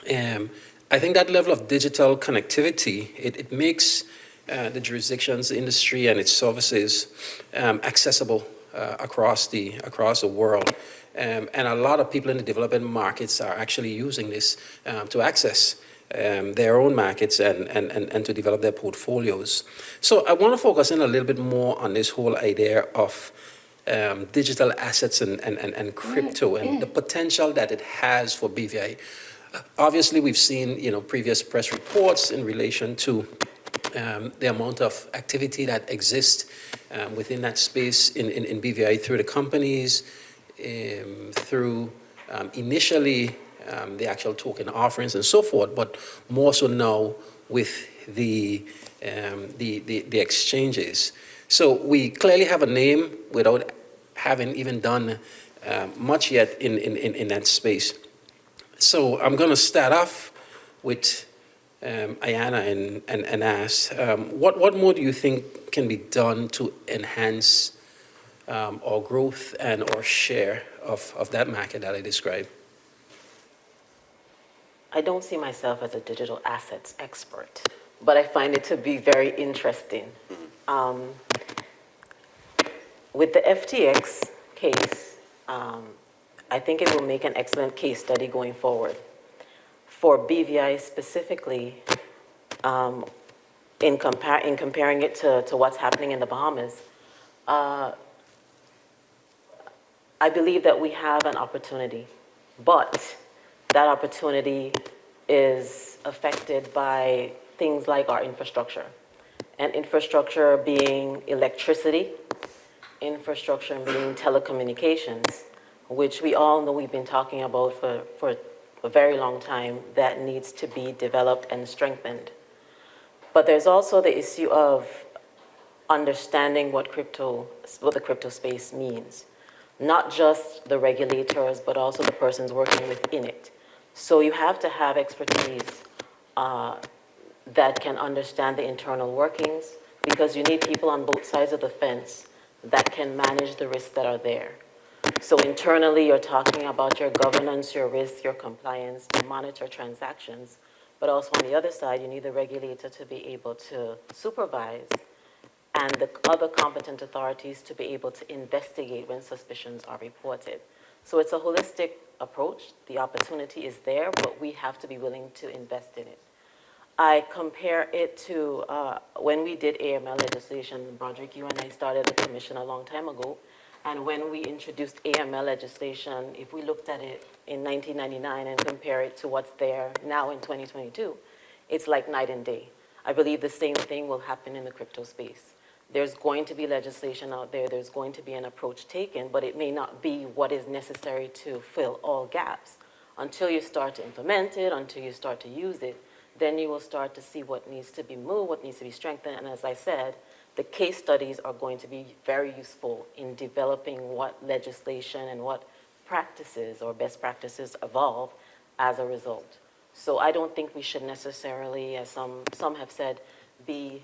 I think that level of digital connectivity, it makes the jurisdictions, the industry, and its services accessible across the world. And a lot of people in the developing markets are actually using this to access their own markets and to develop their portfolios. So I want to focus in a little bit more on this whole idea of digital assets and crypto and the potential that it has for BVI. Obviously, we've seen previous press reports in relation to the amount of activity that exists within that space in BVI through the companies, through initially the actual token offerings and so forth, but more so now with the exchanges. So we clearly have a name without having even done much yet in that space. So I'm going to start off with Ayana and ask, what more do you think can be done to enhance our growth and our share of that market that I described? I don't see myself as a digital assets expert, but I find it to be very interesting. With the FTX case, I think it will make an excellent case study going forward. For BVI specifically, in comparing it to what's happening in the Bahamas, I believe that we have an opportunity, but that opportunity is affected by things like our infrastructure. And infrastructure being electricity, infrastructure being telecommunications, which we all know we've been talking about for a very long time, that needs to be developed and strengthened. But there's also the issue of understanding what the crypto space means. Not just the regulators, but also the persons working within it. So you have to have expertise that can understand the internal workings, because you need people on both sides of the fence that can manage the risks that are there. So internally, you're talking about your governance, your risk, your compliance, to monitor transactions. But also on the other side, you need the regulator to be able to supervise and the other competent authorities to be able to investigate when suspicions are reported. So it's a holistic approach. The opportunity is there, but we have to be willing to invest in it. I compare it to when we did AML legislation. Broderick, you and I started the commission a long time ago. And when we introduced AML legislation, if we looked at it in 1999 and compare it to what's there now in 2022, it's like night and day. I believe the same thing will happen in the crypto space. There's going to be legislation out there, there's going to be an approach taken, but it may not be what is necessary to fill all gaps. Until you start to implement it, until you start to use it, then you will start to see what needs to be moved, what needs to be strengthened. And as I said, the case studies are going to be very useful in developing what legislation and what practices or best practices evolve as a result. So I don't think we should necessarily, as some have said, be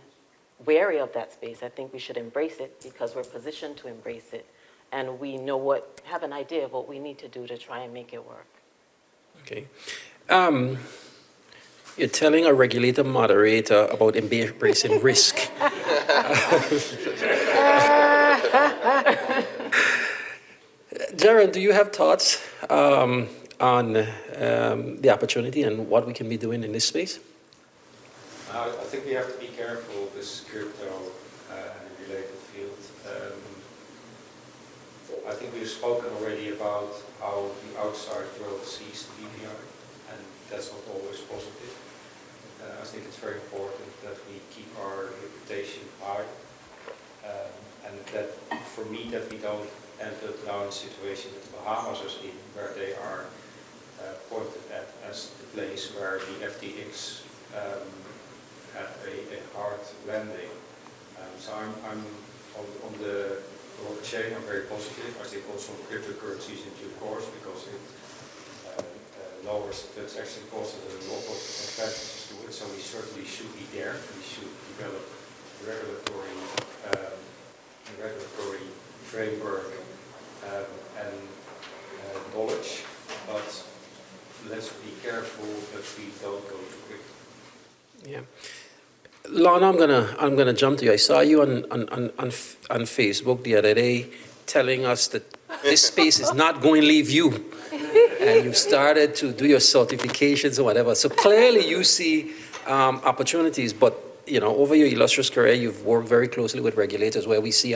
wary of that space. I think we should embrace it because we're positioned to embrace it. And we have an idea of what we need to do to try and make it work. Okay. You're telling a regulator moderator about embracing risk. Jaron, do you have thoughts on the opportunity and what we can be doing in this space? I think we have to be careful with crypto and the related field. I think we've spoken already about how the outside world sees the BVI, and that's not always positive. I think it's very important that we keep our reputation high, and that, for me, that we don't end up now in a situation that the Bahamas is in, where they are pointed at as the place where the FTX had a hard landing. So I'm on the blockchain, I'm very positive. I think also cryptocurrencies in due course, because it lowers the transaction costs and a lot of advantages to it. So we certainly should be there. We should develop regulatory framework and knowledge, but let's be careful that we don't go too quick. Yeah. Lorna, I'm gonna jump to you. I saw you on Facebook the other day telling us that this space is not going to leave you. And you've started to do your certifications or whatever. So clearly you see opportunities, but over your illustrious career, you've worked very closely with regulators where we see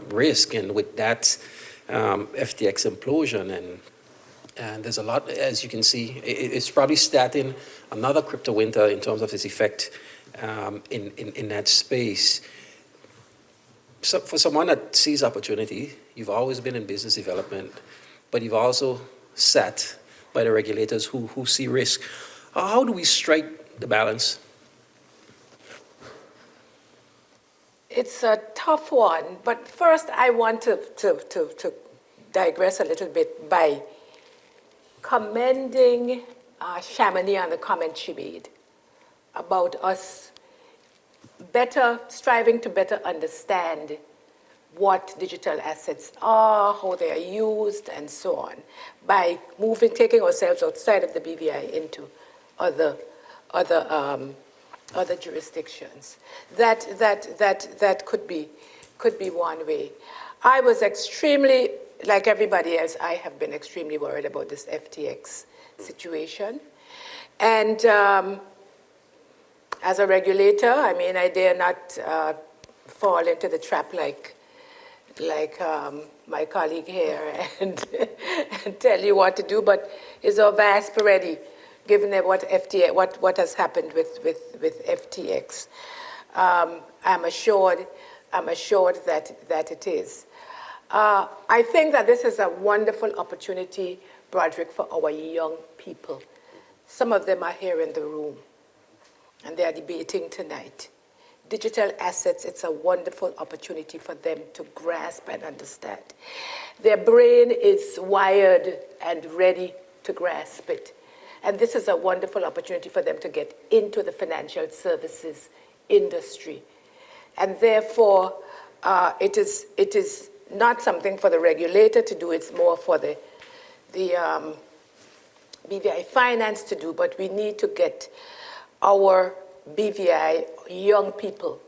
risk, and with that FTX implosion, and there's a lot, as you can see, it's probably starting another crypto winter in terms of its effect in that space. So for someone that sees opportunity, you've always been in business development, but you've also sat by the regulators who see risk. How do we strike the balance? It's a tough one, but first I want to digress a little bit by commending Chamonix on the comment she made about us striving to better understand what digital assets are, how they are used, and so on, by taking ourselves outside of the BVI into other jurisdictions. That could be one way. I was extremely, like everybody else, I have been extremely worried about this FTX situation. And as a regulator, I mean, I dare not fall into the trap like my colleague here and tell you what to do, but it's our vast already, given what has happened with FTX. I'm assured that it is. I think that this is a wonderful opportunity, Broderick, for our young people. Some of them are here in the room, and they are debating tonight. Digital assets, it's a wonderful opportunity for them to grasp and understand. Their brain is wired and ready to grasp it. And this is a wonderful opportunity for them to get into the financial services industry. And therefore, it is not something for the regulator to do, it's more for the BVI Finance to do, but we need to get our BVI young people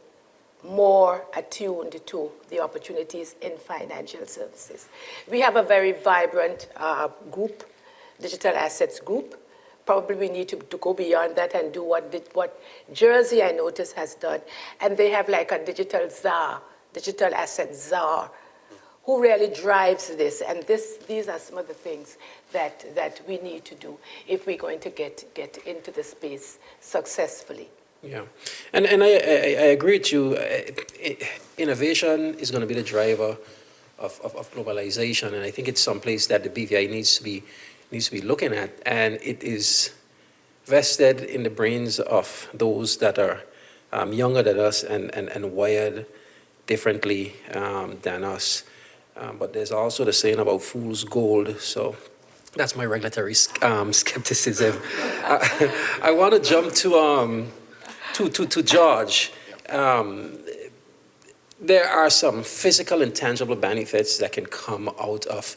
more attuned to the opportunities in financial services. We have a very vibrant group, digital assets group. Probably we need to go beyond that and do what Jersey, I notice, has done. And they have like a digital czar, digital asset czar, who really drives this. And these are some of the things that we need to do if we're going to get into the space successfully. Yeah, and I agree with you. Innovation is going to be the driver of globalization, and I think it's someplace that the BVI needs to be looking at, and it is vested in the brains of those that are younger than us and wired differently than us. But there's also the saying about fool's gold, so that's my regulatory skepticism. I want to jump to George. There are some physical and tangible benefits that can come out of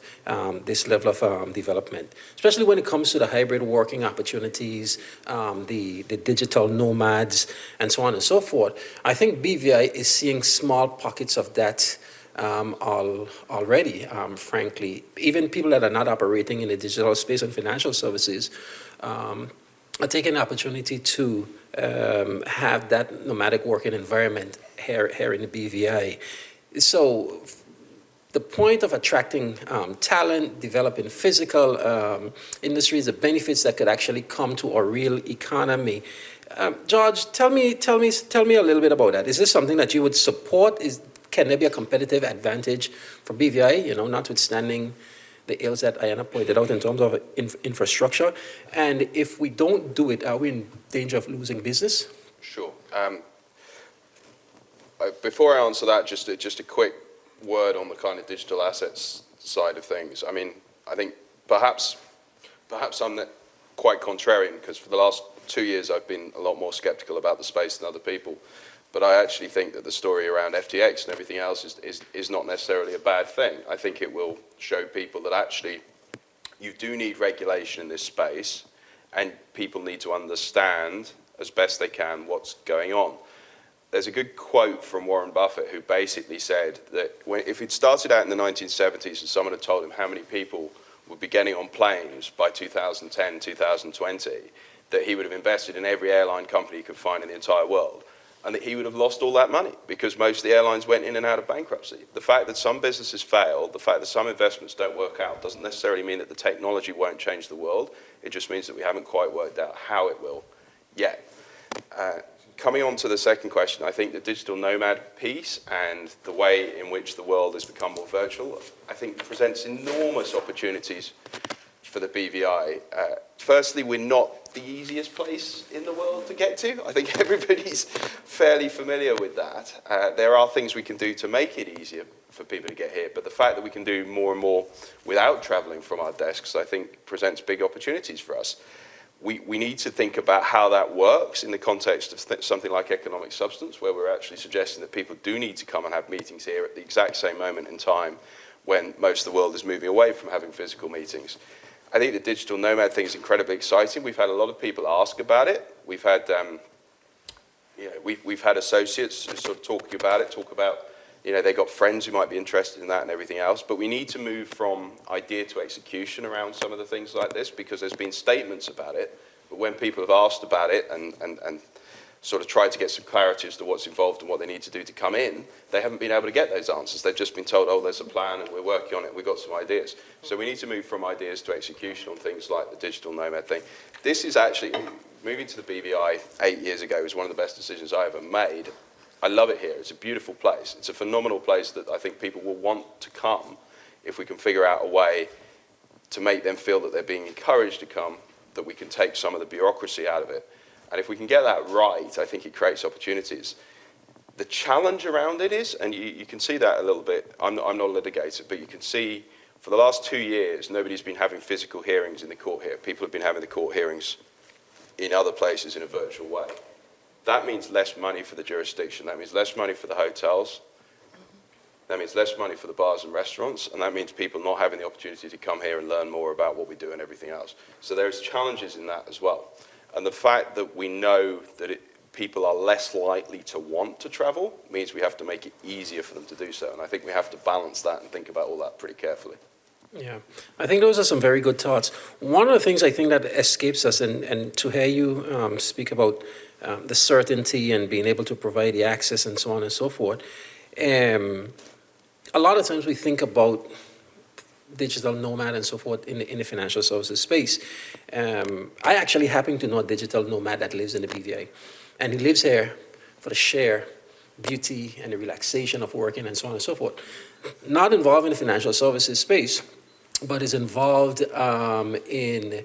this level of development, especially when it comes to the hybrid working opportunities, the digital nomads, and so on and so forth. I think BVI is seeing small pockets of that already, frankly. Even people that are not operating in the digital space and financial services are taking the opportunity to have that nomadic working environment here in the BVI. So the point of attracting talent, developing physical industries, the benefits that could actually come to our real economy. George, tell me a little bit about that. Is this something that you would support? Can there be a competitive advantage for BVI, notwithstanding the ills that Ayana pointed out in terms of infrastructure? And if we don't do it, are we in danger of losing business? Sure. Before I answer that, just a quick word on the kind of digital assets side of things. I mean, I think perhaps I'm quite contrarian, because for the last 2 years I've been a lot more skeptical about the space than other people. But I actually think that the story around FTX and everything else is not necessarily a bad thing. I think it will show people that actually you do need regulation in this space, and people need to understand as best they can what's going on. There's a good quote from Warren Buffett, who basically said that if he'd started out in the 1970s and someone had told him how many people would be getting on planes by 2010, 2020, that he would have invested in every airline company he could find in the entire world, and that he would have lost all that money because most of the airlines went in and out of bankruptcy. The fact that some businesses fail, the fact that some investments don't work out, doesn't necessarily mean that the technology won't change the world. It just means that we haven't quite worked out how it will yet. Coming on to the second question, I think the digital nomad piece and the way in which the world has become more virtual, I think presents enormous opportunities for the BVI. Firstly, we're not the easiest place in the world to get to. I think everybody's fairly familiar with that. There are things we can do to make it easier for people to get here, but the fact that we can do more and more without traveling from our desks, I think presents big opportunities for us. We need to think about how that works in the context of something like economic substance, where we're actually suggesting that people do need to come and have meetings here at the exact same moment in time when most of the world is moving away from having physical meetings. I think the digital nomad thing is incredibly exciting. We've had a lot of people ask about it. We've had, we've had associates sort of talk about, they've got friends who might be interested in that and everything else. But we need to move from idea to execution around some of the things like this, because there's been statements about it. But when people have asked about it and sort of tried to get some clarity as to what's involved and what they need to do to come in, they haven't been able to get those answers. They've just been told, oh, there's a plan and we're working on it, we've got some ideas. So we need to move from ideas to execution on things like the digital nomad thing. This is actually, moving to the BVI 8 years ago was one of the best decisions I ever made. I love it here. It's a beautiful place. It's a phenomenal place that I think people will want to come if we can figure out a way to make them feel that they're being encouraged to come, that we can take some of the bureaucracy out of it. And if we can get that right, I think it creates opportunities. The challenge around it is, and you can see that a little bit, I'm not a litigator, but you can see for the last 2 years, nobody's been having physical hearings in the court here. People have been having the court hearings in other places in a virtual way. That means less money for the jurisdiction. That means less money for the hotels. That means less money for the bars and restaurants. And that means people not having the opportunity to come here and learn more about what we do and everything else. So there's challenges in that as well. And the fact that we know that people are less likely to want to travel means we have to make it easier for them to do so. And I think we have to balance that and think about all that pretty carefully. Yeah, I think those are some very good thoughts. One of the things I think that escapes us, and to hear you speak about the certainty and being able to provide the access and so on and so forth, a lot of times we think about digital nomad and so forth in the financial services space. I actually happen to know a digital nomad that lives in the BVI, and he lives here for the sheer beauty and the relaxation of working and so on and so forth. Not involved in the financial services space, but is involved in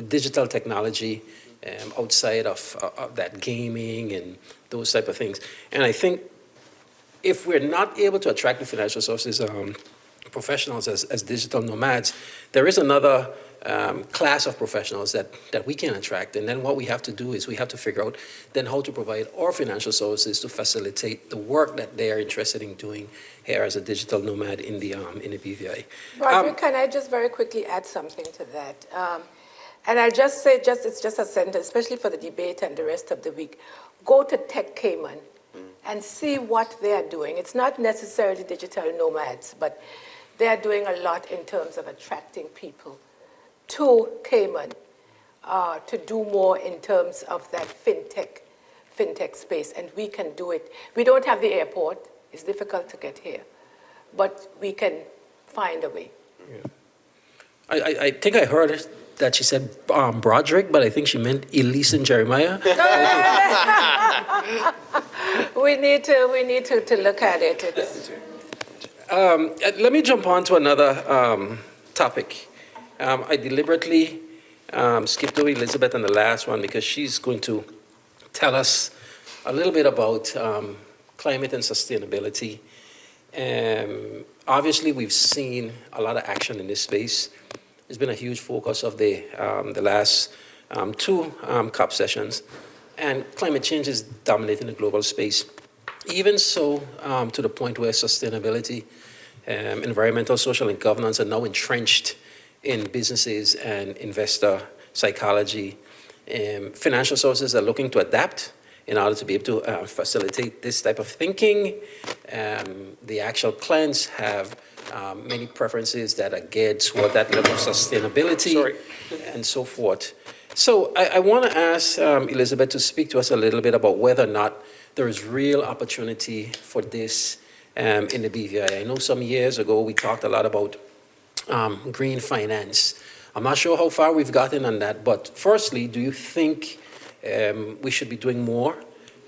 digital technology outside of that gaming and those type of things. And I think if we're not able to attract the financial services professionals as digital nomads, there is another class of professionals that we can attract. And then what we have to do is we have to figure out then how to provide our financial services to facilitate the work that they are interested in doing here as a digital nomad in the BVI. Roger, can I just very quickly add something to that? And I'll just say, it's just a sentence, especially for the debate and the rest of the week. Go to Tech Cayman and see what they're doing. It's not necessarily digital nomads, but they're doing a lot in terms of attracting people to Cayman to do more in terms of that fintech space, and we can do it. We don't have the airport. It's difficult to get here, but we can find a way. Yeah. I think I heard that she said Broderick, but I think she meant Elise and Jeremiah. We need to look at it. Let me jump on to another topic. I deliberately skipped over Elizabeth on the last one because she's going to tell us a little bit about climate and sustainability. Obviously, we've seen a lot of action in this space. It's been a huge focus of the last two COP sessions, and climate change is dominating the global space. Even so, to the point where sustainability, environmental, social, and governance are now entrenched in businesses and investor psychology. Financial services are looking to adapt in order to be able to facilitate this type of thinking. The actual plans have many preferences that are geared toward that level of sustainability and so forth. So I want to ask Elizabeth to speak to us a little bit about whether or not there is real opportunity for this in the BVI. I know some years ago we talked a lot about green finance. I'm not sure how far we've gotten on that, but firstly, do you think we should be doing more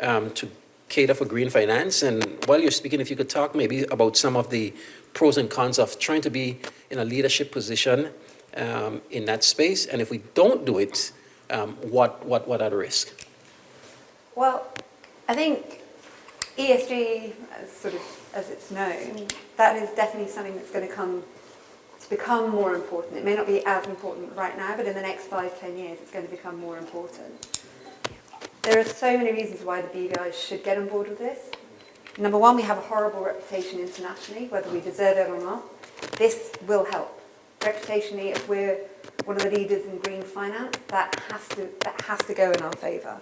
to cater for green finance? And while you're speaking, if you could talk maybe about some of the pros and cons of trying to be in a leadership position in that space? And if we don't do it, what are the risks? Well, I think ESG, as it's known, that is definitely something that's going to become more important. It may not be as important right now, but in the next 5-10 years, it's going to become more important. There are so many reasons why the BVI should get on board with this. Number one, we have a horrible reputation internationally, whether we deserve it or not. This will help. Reputationally, if we're one of the leaders in green finance, that has to go in our favour.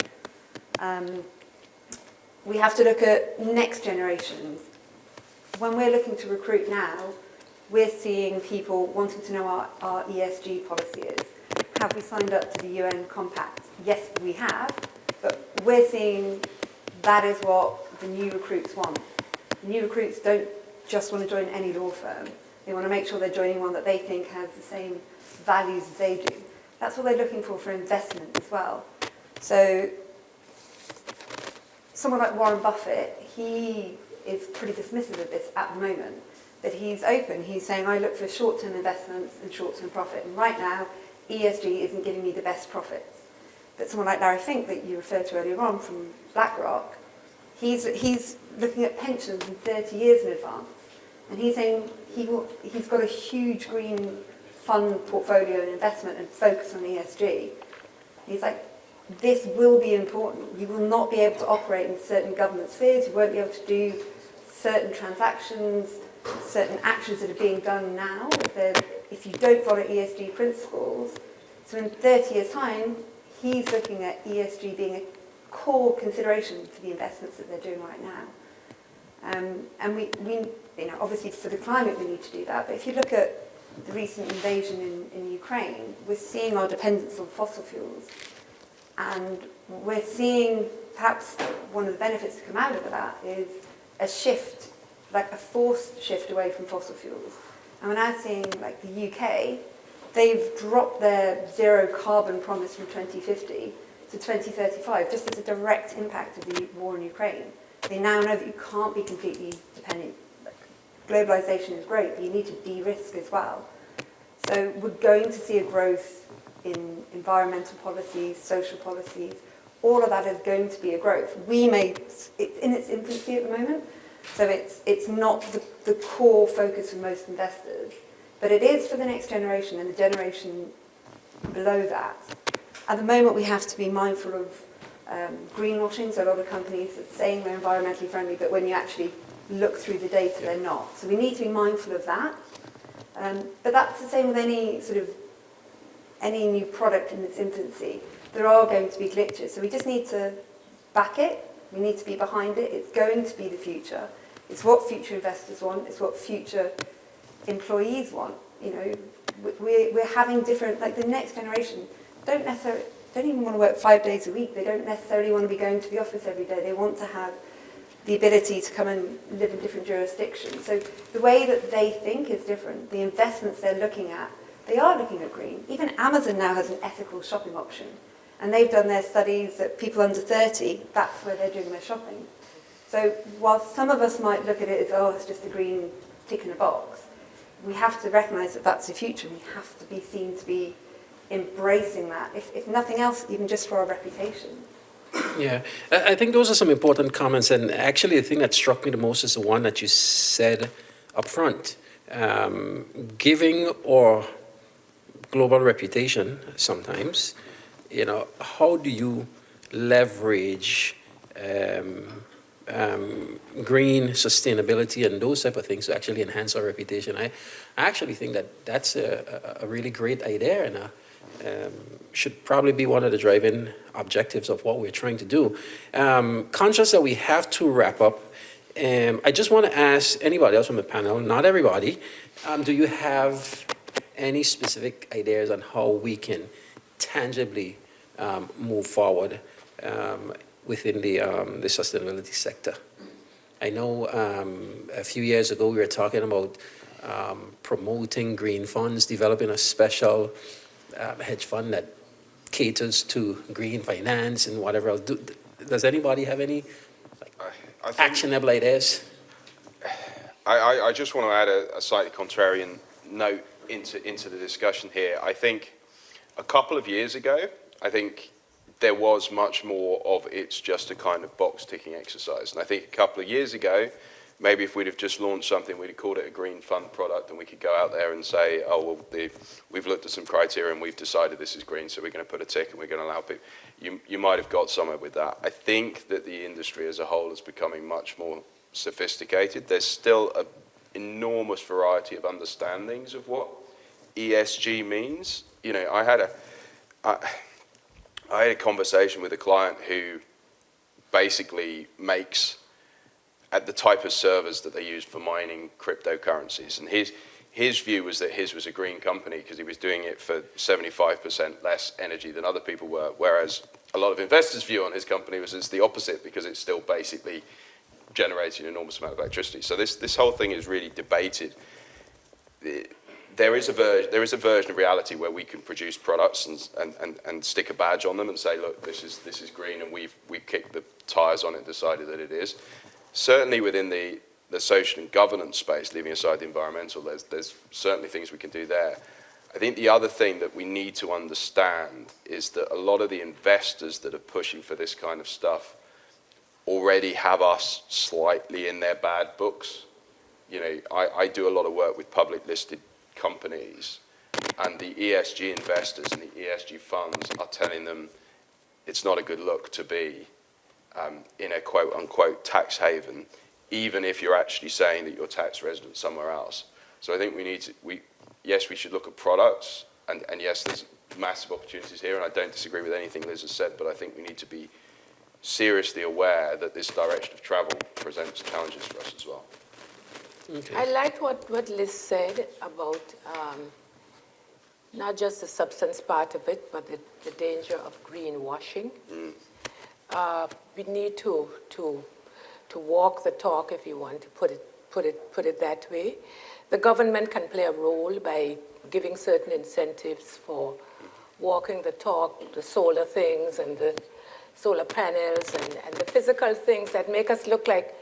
We have to look at next generations. When we're looking to recruit now, we're seeing people wanting to know what our ESG policy is. Have we signed up to the UN Compact? Yes, we have, but we're seeing that is what the new recruits want. The new recruits don't just want to join any law firm. They want to make sure they're joining one that they think has the same values as they do. That's what they're looking for investment as well. So someone like Warren Buffett, he is pretty dismissive of this at the moment, but he's open. He's saying, I look for short-term investments and short-term profit, and right now, ESG isn't giving me the best profits. But someone like Larry Fink, that you referred to earlier on from BlackRock, he's looking at pensions in 30 years in advance, and he's saying he's got a huge green fund portfolio and investment and focus on ESG. He's like, this will be important. You will not be able to operate in certain government spheres. You won't be able to do certain transactions, certain actions that are being done now if you don't follow ESG principles. So in 30 years' time, he's looking at ESG being a core consideration for the investments that they're doing right now. And we obviously for the climate we need to do that, but if you look at the recent invasion in Ukraine, we're seeing our dependence on fossil fuels. And we're seeing perhaps one of the benefits to come out of that is a shift, like a forced shift away from fossil fuels. And we're now seeing, like the UK, they've dropped their zero carbon promise from 2050 to 2035, just as a direct impact of the war in Ukraine. They now know that you can't be completely dependent. Globalisation is great, but you need to de-risk as well. So we're going to see a growth in environmental policies, social policies. All of that is going to be a growth. It's in its infancy at the moment, so it's not the core focus for most investors, but it is for the next generation and the generation below that. At the moment, we have to be mindful of greenwashing, so a lot of companies are saying they're environmentally friendly, but when you actually look through the data, they're not. So we need to be mindful of that. But that's the same with any new product in its infancy. There are going to be glitches, so we just need to back it. We need to be behind it. It's going to be the future. It's what future investors want. It's what future employees want. You know, we're having different, like the next generation don't even want to work 5 days a week. They don't necessarily want to be going to the office every day. They want to have the ability to come and live in different jurisdictions. So the way that they think is different. The investments they're looking at, they are looking at green. Even Amazon now has an ethical shopping option. And they've done their studies that people under 30, that's where they're doing their shopping. So while some of us might look at it as, oh, it's just a green tick in a box, we have to recognise that that's the future. We have to be seen to be embracing that, if nothing else, even just for our reputation. Yeah, I think those are some important comments. And actually, the thing that struck me the most is the one that you said up front. Giving our global reputation sometimes, you know, how do you leverage green sustainability and those type of things to actually enhance our reputation? I actually think that that's a really great idea, and should probably be one of the driving objectives of what we're trying to do. Conscious that we have to wrap up, I just want to ask anybody else from the panel, not everybody, do you have any specific ideas on how we can tangibly move forward within the sustainability sector? I know a few years ago we were talking about promoting green funds, developing a special hedge fund that caters to green finance and whatever else. Does anybody have any actionable ideas? I just want to add a slightly contrarian note into the discussion here. I think a couple of years ago, I think there was much more of it's just a kind of box-ticking exercise. And I think a couple of years ago, maybe if we'd have just launched something, we'd have called it a green fund product, and we could go out there and say, oh, well, we've looked at some criteria and we've decided this is green, so we're going to put a tick and we're going to allow people. You might have got somewhere with that. I think that the industry as a whole is becoming much more sophisticated. There's still an enormous variety of understandings of what ESG means. You know, I had a conversation with a client who basically makes at the type of servers that they use for mining cryptocurrencies. And his view was that his was a green company because he was doing it for 75% less energy than other people were, whereas a lot of investors' view on his company was it's the opposite because it's still basically generating an enormous amount of electricity. So this whole thing is really debated. There is a version of reality where we can produce products and stick a badge on them and say, look, this is green, and we've kicked the tires on it and decided that it is. Certainly within the social and governance space, leaving aside the environmental, there's certainly things we can do there. I think the other thing that we need to understand is that a lot of the investors that are pushing for this kind of stuff already have us slightly in their bad books. You know, I do a lot of work with public listed companies, and the ESG investors and the ESG funds are telling them it's not a good look to be in a quote unquote tax haven, even if you're actually saying that you're tax resident somewhere else. So I think yes, we should look at products, and yes, there's massive opportunities here, and I don't disagree with anything Liz has said, but I think we need to be seriously aware that this direction of travel presents challenges for us as well. Okay. I liked what Liz said about not just the substance part of it, but the danger of greenwashing. We need to walk the talk, if you want to put it that way. The government can play a role by giving certain incentives for walking the talk, the solar things and the solar panels and the physical things that make us look like,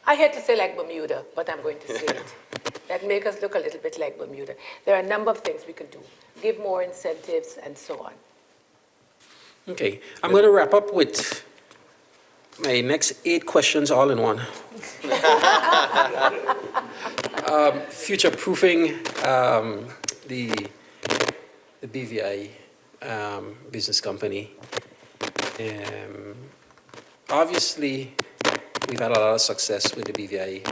I hate to say like Bermuda, but I'm going to say it, that make us look a little bit like Bermuda. There are a number of things we could do. Give more incentives and so on. Okay, I'm going to wrap up with my next 8 questions all in one. Future-proofing the BVI business company. Obviously, we've had a lot of success with the BVI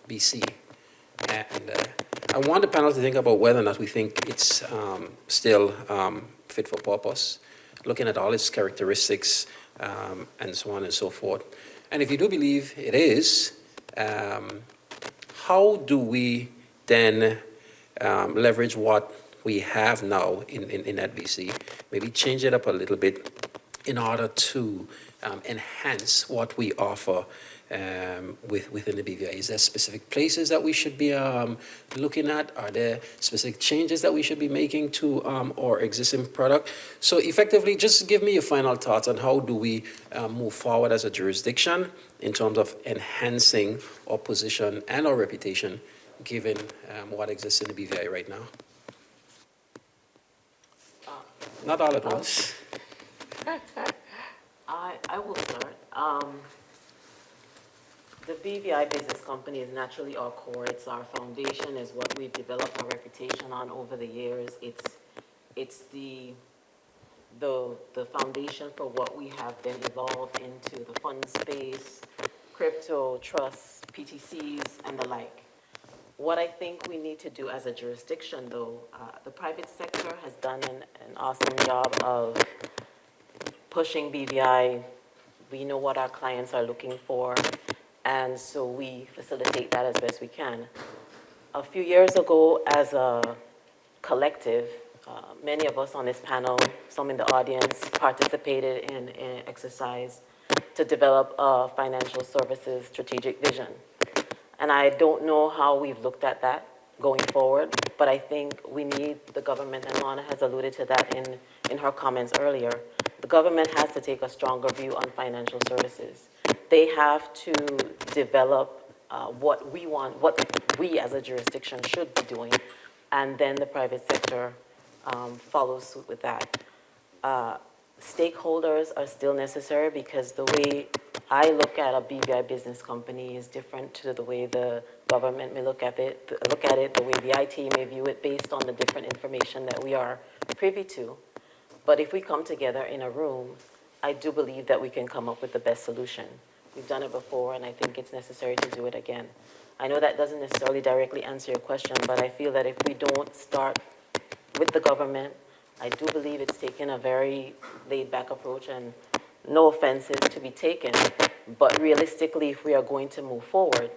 BC, and I want the panel to think about whether or not we think it's still fit for purpose, looking at all its characteristics and so on and so forth. And if you do believe it is, how do we then leverage what we have now in that BC, maybe change it up a little bit in order to enhance what we offer within the BVI? Is there specific places that we should be looking at? Are there specific changes that we should be making to our existing product? So effectively, just give me your final thoughts on how do we move forward as a jurisdiction in terms of enhancing our position and our reputation given what exists in the BVI right now. Not all at once. I will start. The BVI business company is naturally our core. It's our foundation, is what we've developed our reputation on over the years. It's the foundation for what we have then evolved into the fund space, crypto, trusts, PTCs, and the like. What I think we need to do as a jurisdiction, though, the private sector has done an awesome job of pushing BVI. We know what our clients are looking for, and so we facilitate that as best we can. A few years ago, as a collective, many of us on this panel, some in the audience, participated in an exercise to develop a financial services strategic vision. And I don't know how we've looked at that going forward, but I think we need the government, and Lana has alluded to that in her comments earlier. The government has to take a stronger view on financial services. They have to develop what we want, what we as a jurisdiction should be doing, and then the private sector follows suit with that. Stakeholders are still necessary because the way I look at a BVI business company is different to the way the government may look at it, the way the IT may view it based on the different information that we are privy to. But if we come together in a room, I do believe that we can come up with the best solution. We've done it before, and I think it's necessary to do it again. I know that doesn't necessarily directly answer your question, but I feel that if we don't start with the government, I do believe it's taken a very laid-back approach, and no offense is to be taken, but realistically, if we are going to move forward,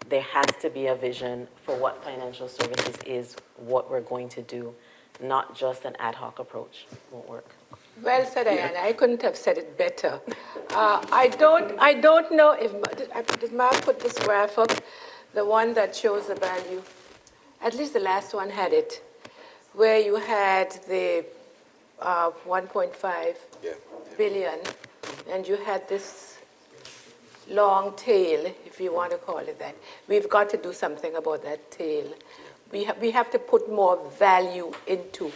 there has to be a vision for what financial services is, what we're going to do, not just an ad hoc approach. Won't work. Well said, Diana. I couldn't have said it better. I don't know if, did Mark put this graph up, the one that shows the value? At least the last one had it, where you had the 1.5 billion, and you had this long tail, if you want to call it that. We've got to do something about that tail. We have to put more value into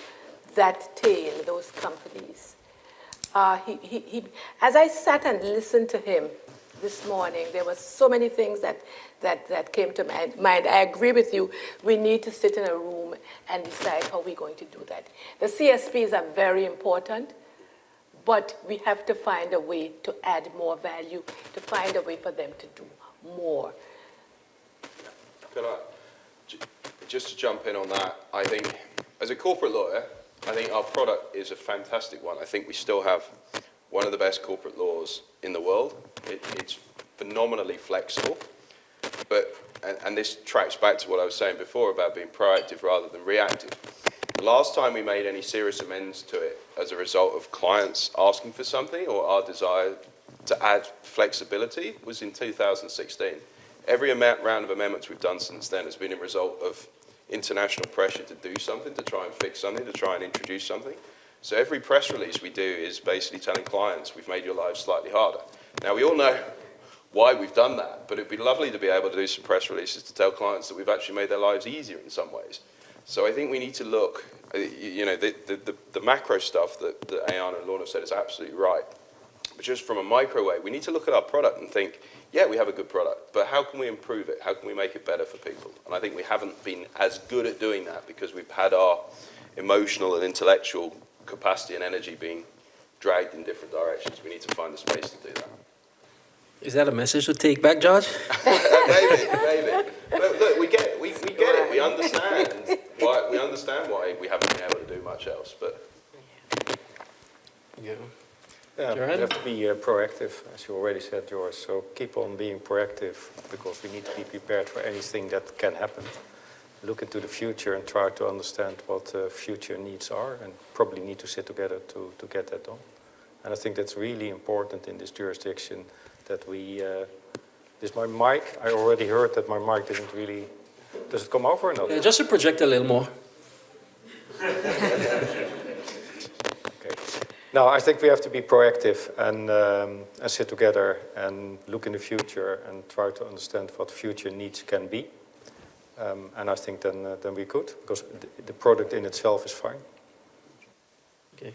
that tail, those companies. As I sat and listened to him this morning, there were so many things that came to my mind. I agree with you. We need to sit in a room and decide how we're going to do that. The CSPs are very important, but we have to find a way to add more value, to find a way for them to do more. Can I, just to jump in on that, I think as a corporate lawyer, I think our product is a fantastic one. I think we still have one of the best corporate laws in the world. It's phenomenally flexible, and this tracks back to what I was saying before about being proactive rather than reactive. The last time we made any serious amends to it as a result of clients asking for something or our desire to add flexibility was in 2016. Every round of amendments we've done since then has been a result of international pressure to do something, to try and fix something, to try and introduce something. So every press release we do is basically telling clients we've made your lives slightly harder. Now we all know why we've done that, but it'd be lovely to be able to do some press releases to tell clients that we've actually made their lives easier in some ways. So I think we need to look, the macro stuff that Ayana and Lorna said is absolutely right. But just from a micro way, we need to look at our product and think, yeah, we have a good product, but how can we improve it? How can we make it better for people? And I think we haven't been as good at doing that because we've had our emotional and intellectual capacity and energy being dragged in different directions. We need to find the space to do that. Is that a message to take back, George? Maybe. But look, we get it. We understand why we haven't been able to do much else. But yeah, we have to be proactive, as you already said, George. So keep on being proactive because we need to be prepared for anything that can happen. Look into the future and try to understand what future needs are, and probably need to sit together to get that done. And I think that's really important in this jurisdiction that we. Is my mic? I already heard that my mic didn't really. Does it come over or not? Just to project a little more. Okay. No, I think we have to be proactive and sit together and look in the future and try to understand what future needs can be. And I think then we could, because the product in itself is fine. Okay.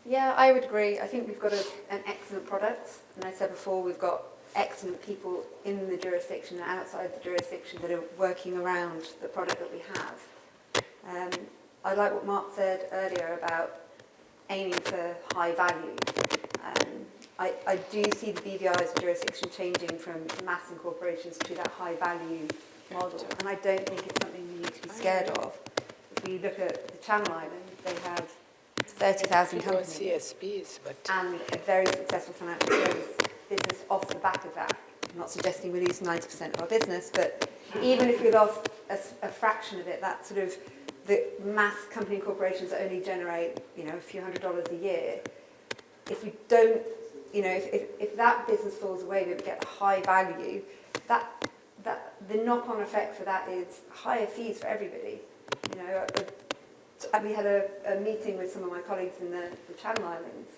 Yeah, I would agree. I think we've got an excellent product. And I said before, we've got excellent people in the jurisdiction and outside the jurisdiction that are working around the product that we have. I like what Mark said earlier about aiming for high value. I do see the BVI's jurisdiction changing from mass incorporations to that high value model, and I don't think it's something we need to be scared of. If we look at the Channel Islands, they have 30,000 companies CSPs, and a very successful financial service business off the back of that. I'm not suggesting we lose 90% of our business, but even if we lost a fraction of it, that sort of the mass company corporations that only generate, a few $100s a year, if we don't, if that business falls away, we get high value, the knock-on effect for that is higher fees for everybody. We had a meeting with some of my colleagues in the Channel Islands,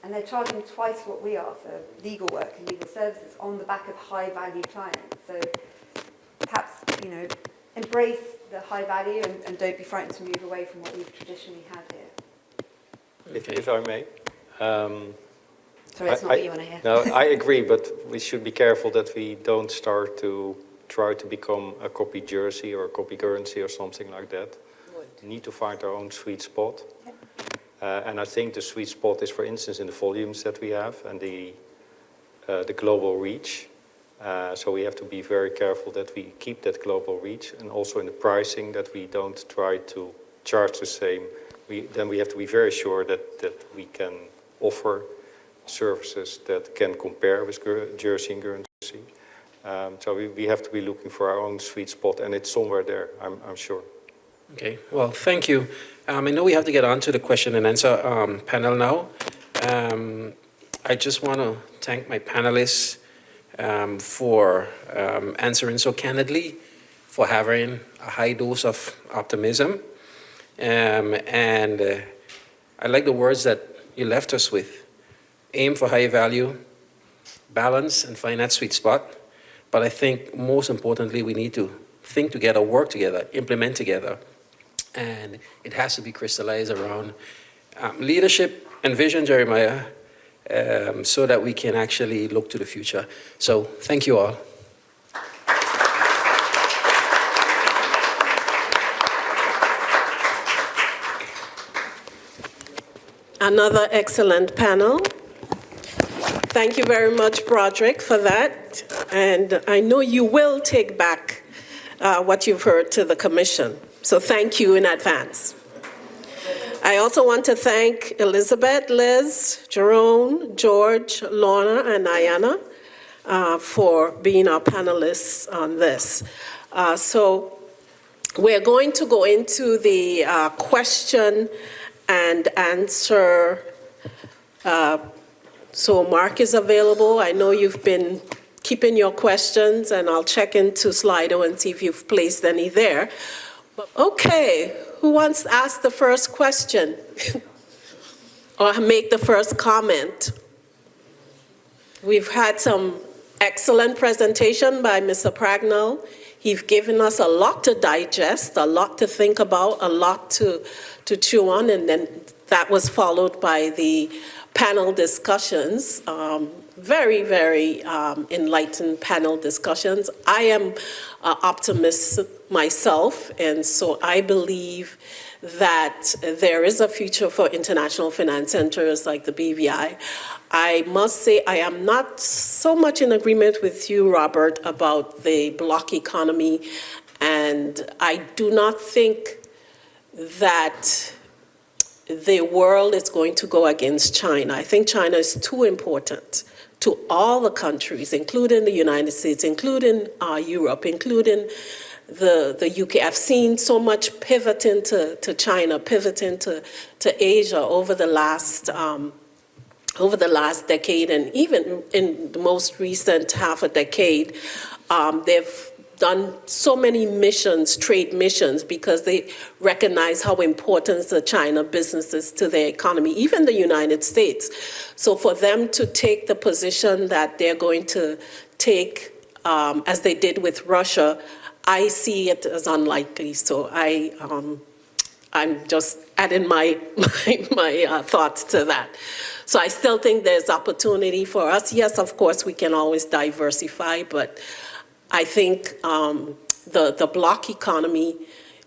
And they're charging twice what we are for legal work and legal services on the back of high-value clients. So perhaps, you know, embrace the high value and don't be frightened to move away from what we've traditionally had here. If I may. Sorry, it's not what you want to hear. No, I agree, but we should be careful that we don't start to try to become a copy jersey or a copy currency or something like that. We need to find our own sweet spot. And I think the sweet spot is, for instance, in the volumes that we have and the global reach. So we have to be very careful that we keep that global reach, and also in the pricing that we don't try to charge the same. Then we have to be very sure that we can offer services that can compare with Jersey and Guernsey. So we have to be looking for our own sweet spot, and it's somewhere there, I'm sure. Okay, well, thank you. I know we have to get on to the question and answer panel now. I just want to thank my panelists for answering so candidly, for having a high dose of optimism. And I like the words that you left us with. Aim for high value, balance, and find that sweet spot. But I think most importantly, we need to think together, work together, implement together. And it has to be crystallized around leadership and vision, Jeremiah, so that we can actually look to the future. So thank you all. Another excellent panel. Thank you very much, Broderick, for that. And I know you will take back what you've heard to the Commission. So thank you in advance. I also want to thank Elizabeth, Liz, Jerome, George, Lorna, and Ayana for being our panelists on this. So we're going to go into the question and answer. So Mark is available. I know you've been keeping your questions, and I'll check into Slido and see if you've placed any there. Okay, who wants to ask the first question or make the first comment? We've had some excellent presentation by Mr. Pragnell. He's given us a lot to digest, a lot to think about, a lot to chew on, and then that was followed by the panel discussions. Very, very enlightened panel discussions. I am optimistic myself, and so I believe that there is a future for international finance centers like the BVI. I must say I am not so much in agreement with you, Robert, about the block economy, and I do not think that the world is going to go against China. I think China is too important to all the countries, including the United States, including Europe, including the UK. I've seen so much pivoting to China, pivoting to Asia over the last decade, and even in the most recent half a decade. They've done so many missions, trade missions, because they recognize how important the China business is to their economy, even the United States. So for them to take the position that they're going to take, as they did with Russia, I see it as unlikely. So I'm just adding my thoughts to that. So I still think there's opportunity for us. Yes, of course, we can always diversify, but I think the block economy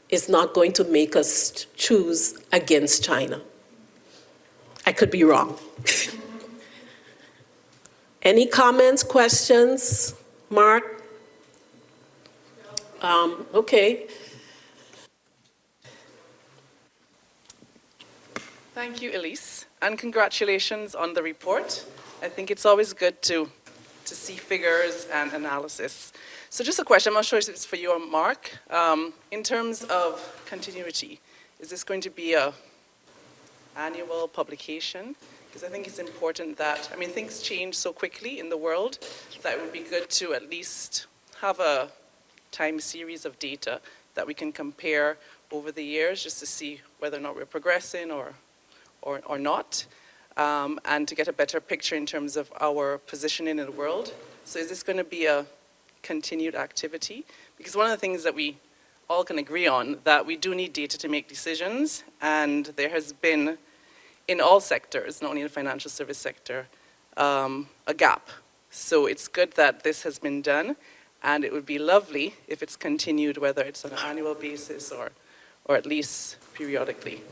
is not going to make us choose against China. I could be wrong. Any comments, questions? Mark? Okay. Thank you, Elise, and congratulations on the report. I think it's always good to see figures and analysis. So just a question, I'm not sure if it's for you or Mark. In terms of continuity, is this going to be an annual publication? Because I think it's important that, I mean, things change so quickly in the world that it would be good to at least have a time series of data that we can compare over the years just to see whether or not we're progressing or not. and to get a better picture in terms of our positioning in the world. So is this going to be a continued activity? Because one of the things that we all can agree on, that we do need data to make decisions, and there has been, in all sectors, not only in the financial service sector, a gap. So it's good that this has been done, and it would be lovely if it's continued, whether it's on an annual basis or at least periodically.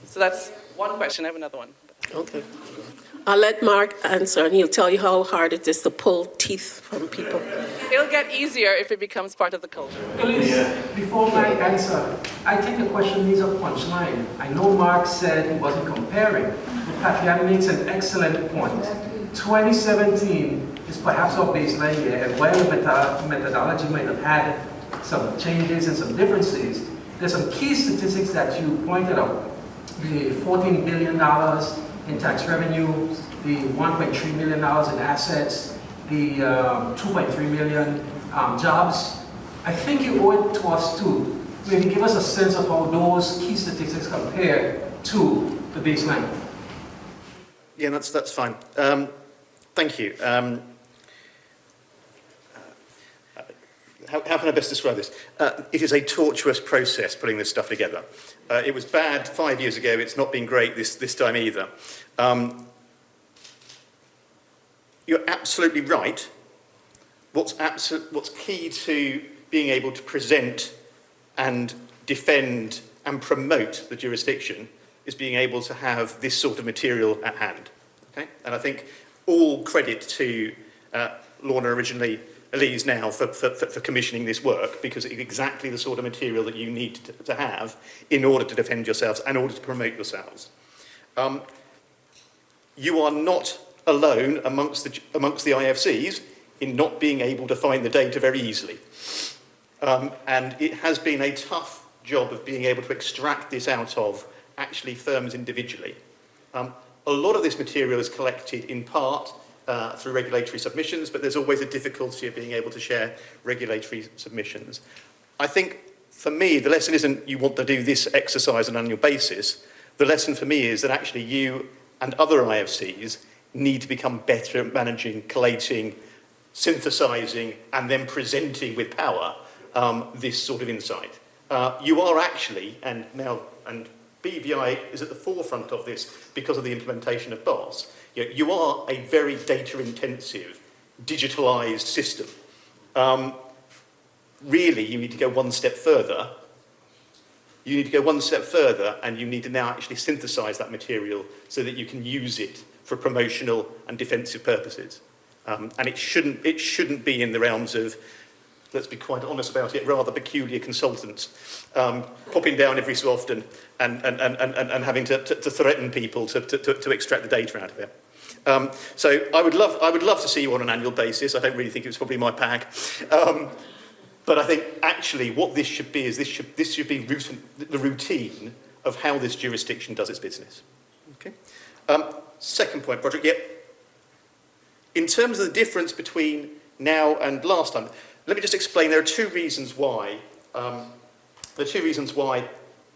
So that's one question. I have another one. Okay. I'll let Mark answer, and he'll tell you how hard it is to pull teeth from people. It'll get easier if it becomes part of the culture. Before my answer, I think the question needs a punchline. I know Mark said he wasn't comparing, but Tatiana makes an excellent point. 2017 is perhaps our baseline year, and while the methodology might have had some changes and some differences, there's some key statistics that you pointed out. The $14 billion in tax revenue, the $1.3 million in assets, the 2.3 million jobs. I think you owe it to us to maybe give us a sense of how those key statistics compare to the baseline. Yeah, that's fine. Thank you. How can I best describe this? It is a tortuous process putting this stuff together. It was bad 5 years ago. It's not been great this time either. You're absolutely right. What's key to being able to present and defend and promote the jurisdiction is being able to have this sort of material at hand. Okay? And I think all credit to Lorna originally, Elise now, for commissioning this work, because it's exactly the sort of material that you need to have in order to defend yourselves and in order to promote yourselves. You are not alone amongst the IFCs in not being able to find the data very easily. And it has been a tough job of being able to extract this out of actually firms individually. A lot of this material is collected in part through regulatory submissions, but there's always a difficulty of being able to share regulatory submissions. I think, for me, the lesson isn't you want to do this exercise on an annual basis. The lesson for me is that actually you and other IFCs need to become better at managing, collating, synthesizing, and then presenting with power this sort of insight. You are actually, and BVI is at the forefront of this because of the implementation of BOSS. You are a very data-intensive, digitalized system. Really, you need to go one step further. You need to go one step further, and you need to now actually synthesize that material so that you can use it for promotional and defensive purposes. And it shouldn't be in the realms of, let's be quite honest about it, rather peculiar consultants popping down every so often and having to threaten people to extract the data out of it. So I would love to see you on an annual basis. I don't really think it's probably my bag. But I think actually what this should be is this should be the routine of how this jurisdiction does its business. Okay. Second point, Broderick. Yep. In terms of the difference between now and last time, let me just explain. There are two reasons why.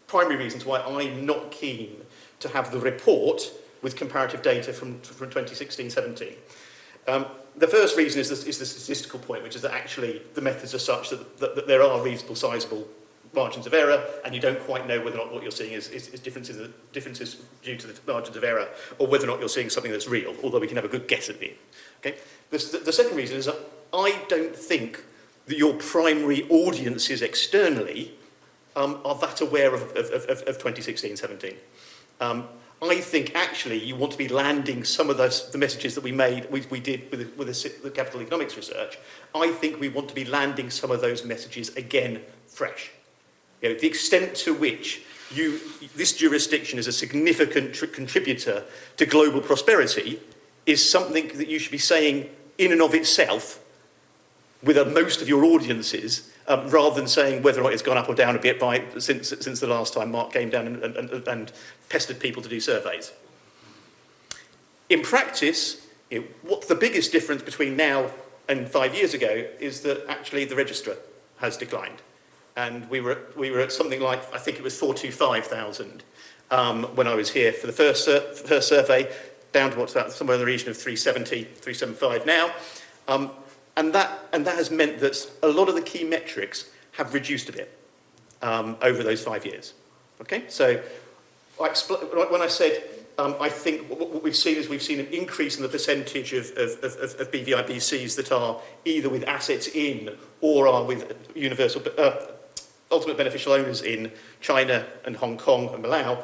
Primary reasons why I'm not keen to have the report with comparative data from 2016-17. The first reason is the statistical point, which is that actually the methods are such that there are reasonable, sizable margins of error, and you don't quite know whether or not what you're seeing is differences due to the margins of error, or whether or not you're seeing something that's real, although we can have a good guess at it. Okay? The second reason is that I don't think that your primary audiences externally are that aware of 2016-17. I think actually you want to be landing some of the messages that we did with the capital economics research. I think we want to be landing some of those messages again fresh. You know, the extent to which this jurisdiction is a significant contributor to global prosperity is something that you should be saying in and of itself with most of your audiences, rather than saying whether or not it's gone up or down a bit since the last time Mark came down and pestered people to do surveys. In practice, what the biggest difference between now and 5 years ago is that actually the register has declined. And we were at something like, I think it was 425,000 when I was here for the first survey, down to what's about somewhere in the region of 370, 375 now. And that has meant that a lot of the key metrics have reduced a bit over those 5 years. Okay, so when I said I think what we've seen is we've seen an increase in the percentage of BVI BCs that are either with assets in or are with universal ultimate beneficial owners in China and Hong Kong and Macau.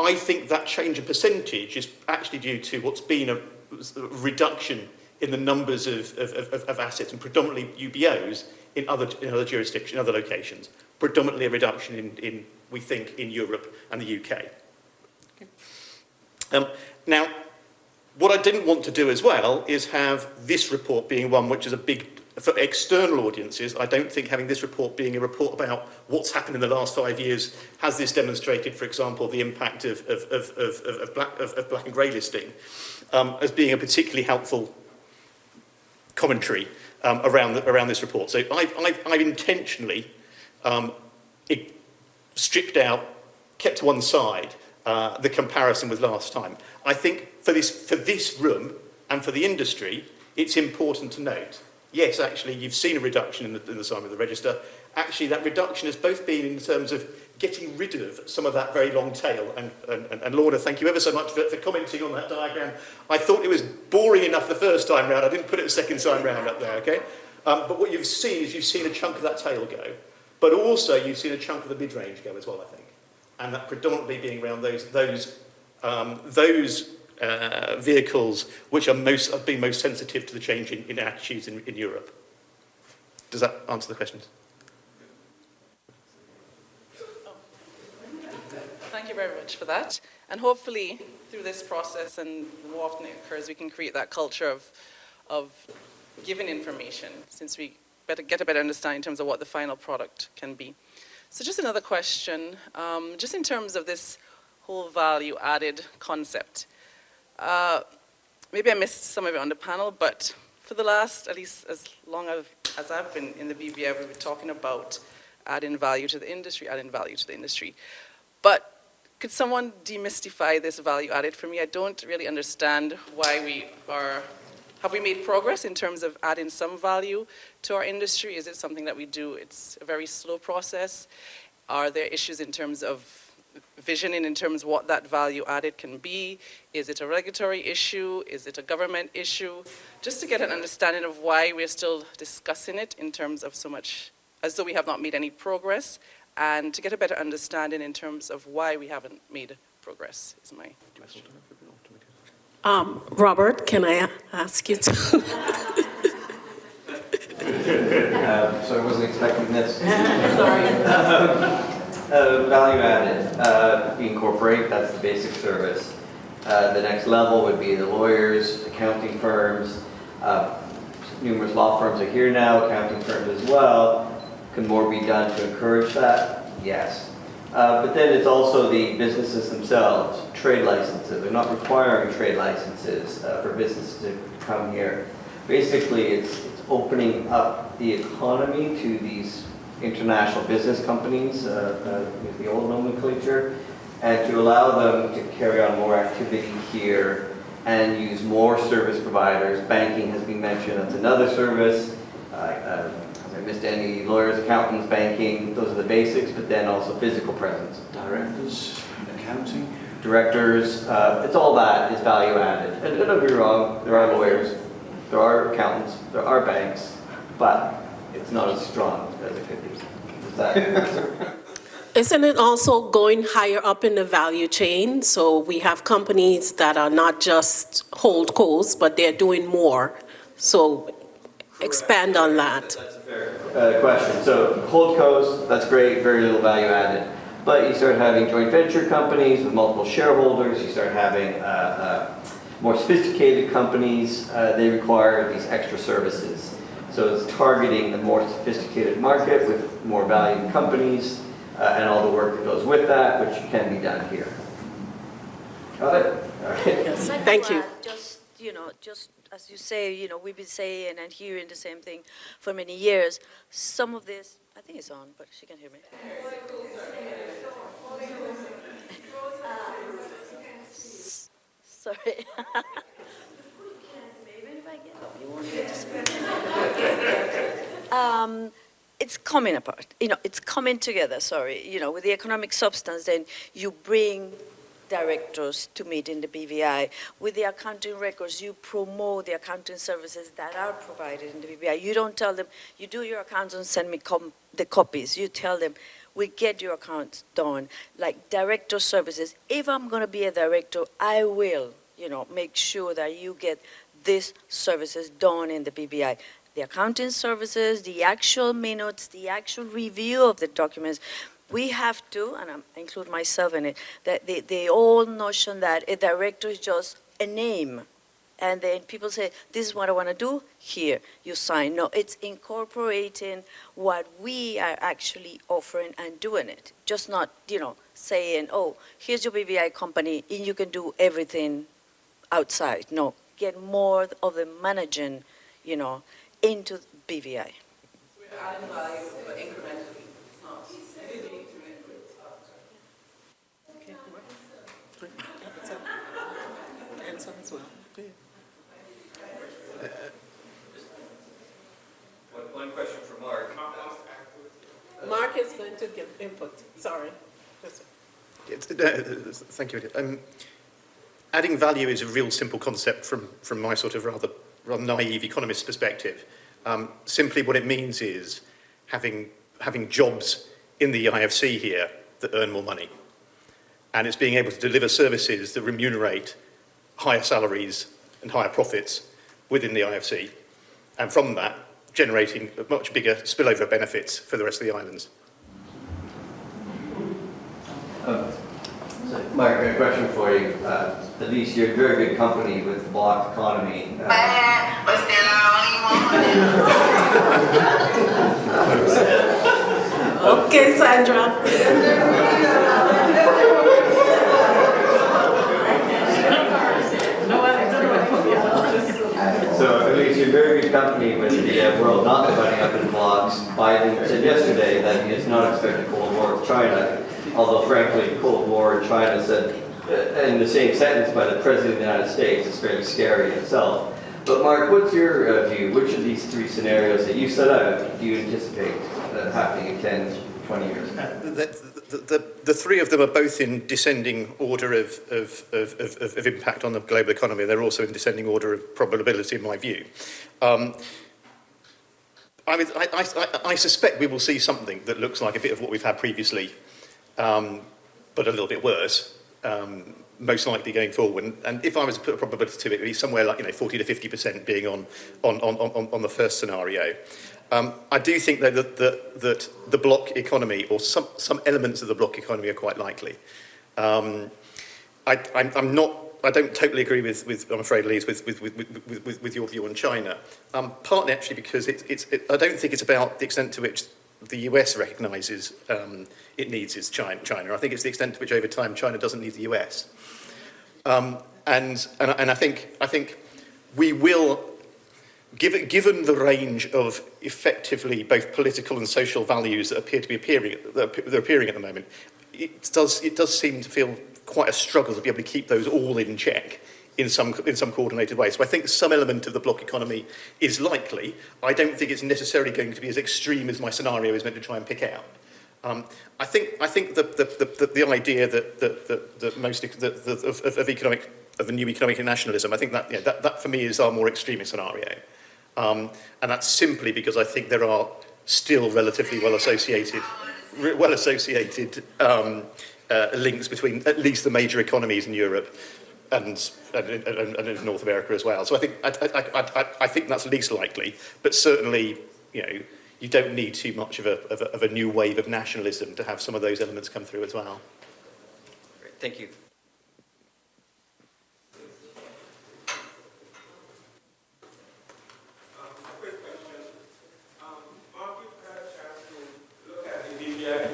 I think that change in percentage is actually due to what's been a reduction in the numbers of assets, and predominantly UBOs in other jurisdictions, in other locations. Predominantly a reduction in we think, in Europe and the UK. Now, what I didn't want to do as well is have this report being one which is a big, for external audiences, I don't think having this report being a report about what's happened in the last 5 years, has this demonstrated, for example, the impact of black and grey listing, as being a particularly helpful commentary around this report. So I've intentionally stripped out, kept to one side, the comparison with last time. I think for this room and for the industry, it's important to note, yes, actually, you've seen a reduction in the size of the register. Actually, that reduction has both been in terms of getting rid of some of that very long tail. And Lorna, thank you ever so much for commenting on that diagram. I thought it was boring enough the first time round. I didn't put it a second time round up there, okay? But what you've seen is you've seen a chunk of that tail go. But also, you've seen a chunk of the mid-range go as well, I think. And that predominantly being around those vehicles which have been most sensitive to the change in attitudes in Europe. Does that answer the questions? Thank you very much for that. And hopefully, through this process, and the more often it occurs, we can create that culture of giving information, since we get a better understanding in terms of what the final product can be. So just another question, just in terms of this whole value-added concept. Maybe I missed some of it on the panel, but for the last, at least as long as I've been in the BVI, we've been talking about adding value to the industry, But could someone demystify this value added for me? I don't really understand why have we made progress in terms of adding some value to our industry? Is it something that we do? It's a very slow process. Are there issues in terms of visioning, in terms of what that value added can be? Is it a regulatory issue? Is it a government issue? Just to get an understanding of why we're still discussing it in terms of so much, as though we have not made any progress, and to get a better understanding in terms of why we haven't made progress, is my question. Robert, can I ask you to? So I wasn't expecting this. Sorry. Value added, we incorporate, that's the basic service. The next level would be the lawyers, accounting firms. Numerous law firms are here now, accounting firms as well. Can more be done to encourage that? Yes. But then it's also the businesses themselves, trade licenses. They're not requiring trade licenses for businesses to come here. Basically, it's opening up the economy to these international business companies, with the old nomenclature, and to allow them to carry on more activity here and use more service providers. Banking has been mentioned, that's another service. I missed any lawyers, accountants, banking, those are the basics, but then also physical presence. Directors, accounting. Directors, it's all that is value added. And don't be wrong, there are lawyers, there are accountants, there are banks, but it's not as strong as it could be. Is that Isn't it also going higher up in the value chain? So we have companies that are not just holdcos, but they're doing more. So expand on that. That's a fair question. So holdcos, that's great, very little value added. But you start having joint venture companies with multiple shareholders. You start having more sophisticated companies. They require these extra services. So it's targeting the more sophisticated market with more valued companies and all the work that goes with that, which can be done here. Got it? All right. Yes. Thank you. Just as you say, we've been saying and hearing the same thing for many years. Some of this, I think it's on, but she can hear me. Sorry. It's coming apart. It's coming together, sorry. With the economic substance, then you bring directors to meet in the BVI. With the accounting records, you promote the accounting services that are provided in the BVI. You don't tell them, you do your accounts and send me the copies. You tell them, we get your accounts done. Like director services, if I'm going to be a director, I will, make sure that you get these services done in the BVI. The accounting services, the actual minutes, the actual review of the documents. We have to, and I include myself in it, that the old notion that a director is just a name. And then people say, this is what I want to do, here, you sign. No, it's incorporating what we are actually offering and doing it. Just not, saying, oh, here's your BVI company, and you can do everything outside. No, get more of the managing, into BVI. We're adding value, but incrementally. It's not leading to it. Okay, that's an answer as well. One question for Mark. Mark is going to give input. Sorry. Thank you. Adding value is a real simple concept from my sort of rather naive economist perspective. Simply what it means is having jobs in the IFC here that earn more money. And it's being able to deliver services that remunerate higher salaries and higher profits within the IFC. And from that, generating much bigger spillover benefits for the rest of the islands. Mark, a question for you. At least you're a very good company with the block economy. Okay, Sandra. So at least you're a very good company with the world not dividing up in blocks. Biden said yesterday that he does not expect a Cold War with China, although frankly, Cold War in China said in the same sentence by the President of the United States is fairly scary in itself. But Mark, what's your view? Which of these three scenarios that you set out do you anticipate happening in 10, 20 years? The three of them are both in descending order of impact on the global economy. They're also in descending order of probability, in my view. I suspect we will see something that looks like a bit of what we've had previously, but a little bit worse, most likely going forward. And if I was to put a probability to it, it'd be somewhere like 40 to 50% being on the first scenario. I do think though that the block economy, or some elements of the block economy, are quite likely. I don't totally agree with I'm afraid, Lise, with your view on China. Partly actually because I don't think it's about the extent to which the US recognises it needs its China. I think it's the extent to which over time China doesn't need the US. And I think we will. Given the range of effectively both political and social values that appear to be appearing at the moment, it does seem to feel quite a struggle to be able to keep those all in check in some coordinated way. So I think some element of the block economy is likely. I don't think it's necessarily going to be as extreme as my scenario is meant to try and pick out. I think the idea that most of a new economic nationalism, I think that for me is our more extreme scenario. And that's simply because I think there are still relatively well associated links between at least the major economies in Europe and in North America as well. So I think that's least likely, but certainly you don't need too much of a new wave of nationalism to have some of those elements come through as well. Great, thank you.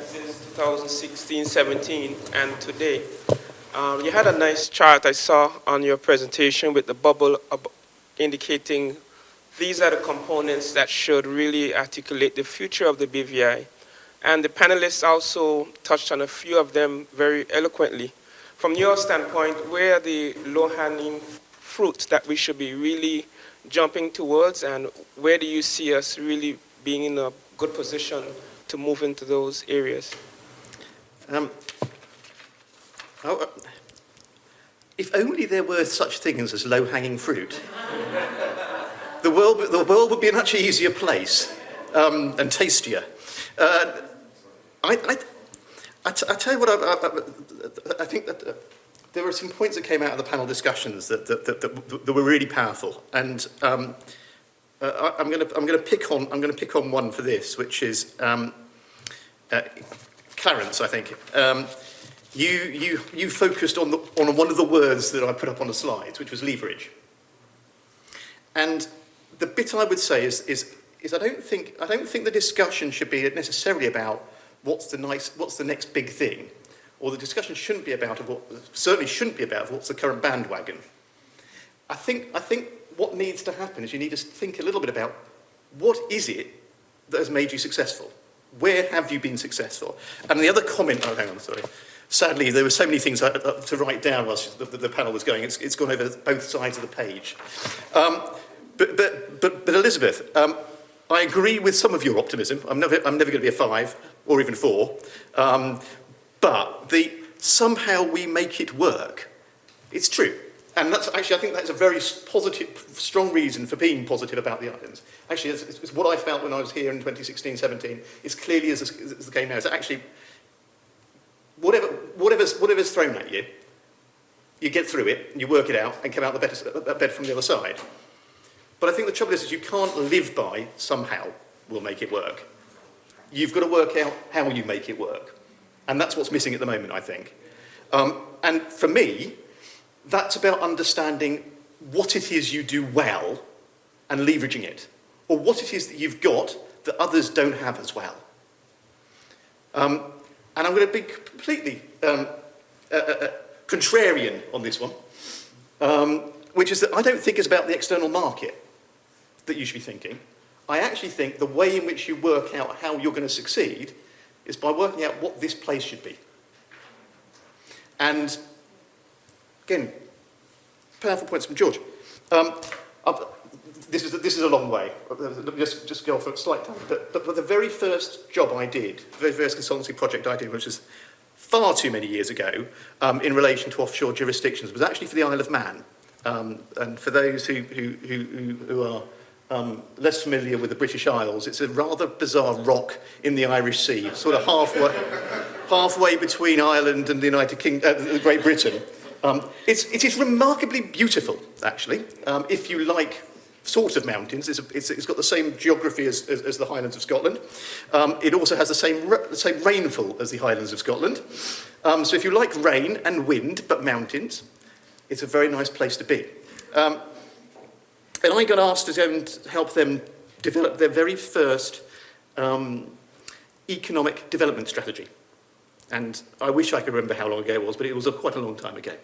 Since 2016-17 and today. You had a nice chart I saw on your presentation with the bubble indicating these are the components that should really articulate the future of the BVI. And the panelists also touched on a few of them very eloquently. from your standpoint, where are the low-hanging fruit that we should be really jumping towards, and where do you see us really being in a good position to move into those areas? If only there were such things as low-hanging fruit, the world would be a much easier place and tastier. I tell you what, I think that there were some points that came out of the panel discussions that were really powerful, and I'm going to pick on one for this, which is Clarence. I think you focused on one of the words that I put up on the slides, which was leverage. And the bit I would say is I don't think the discussion should be necessarily about what's the next big thing, or the discussion shouldn't be about certainly shouldn't be about what's the current bandwagon. I think what needs to happen is you need to think a little bit about what is it that has made you successful. Where have you been successful? And the other comment, oh, hang on, sorry. Sadly, there were so many things to write down whilst the panel was going. It's gone over both sides of the page. But Elizabeth, I agree with some of your optimism. I'm never going to be a 5 or even 4. But somehow we make it work. It's true. And that's actually, I think that's a very positive, strong reason for being positive about the islands. Actually, it's what I felt when I was here in 2016-17. It's clearly as the game now. It's actually, whatever's thrown at you, you get through it, and you work it out, and come out the better from the other side. But I think the trouble is you can't live by somehow we'll make it work. You've got to work out how you make it work. And that's what's missing at the moment, I think. And for me, that's about understanding what it is you do well and leveraging it, or what it is that you've got that others don't have as well. And I'm going to be completely contrarian on this one, which is that I don't think it's about the external market that you should be thinking. I actually think the way in which you work out how you're going to succeed is by working out what this place should be. And again, powerful points from George. This is a long way. Just go for a slight time. But the very first job I did, the very first consultancy project I did, which was far too many years ago, in relation to offshore jurisdictions, was actually for the Isle of Man. And for those who are less familiar with the British Isles, it's a rather bizarre rock in the Irish Sea, sort of halfway between Ireland and the United Kingdom, Great Britain. It is remarkably beautiful, actually, if you like sort of mountains. It's got the same geography as the Highlands of Scotland. It also has the same rainfall as the Highlands of Scotland. So if you like rain and wind, but mountains, it's a very nice place to be. And I got asked to go and help them develop their very first economic development strategy. And I wish I could remember how long ago it was, but it was quite a long time ago.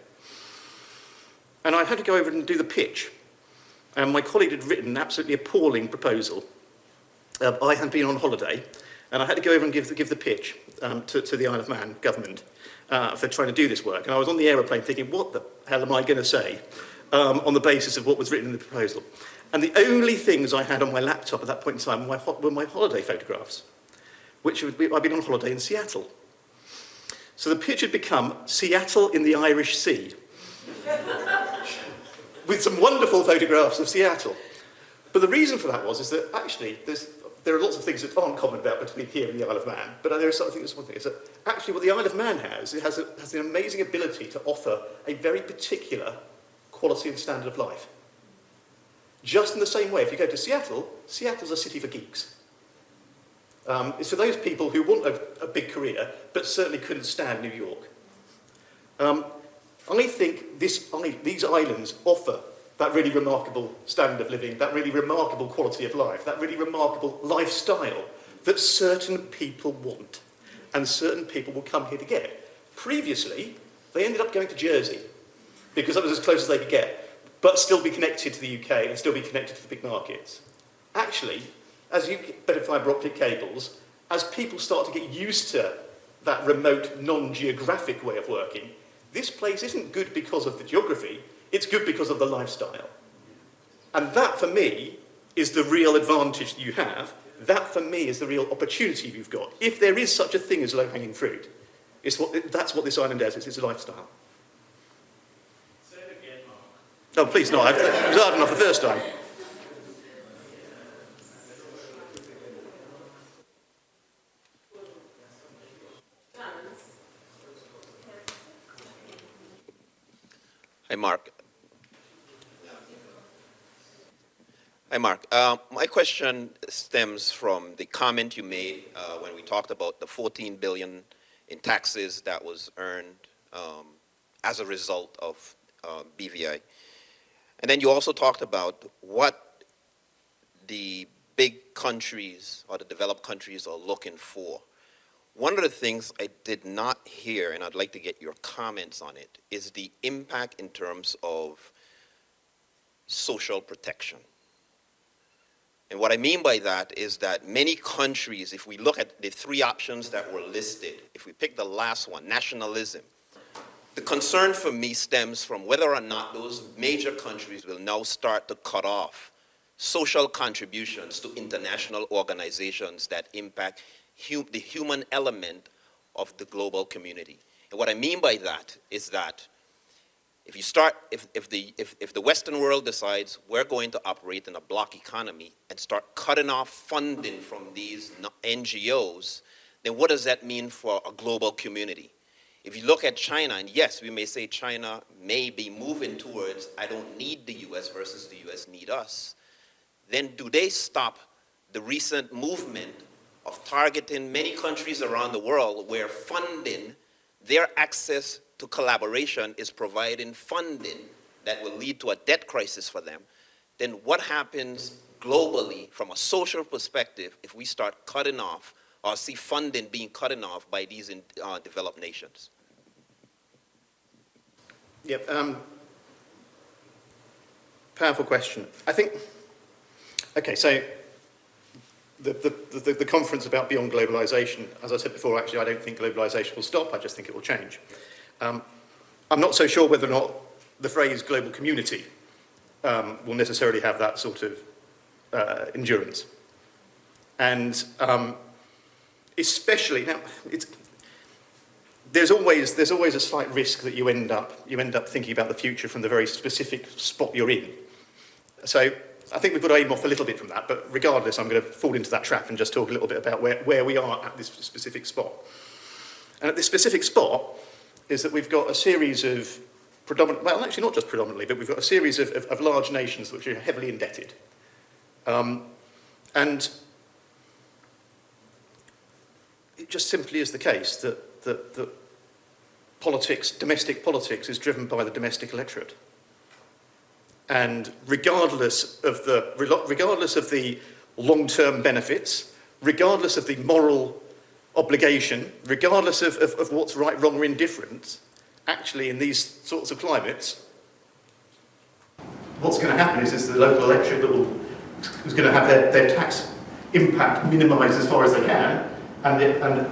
And I had to go over and do the pitch. And my colleague had written an absolutely appalling proposal. I had been on holiday, and I had to go over and give the pitch to the Isle of Man government for trying to do this work. And I was on the aeroplane thinking, what the hell am I going to say on the basis of what was written in the proposal? And the only things I had on my laptop at that point in time were my holiday photographs, which I'd been on holiday in Seattle. So the pitch had become Seattle in the Irish Sea, with some wonderful photographs of Seattle. But the reason for that is that actually there are lots of things that aren't common about between here and the Isle of Man, but there is something that's one thing, is that actually what the Isle of Man has, it has an amazing ability to offer a very particular quality and standard of life. Just in the same way, if you go to Seattle, Seattle's a city for geeks. It's for those people who want a big career, but certainly couldn't stand New York. I think these islands offer that really remarkable standard of living, that really remarkable quality of life, that really remarkable lifestyle that certain people want and certain people will come here to get. Previously, they ended up going to Jersey because that was as close as they could get, but still be connected to the UK and still be connected to the big markets. Actually, as you get better fibre optic cables, as people start to get used to that remote, non-geographic way of working, This place isn't good because of the geography, it's good because of the lifestyle. And that, for me, is the real advantage that you have. That, for me, is the real opportunity you've got. If there is such a thing as low-hanging fruit, that's what this island is. It's a lifestyle. Say it again, Mark. Oh, please, no. It was hard enough the first time. Hi, Mark. Hi, Mark. My question stems from the comment you made when we talked about the $14 billion in taxes that was earned as a result of BVI. And then you also talked about what the big countries or the developed countries are looking for. One of the things I did not hear, and I'd like to get your comments on it, is the impact in terms of social protection. And what I mean by that is that many countries, if we look at the three options that were listed, if we pick the last one, nationalism, the concern for me stems from whether or not those major countries will now start to cut off social contributions to international organizations that impact the human element of the global community. And what I mean by that is that if the Western world decides we're going to operate in a block economy and start cutting off funding from these NGOs, then what does that mean for a global community? If you look at China, and yes, we may say China may be moving towards, I don't need the US versus the US need us, then do they stop the recent movement of targeting many countries around the world where funding, their access to collaboration is providing funding that will lead to a debt crisis for them? Then what happens globally from a social perspective if we start cutting off or see funding being cut off by these developed nations? Yep. Powerful question. I think, okay, so the conference about Beyond Globalisation, as I said before, actually, I don't think globalisation will stop, I just think it will change. I'm not so sure whether or not the phrase global community will necessarily have that sort of endurance. And especially, now, there's always a slight risk that you end up thinking about the future from the very specific spot you're in. So I think we've got to aim off a little bit from that, but regardless, I'm going to fall into that trap and just talk a little bit about where we are at this specific spot. And at this specific spot is that we've got a series of well, actually not just predominantly, but we've got a series of large nations which are heavily indebted. And it just simply is the case that politics, domestic politics, is driven by the domestic electorate. And regardless of the long-term benefits, regardless of the moral obligation, regardless of what's right, wrong, or indifferent, actually in these sorts of climates, what's going to happen is the local electorate who's going to have their tax impact minimised as far as they can, and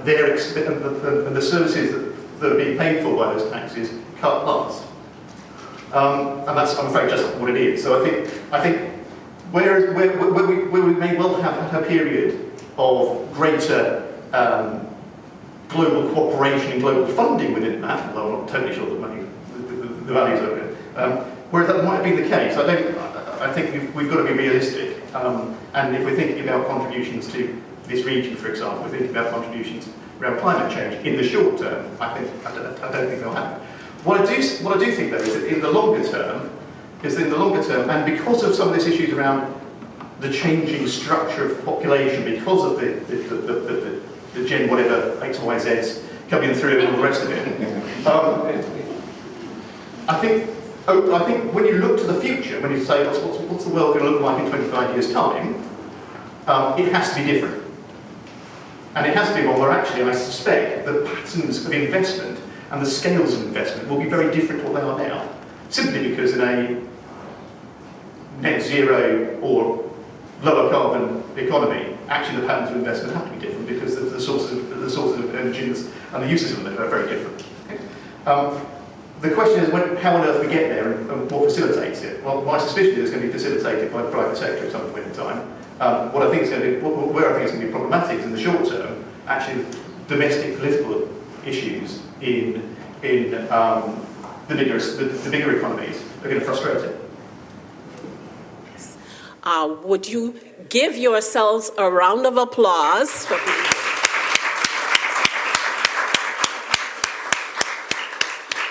the services that are being paid for by those taxes cut last. And that's, I'm afraid, just what it is. So I think where we may well have had a period of greater global cooperation and global funding within that, although I'm not totally sure the values of it, whereas that might have been the case. I think we've got to be realistic. And if we're thinking about contributions to this region, for example, we're thinking about contributions around climate change in the short term, I don't think they'll happen. What I do think, though, is that in the longer term, and because of some of these issues around the changing structure of population, because of the gen whatever X, Y, Zs coming through and all the rest of it, I think when you look to the future, when you say what's the world going to look like in 25 years' time, it has to be different. And it has to be one where actually I suspect the patterns of investment and the scales of investment will be very different to what they are now. Simply because in a net zero or lower carbon economy, actually the patterns of investment have to be different because the sources of energy and the uses of them are very different. Okay? The question is how on earth we get there and what facilitates it. Well, my suspicion is it's going to be facilitated by the private sector at some point in time. What I think is going to be, where I think it's going to be problematic is in the short term, actually domestic political issues in the bigger economies are going to frustrate it. Would you give yourselves a round of applause for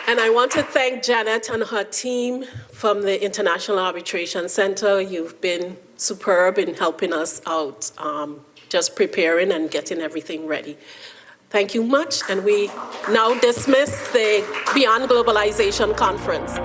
And I want to thank Janet and her team from the International Arbitration Center. You've been superb in helping us out, just preparing and getting everything ready. Thank you much, and we now dismiss the Beyond Globalization Conference.